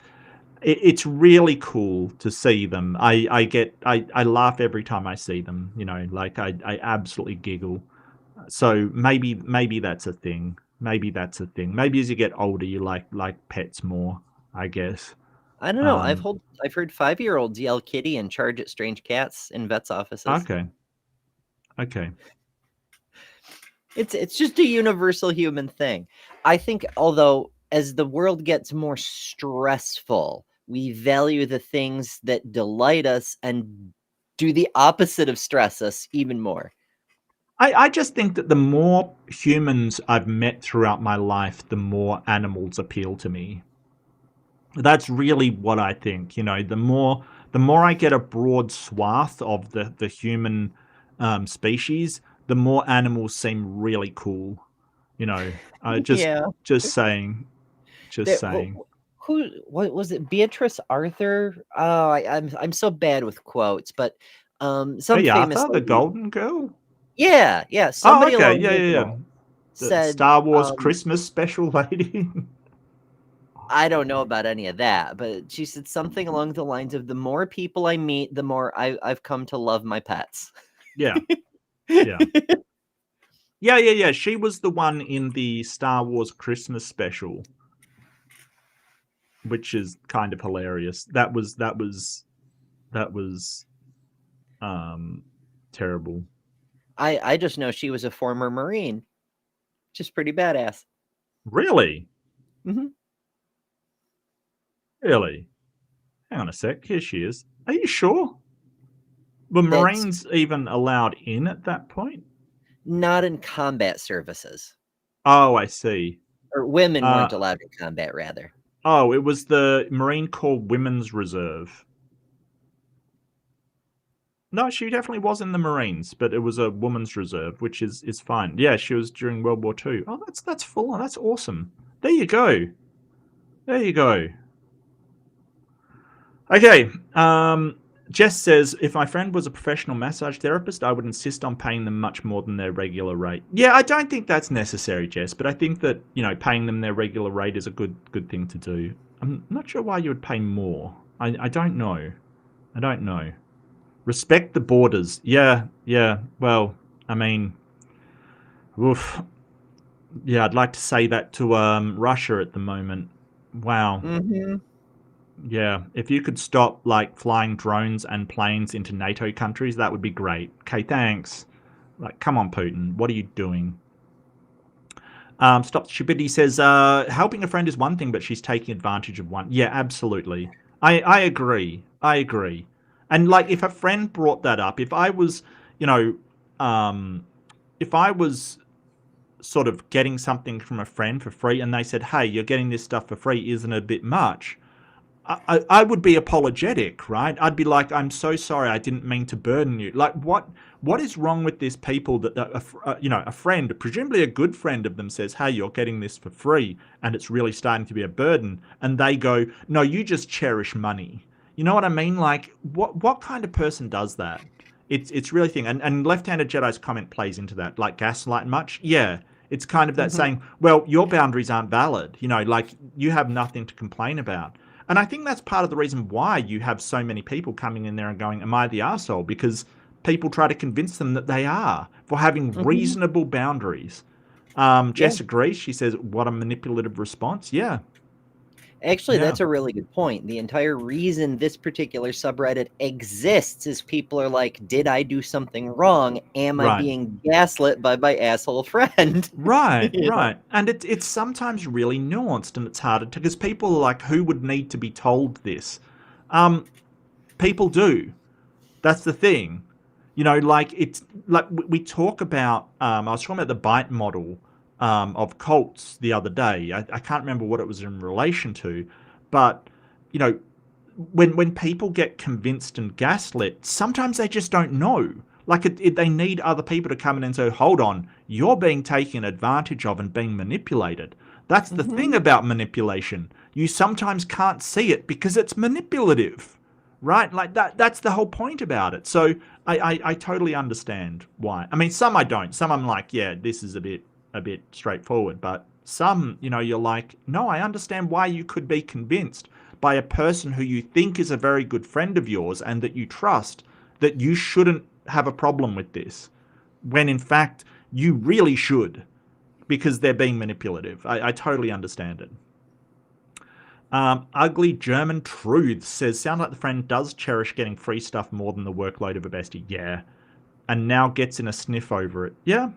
really cool to see them. I laugh every time I see them. You know, like I absolutely giggle. So maybe that's a thing. Maybe that's a thing. Maybe as you get older, you like pets more, I guess. I don't know. I've heard 5-year-olds yell kitty and charge at strange cats in vets' offices. Okay. It's just a universal human thing. I think, although as the world gets more stressful, we value the things that delight us and do the opposite of stress us even more. I just think that the more humans I've met throughout my life, the more animals appeal to me. That's really what I think. You know, the more I get a broad swath of the human species, the more animals seem really cool. You know, just saying. What was it? Beatrice Arthur? Oh, I'm so bad with quotes, but some famous Arthur, the golden girl. Yeah. Somebody okay, along those lines The said Star Wars Christmas special lady. I don't know about any of that, but she said something along the lines of, the more people I meet, the more I've come to love my pets. Yeah. She was the one in the Star Wars Christmas special, which is kind of hilarious. That was terrible. I just know she was a former Marine. Just pretty badass. Really? Mm-hmm. Really? Hang on a sec. Here she is. Are you sure? Were Marines even allowed in at that point? Not in combat services. Oh, I see. Or women weren't allowed in combat, rather. Oh, it was the Marine Corps Women's Reserve. No, she definitely was in the Marines, but it was a woman's reserve, which is fine. Yeah, she was during World War II. Oh, that's full on. That's awesome. There you go. Okay. Jess says, if my friend was a professional massage therapist, I would insist on paying them much more than their regular rate. Yeah, I don't think that's necessary, Jess, but I think that, you know, paying them their regular rate is a good thing to do. I'm not sure why you would pay more. I don't know. Respect the borders. Yeah. Well, I mean, oof. Yeah, I'd like to say that to Russia at the moment. Wow. Mm-hmm. Yeah, if you could stop like flying drones and planes into NATO countries, that would be great. Okay, thanks. Like, come on, Putin. What are you doing? Stop Stupidity says, helping a friend is one thing, but she's taking advantage of one. Yeah, absolutely. I agree. And like, if a friend brought that up, if I was, you know, if I was sort of getting something from a friend for free and they said, hey, you're getting this stuff for free, isn't it a bit much? I would be apologetic, right? I'd be like, I'm so sorry, I didn't mean to burden you. Like, what is wrong with these people that, you know, a friend, presumably a good friend of them says, hey, you're getting this for free, and it's really starting to be a burden, and they go, no, you just cherish money. You know what I mean? Like, what kind of person does that? It's really thing. And Left-Handed Jedi's comment plays into that. Like, gaslight much? Yeah. It's kind of that saying, well, your boundaries aren't valid. You know, like, you have nothing to complain about. And I think that's part of the reason why you have so many people coming in there and going, am I the arsehole? Because people try to convince them that they are for having reasonable boundaries. Jess agrees. She says, what a manipulative response. Yeah. Actually, that's a really good point. The entire reason this particular subreddit exists is people are like, did I do something wrong? Am I being gaslit by my asshole friend? Right. And it's sometimes really nuanced, and it's harder to, because people are like, who would need to be told this? People do. That's the thing. You know, like it's like we talk about. I was talking about the bite model of cults the other day. I can't remember what it was in relation to, but you know, when people get convinced and gaslit, sometimes they just don't know. Like they need other people to come in and say, "Hold on, you're being taken advantage of and being manipulated." That's the thing about manipulation. You sometimes can't see it because it's manipulative, right? Like that's the whole point about it. So I totally understand why. I mean, some I don't. Some I'm like, yeah, this is a bit straightforward. But some, you know, you're like, no, I understand why you could be convinced by a person who you think is a very good friend of yours and that you trust that you shouldn't have a problem with this, when in fact you really should, because they're being manipulative. I totally understand it. Ugly German Truth says, sound like the friend does cherish getting free stuff more than the workload of a bestie. Yeah. And now gets in a sniff over it. Yeah.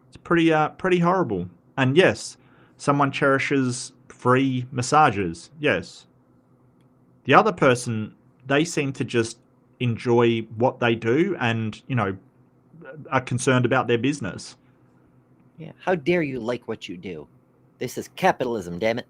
It's pretty horrible. And yes, someone cherishes free massages. Yes. The other person, they seem to just enjoy what they do and, you know, are concerned about their business. Yeah. How dare you like what you do? This is capitalism, damn it.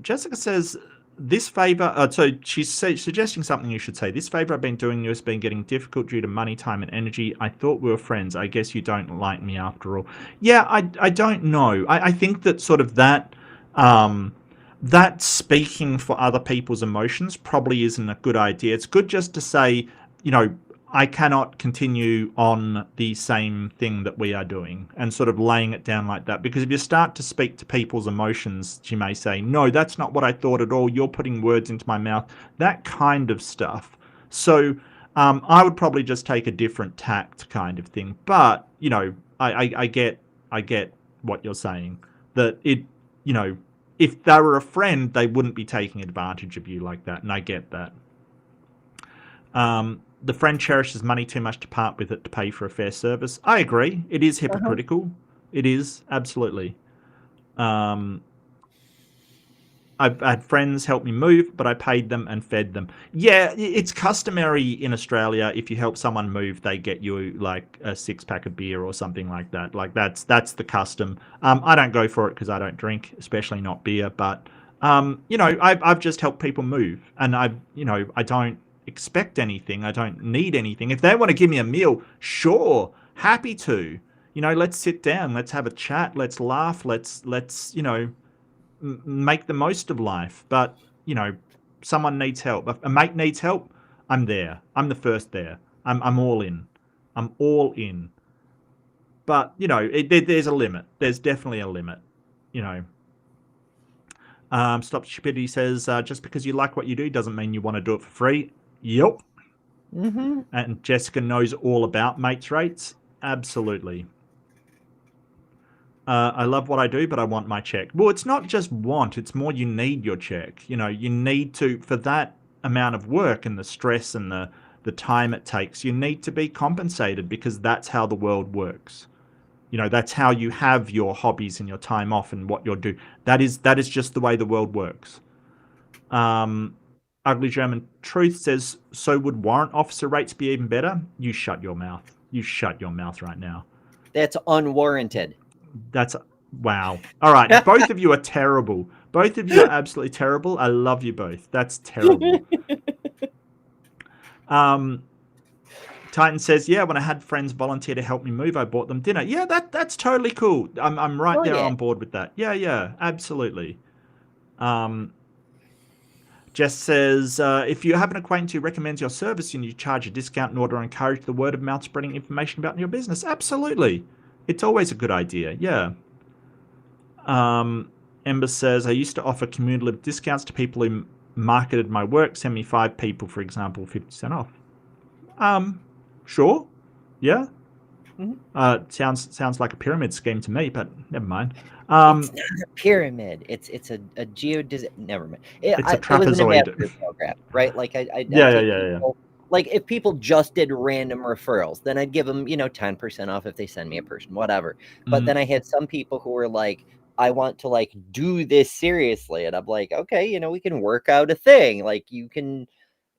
Jessica says, this favor, so she's suggesting something you should say. This favor I've been doing you has been getting difficult due to money, time, and energy. I thought we were friends. I guess you don't like me after all. Yeah, I don't know. I think that sort of that, that speaking for other people's emotions probably isn't a good idea. It's good just to say, you know, I cannot continue on the same thing that we are doing, and sort of laying it down like that. Because if you start to speak to people's emotions, she may say, no, that's not what I thought at all. You're putting words into my mouth, that kind of stuff. So I would probably just take a different tact kind of thing. But, you know, I get what you're saying, that it, you know, if they were a friend, they wouldn't be taking advantage of you like that. And I get that. The friend cherishes money too much to part with it to pay for a fair service. I agree. It is hypocritical. It is, absolutely. I've had friends help me move, but I paid them and fed them. Yeah, it's customary in Australia. If you help someone move, they get you like a 6-pack of beer or something like that. Like that's the custom. I don't go for it because I don't drink, especially not beer. But you know, I've just helped people move, and I don't expect anything. I don't need anything. If they want to give me a meal, sure, happy to. You know, let's sit down, let's have a chat, let's laugh, let's you know, make the most of life. But you know, someone needs help, a mate needs help, I'm there. I'm the first there. I'm all in. I'm all in. But you know, there's a limit. There's definitely a limit. You know. Stop Stupidity says, just because you like what you do doesn't mean you want to do it for free. Yep. And Jessica knows all about mates rates. Absolutely. I love what I do, but I want my check. Well, it's not just want, it's more you need your check. You know, you need to, for that amount of work and the stress and the time it takes, you need to be compensated, because that's how the world works. You know, that's how you have your hobbies and your time off and what you're doing. That is just the way the world works. Ugly German Truth says, so would warrant officer rates be even better? You shut your mouth. You shut your mouth right now. That's unwarranted. That's, wow. All right, both of you are terrible. Both of you are absolutely terrible. I love you both. That's terrible. Titan says, yeah, when I had friends volunteer to help me move, I bought them dinner. Yeah, that's totally cool. I'm right there on board with that. Yeah, absolutely. Jess says, if you have an acquaintance who recommends your service and you charge a discount in order to encourage the word of mouth spreading information about your business, absolutely. It's always a good idea, yeah. Ember says, I used to offer cumulative discounts to people who marketed my work. Send me 5 people, for example, 50% off. Sure, yeah. Sounds like a pyramid scheme to me, but never mind. It's not a pyramid. It's a never mind. It's a trapezoid program, right? Like yeah. Like if people just did random referrals, then I'd give them 10% off if they send me a person, whatever. But then I had some people who were like, I want to like do this seriously, and I'm like, okay, we can work out a thing. Like you can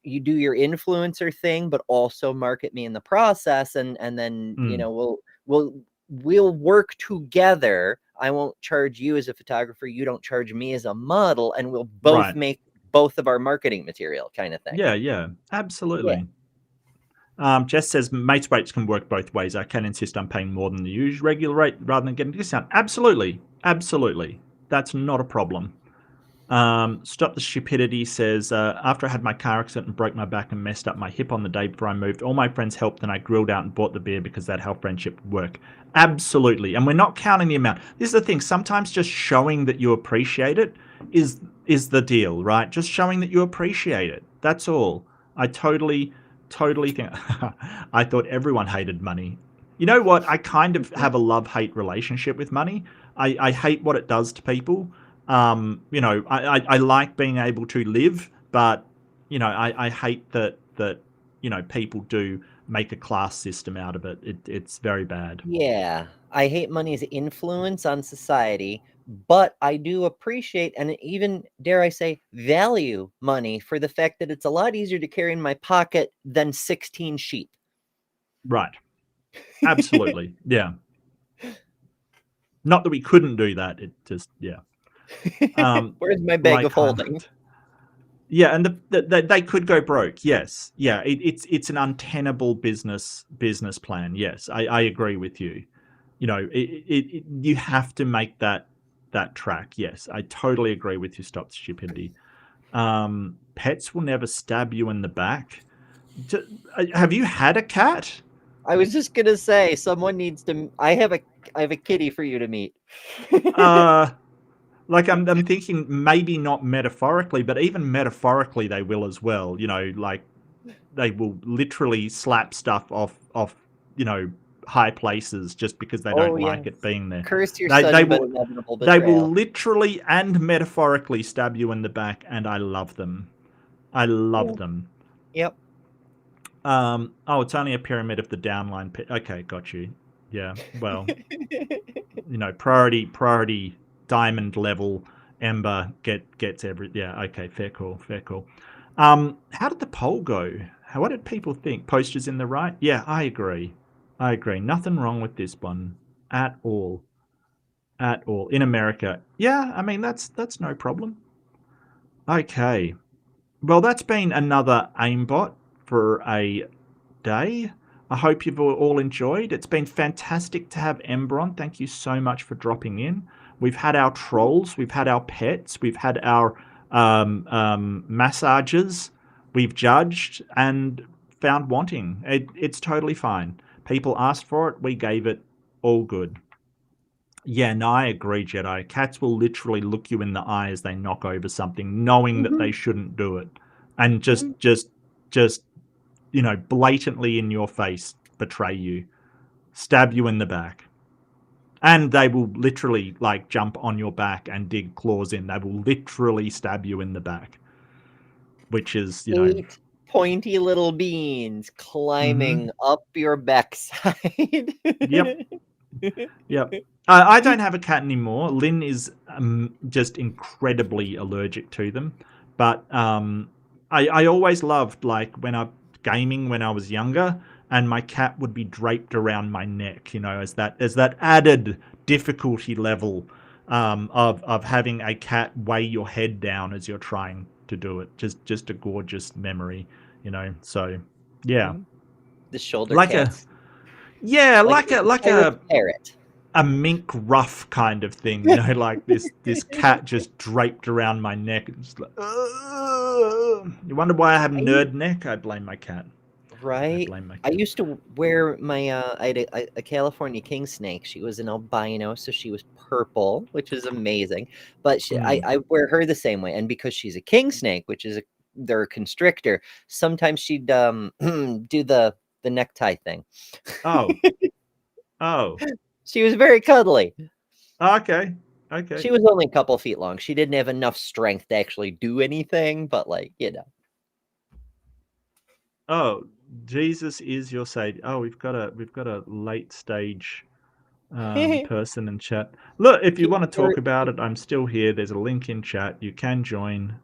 you do your influencer thing, but also market me in the process, and then you know we'll work together. I won't charge you as a photographer, you don't charge me as a model, and we'll both make both of our marketing material, kind of thing. Yeah, absolutely. Jess says mates rates can work both ways. I can insist on paying more than the usual regular rate rather than getting a discount. Absolutely. That's not a problem. Stop the Stupidity says, after I had my car accident and broke my back and messed up my hip on the day before I moved, all my friends helped and I grilled out and bought the beer because that's how friendship would work. Absolutely. And we're not counting the amount. This is the thing. Sometimes just showing that you appreciate it is the deal, right? Just showing that you appreciate it. That's all. I totally think I thought everyone hated money. You know what? I kind of have a love-hate relationship with money. I hate what it does to people. You know, I like being able to live, but you know, I hate that you know, people do make a class system out of it. It's very bad. Yeah, I hate money's influence on society, but I do appreciate and even, dare I say, value money for the fact that it's a lot easier to carry in my pocket than 16 sheep. Right. Absolutely. Yeah. Not that we couldn't do that. It just, yeah. Where's my bag of holding? Yeah, and they could go broke. Yes, yeah, it's an untenable business plan. Yes, I agree with you. You know, you have to make that track. Yes, I totally agree with you. Stop stupidity. Pets will never stab you in the back. Have you had a cat? I was just gonna say someone needs to. I have a kitty for you to meet. Like I'm thinking maybe not metaphorically, but even metaphorically they will as well. You know, like they will literally slap stuff off you know, high places just because they don't like it being there. Curse your sudden but inevitable betrayal. They will literally and metaphorically stab you in the back, and I love them. I love them. Yep. Oh, it's only a pyramid of the downline pit. Okay, got you. Yeah. Well, you know, priority. Diamond level Ember gets every. Yeah, okay, fair call. How did the poll go? What did people think? Posters in the right? Yeah, I agree. Nothing wrong with this one at all. In America. Yeah, I mean that's no problem. Okay. Well, that's been another AIMBOT for a day. I hope you've all enjoyed. It's been fantastic to have Ember on. Thank you so much for dropping in. We've had our trolls, we've had our pets, we've had our massages, we've judged and found wanting. It's totally fine. People asked for it, we gave it, all good. Yeah, no, I agree, Jedi. Cats will literally look you in the eye as they knock over something, knowing that they shouldn't do it. And just you know, blatantly in your face betray you, stab you in the back. And they will literally like jump on your back and dig claws in. They will literally stab you in the back, which is, you know, pointy little beans climbing up your backside. Yep. I don't have a cat anymore. Lynn is just incredibly allergic to them. But I always loved, like, when I was younger, and my cat would be draped around my neck, you know, as that added difficulty level of having a cat weigh your head down as you're trying to do it. Just a gorgeous memory, you know. So yeah, the shoulder like cats. like a parrot, a mink ruff kind of thing, you know, like this cat just draped around my neck. And just like, you wonder why I have nerd neck? I blame my cat. Right. I used to wear my I had a California king snake. She was an albino, so she was purple, which is amazing. But I wear her the same way, and because she's a king snake, which is they're a constrictor, sometimes she'd do the necktie thing. Oh. She was very cuddly. Okay. She was only a couple feet long. She didn't have enough strength to actually do anything, but like, you know. Oh, Jesus is your savior. Oh, we've got a late stage person in chat. Look, if you want to talk about it, I'm still here. There's a link in chat. You can join.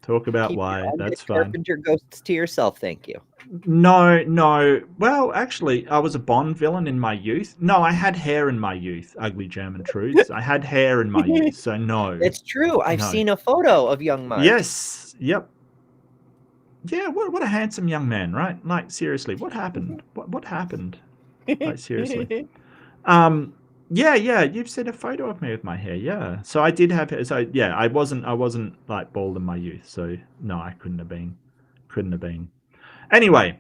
Talk about Keep why. your That's fine. Carpenter ghosts to yourself, thank you. No. Well, actually, I was a Bond villain in my youth. No, I had hair in my youth. Ugly German truths. I had hair in my youth, so no. It's true. I've No. seen a photo of young Mark. Yes. Yep. Yeah. What a handsome young man, right? Like seriously, what happened? What happened? Like seriously. Yeah. You've seen a photo of me with my hair. Yeah. So I did have. So yeah, I wasn't like bald in my youth. So no, I couldn't have been. Anyway,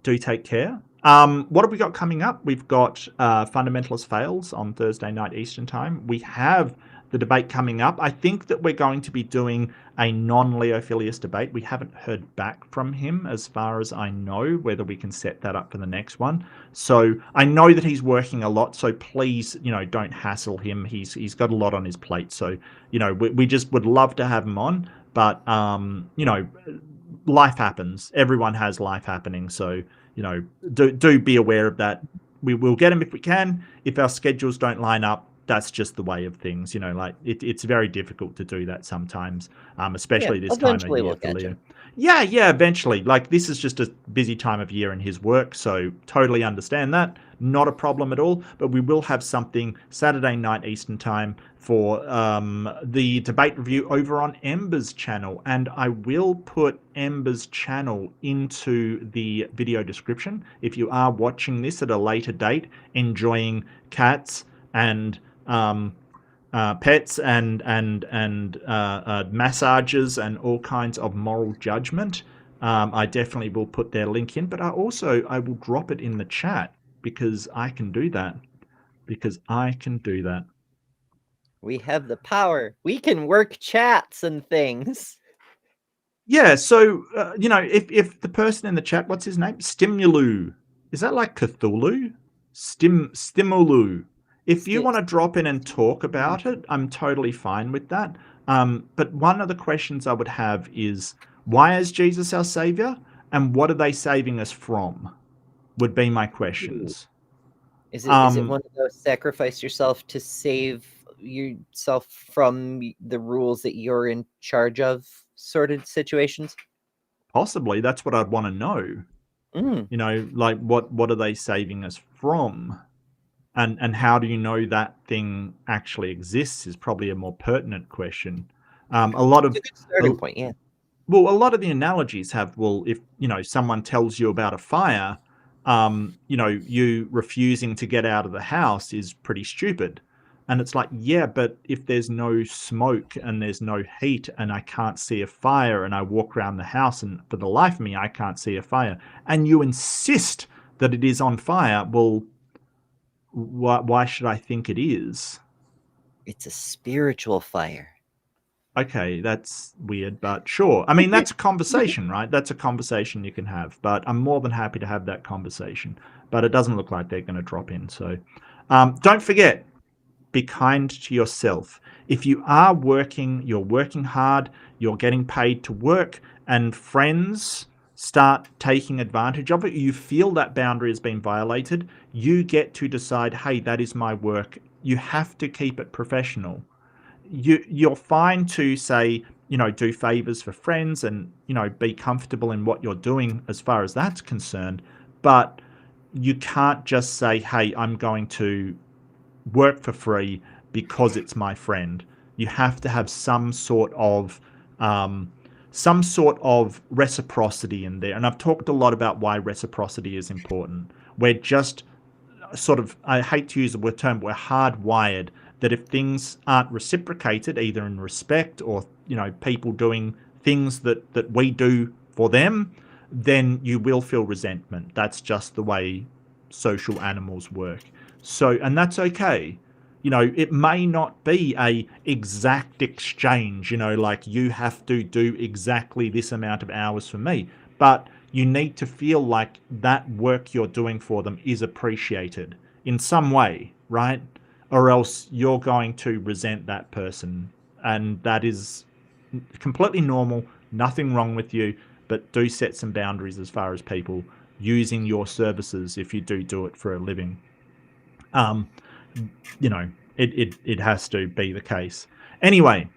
do take care. What have we got coming up? We've got Fundamentalist Fails on Thursday night Eastern Time. We have the debate coming up. I think that we're going to be doing a non-Leo Filius debate. We haven't heard back from him as far as I know, whether we can set that up for the next one. So I know that he's working a lot, so please, don't hassle him. He's got a lot on his plate. So, we just would love to have him on, but, life happens. Everyone has life happening. So, do be aware of that. We will get him if we can. If our schedules don't line up, that's just the way of things. It's very difficult to do that sometimes, especially this time of year for Leo. Yeah, eventually. Like, this is just a busy time of year in his work, so totally understand that. Not a problem at all. But we will have something Saturday night Eastern Time for the debate review over on Ember's channel. And I will put Ember's channel into the video description. If you are watching this at a later date, enjoying cats and pets and massages and all kinds of moral judgment, I definitely will put their link in. But I will drop it in the chat because I can do that. We have the power. We can work chats and things. Yeah, so, if the person in the chat, what's his name? Stimulu. Is that like Cthulhu? Stimulu. If you want to drop in and talk about it, I'm totally fine with that. But one of the questions I would have is, why is Jesus our savior? And what are they saving us from? Would be my questions. Is it one of those sacrifice yourself to save yourself from the rules that you're in charge of sort of situations? Possibly. That's what I'd want to know. Like what are they saving us from? And how do you know that thing actually exists is probably a more pertinent question. A lot of it's a good starting point, yeah. Well, a lot of the analogies have, if someone tells you about a fire, you refusing to get out of the house is pretty stupid. And it's like, yeah, but if there's no smoke and there's no heat and I can't see a fire and I walk around the house and for the life of me, I can't see a fire, and you insist that it is on fire, well, why should I think it is? It's a spiritual fire. Okay, that's weird, but sure. I mean, that's a conversation, right? That's a conversation you can have, but I'm more than happy to have that conversation. But it doesn't look like they're going to drop in. So don't forget, be kind to yourself. If you are working, you're working hard, you're getting paid to work, and friends start taking advantage of it, you feel that boundary has been violated, you get to decide, hey, that is my work. You have to keep it professional. You're fine to say, do favors for friends and, be comfortable in what you're doing as far as that's concerned. But you can't just say, hey, I'm going to work for free because it's my friend. You have to have some sort of reciprocity in there. And I've talked a lot about why reciprocity is important. We're just I hate to use the word term, we're hardwired that if things aren't reciprocated, either in respect or, people doing things that we do for them, then you will feel resentment. That's just the way social animals work. So, and that's okay. It may not be a exact exchange, like you have to do exactly this amount of hours for me, but you need to feel like that work you're doing for them is appreciated in some way, right? Or else you're going to resent that person. And that is completely normal, nothing wrong with you, but do set some boundaries as far as people using your services if you do it for a living. It has to be the case. Anyway,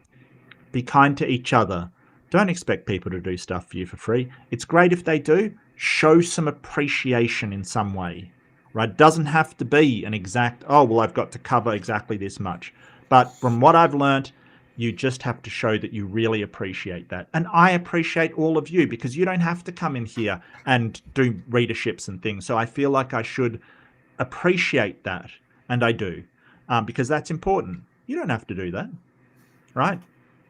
be kind to each other. Don't expect people to do stuff for you for free. It's great if they do. Show some appreciation in some way, right? It doesn't have to be an exact, oh, well, I've got to cover exactly this much. But from what I've learned, you just have to show that you really appreciate that. And I appreciate all of you because you don't have to come in here and do readerships and things. So I feel like I should appreciate that. And I do, because that's important. You don't have to do that, right?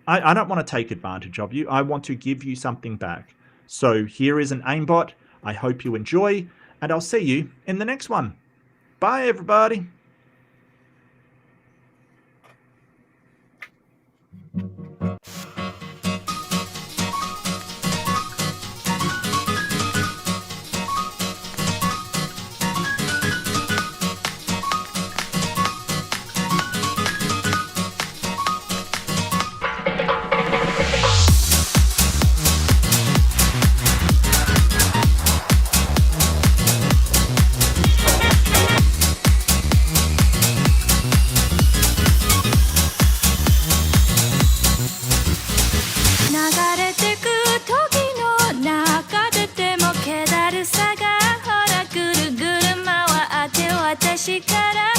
I don't want to take advantage of you. I want to give you something back. So here is an AIMBOT. I hope you enjoy, and I'll see you in the next one. Bye, everybody. She got